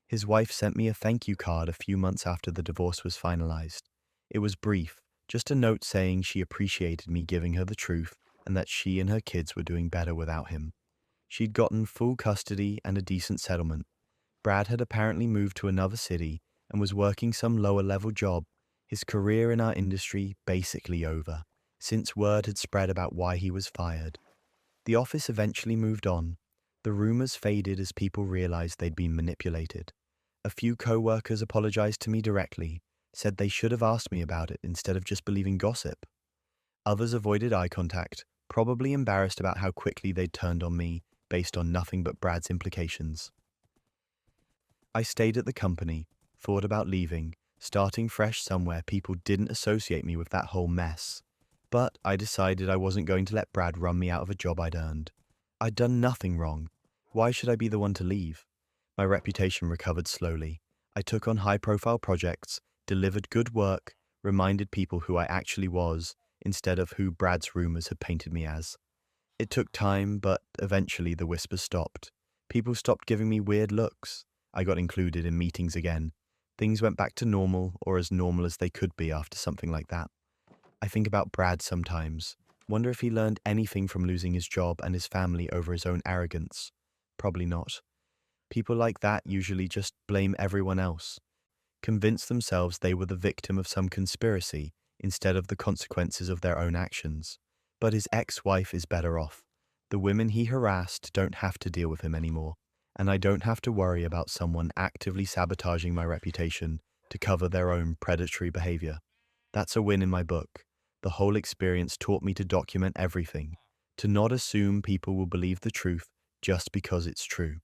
His wife sent me a thank you card a few months after the divorce was finalized. It was brief, just a note saying she appreciated me giving her the truth and that she and her kids were doing better without him. She'd gotten full custody and a decent settlement. Brad had apparently moved to another city and was working some lower-level job, his career in our industry basically over, since word had spread about why he was fired. The office eventually moved on. The rumors faded as people realized they'd been manipulated. A few co-workers apologized to me directly, said they should have asked me about it instead of just believing gossip. Others avoided eye contact, probably embarrassed about how quickly they'd turned on me based on nothing but Brad's implications. I stayed at the company, thought about leaving, starting fresh somewhere people didn't associate me with that whole mess. But I decided I wasn't going to let Brad run me out of a job I'd earned. I'd done nothing wrong. Why should I be the one to leave? My reputation recovered slowly. I took on high-profile projects, delivered good work, reminded people who I actually was, instead of who Brad's rumors had painted me as. It took time, but eventually the whispers stopped. People stopped giving me weird looks. I got included in meetings again. Things went back to normal, or as normal as they could be after something like that. I think about Brad sometimes. Wonder if he learned anything from losing his job and his family over his own arrogance. Probably not. People like that usually just blame everyone else, convince themselves they were the victim of some conspiracy instead of the consequences of their own actions. But his ex-wife is better off. The women he harassed don't have to deal with him anymore, and I don't have to worry about someone actively sabotaging my reputation to cover their own predatory behavior. That's a win in my book. The whole experience taught me to document everything, to not assume people will believe the truth just because it's true,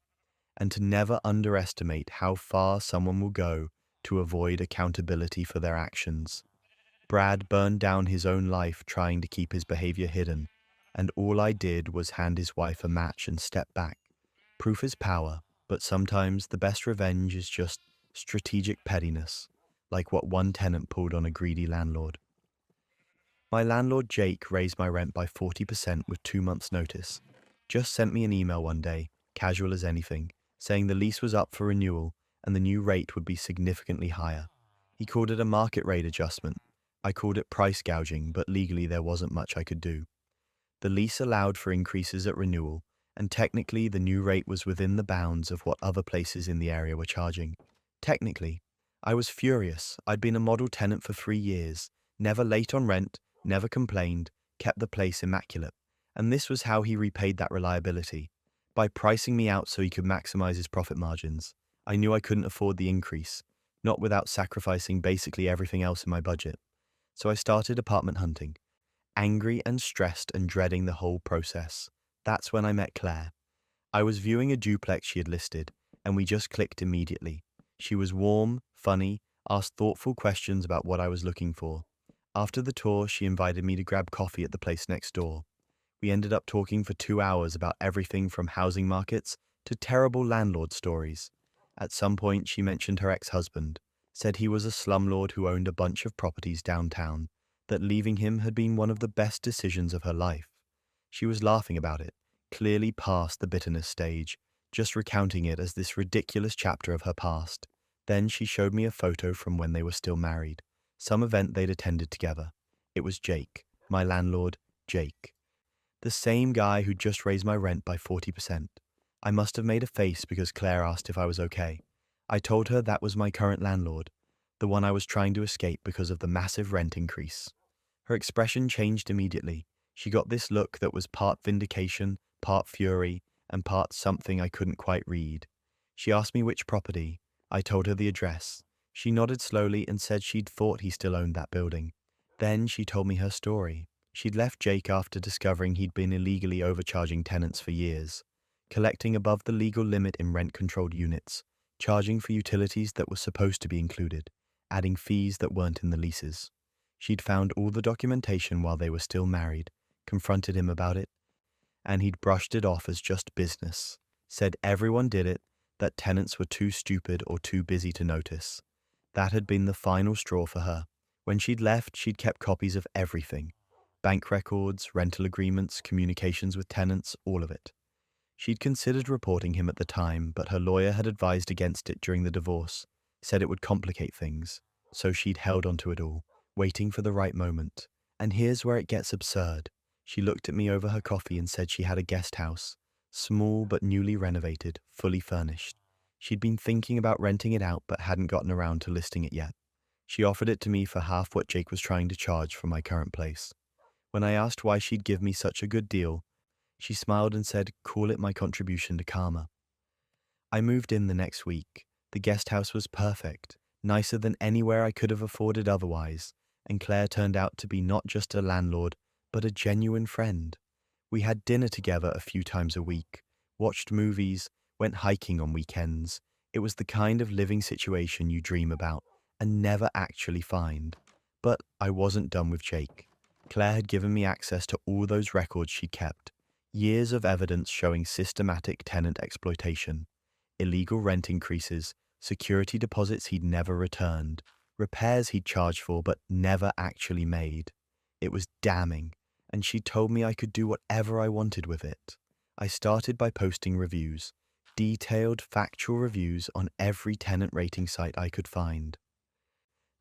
and to never underestimate how far someone will go to avoid accountability for their actions. Brad burned down his own life trying to keep his behavior hidden, and all I did was hand his wife a match and step back. Proof is power, but sometimes the best revenge is just strategic pettiness, like what one tenant pulled on a greedy landlord. My landlord Jake raised my rent by 40% with 2 months' notice. Just sent me an email one day, casual as anything, saying the lease was up for renewal and the new rate would be significantly higher. He called it a market rate adjustment. I called it price gouging, but legally there wasn't much I could do. The lease allowed for increases at renewal, and technically the new rate was within the bounds of what other places in the area were charging. Technically, I was furious. I'd been a model tenant for 3 years, never late on rent, never complained, kept the place immaculate. And this was how he repaid that reliability, by pricing me out so he could maximize his profit margins. I knew I couldn't afford the increase, not without sacrificing basically everything else in my budget. So I started apartment hunting, angry and stressed and dreading the whole process. That's when I met Claire. I was viewing a duplex she had listed, and we just clicked immediately. She was warm, funny, asked thoughtful questions about what I was looking for. After the tour, she invited me to grab coffee at the place next door. We ended up talking for 2 hours about everything from housing markets to terrible landlord stories. At some point, she mentioned her ex-husband, said he was a slumlord who owned a bunch of properties downtown, that leaving him had been one of the best decisions of her life. She was laughing about it, clearly past the bitterness stage, just recounting it as this ridiculous chapter of her past. Then she showed me a photo from when they were still married, some event they'd attended together. It was Jake, my landlord, Jake. The same guy who just raised my rent by 40%. I must have made a face because Claire asked if I was okay. I told her that was my current landlord, the one I was trying to escape because of the massive rent increase. Her expression changed immediately. She got this look that was part vindication, part fury, and part something I couldn't quite read. She asked me which property. I told her the address. She nodded slowly and said she'd thought he still owned that building. Then she told me her story. She'd left Jake after discovering he'd been illegally overcharging tenants for years, collecting above the legal limit in rent-controlled units, charging for utilities that were supposed to be included, adding fees that weren't in the leases. She'd found all the documentation while they were still married, confronted him about it, and he'd brushed it off as just business, said everyone did it, that tenants were too stupid or too busy to notice. That had been the final straw for her. When she'd left, she'd kept copies of everything. Bank records, rental agreements, communications with tenants, all of it. She'd considered reporting him at the time, but her lawyer had advised against it during the divorce, said it would complicate things, so she'd held onto it all, waiting for the right moment. And here's where it gets absurd. She looked at me over her coffee and said she had a guest house, small but newly renovated, fully furnished. She'd been thinking about renting it out but hadn't gotten around to listing it yet. She offered it to me for half what Jake was trying to charge for my current place. When I asked why she'd give me such a good deal, she smiled and said, "Call it my contribution to karma." I moved in the next week. The guest house was perfect, nicer than anywhere I could have afforded otherwise, and Claire turned out to be not just a landlord, but a genuine friend. We had dinner together a few times a week, watched movies, went hiking on weekends. It was the kind of living situation you dream about and never actually find. But I wasn't done with Jake. Claire had given me access to all those records she'd kept, years of evidence showing systematic tenant exploitation, illegal rent increases, security deposits he'd never returned, repairs he'd charged for but never actually made. It was damning, and she told me I could do whatever I wanted with it. I started by posting reviews, Detailed, factual reviews on every tenant rating site I could find.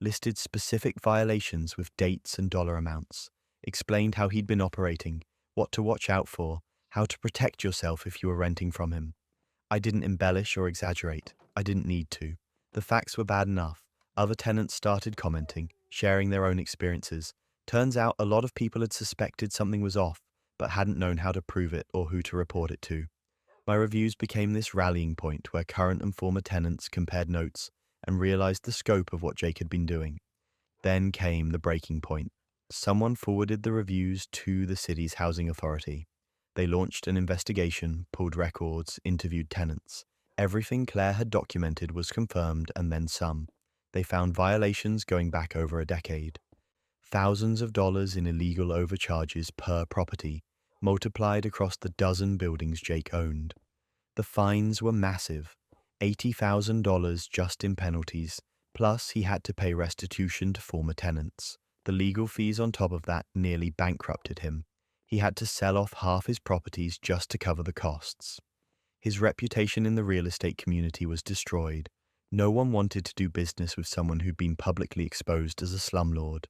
Listed specific violations with dates and dollar amounts. Explained how he'd been operating, what to watch out for, how to protect yourself if you were renting from him. I didn't embellish or exaggerate. I didn't need to. The facts were bad enough. Other tenants started commenting, sharing their own experiences. Turns out a lot of people had suspected something was off, but hadn't known how to prove it or who to report it to. My reviews became this rallying point where current and former tenants compared notes and realized the scope of what Jake had been doing. Then came the breaking point. Someone forwarded the reviews to the city's housing authority. They launched an investigation, pulled records, interviewed tenants. Everything Claire had documented was confirmed and then some. They found violations going back over a decade. Thousands of dollars in illegal overcharges per property, multiplied across the dozen buildings Jake owned. The fines were massive, $80,000 just in penalties, plus he had to pay restitution to former tenants. The legal fees on top of that nearly bankrupted him. He had to sell off half his properties just to cover the costs. His reputation in the real estate community was destroyed. No one wanted to do business with someone who'd been publicly exposed as a slumlord.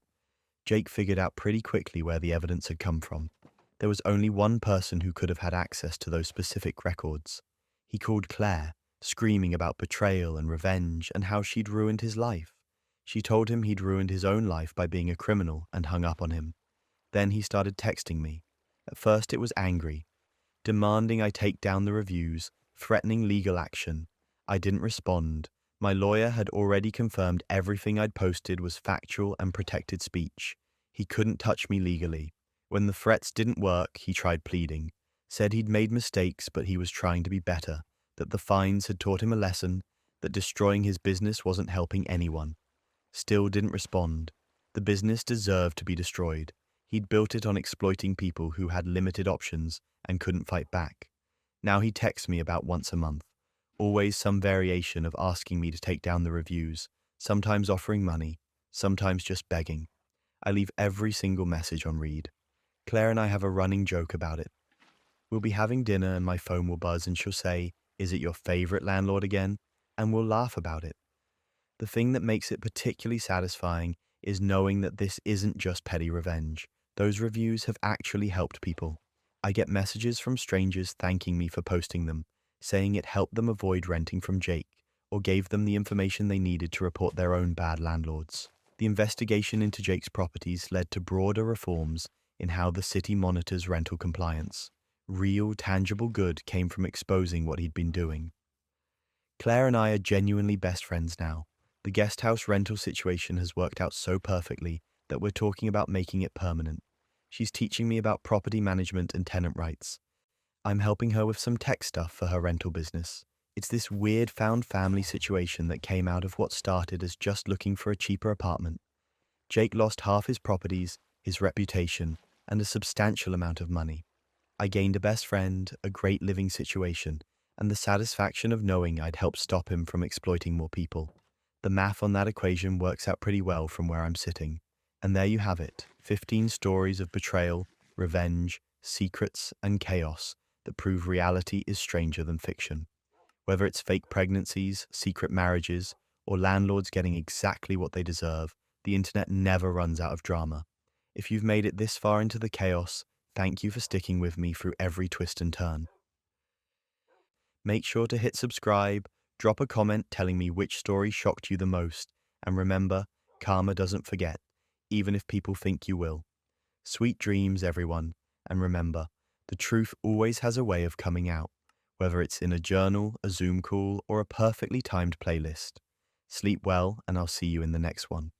Jake figured out pretty quickly where the evidence had come from. There was only one person who could have had access to those specific records. He called Claire, screaming about betrayal and revenge and how she'd ruined his life. She told him he'd ruined his own life by being a criminal and hung up on him. Then he started texting me. At first it was angry, demanding I take down the reviews, threatening legal action. I didn't respond. My lawyer had already confirmed everything I'd posted was factual and protected speech. He couldn't touch me legally. When the threats didn't work, he tried pleading. Said he'd made mistakes, but he was trying to be better, that the fines had taught him a lesson, that destroying his business wasn't helping anyone. Still didn't respond. The business deserved to be destroyed. He'd built it on exploiting people who had limited options and couldn't fight back. Now he texts me about once a month. Always some variation of asking me to take down the reviews, sometimes offering money, sometimes just begging. I leave every single message on read. Claire and I have a running joke about it. We'll be having dinner and my phone will buzz and she'll say, "Is it your favorite landlord again?" And we'll laugh about it. The thing that makes it particularly satisfying is knowing that this isn't just petty revenge. Those reviews have actually helped people. I get messages from strangers thanking me for posting them, saying it helped them avoid renting from Jake, or gave them the information they needed to report their own bad landlords. The investigation into Jake's properties led to broader reforms in how the city monitors rental compliance. Real, tangible good came from exposing what he'd been doing. Claire and I are genuinely best friends now. The guest house rental situation has worked out so perfectly that we're talking about making it permanent. She's teaching me about property management and tenant rights. I'm helping her with some tech stuff for her rental business. It's this weird found family situation that came out of what started as just looking for a cheaper apartment. Jake lost half his properties, his reputation, and a substantial amount of money. I gained a best friend, a great living situation, and the satisfaction of knowing I'd helped stop him from exploiting more people. The math on that equation works out pretty well from where I'm sitting. And there you have it, 15 stories of betrayal, revenge, secrets, and chaos that prove reality is stranger than fiction. Whether it's fake pregnancies, secret marriages, or landlords getting exactly what they deserve, the internet never runs out of drama. If you've made it this far into the chaos, thank you for sticking with me through every twist and turn. Make sure to hit subscribe, drop a comment telling me which story shocked you the most, and remember, karma doesn't forget, even if people think you will. Sweet dreams, everyone, and remember, the truth always has a way of coming out, whether it's in a journal, a Zoom call, or a perfectly timed playlist. Sleep well, and I'll see you in the next one.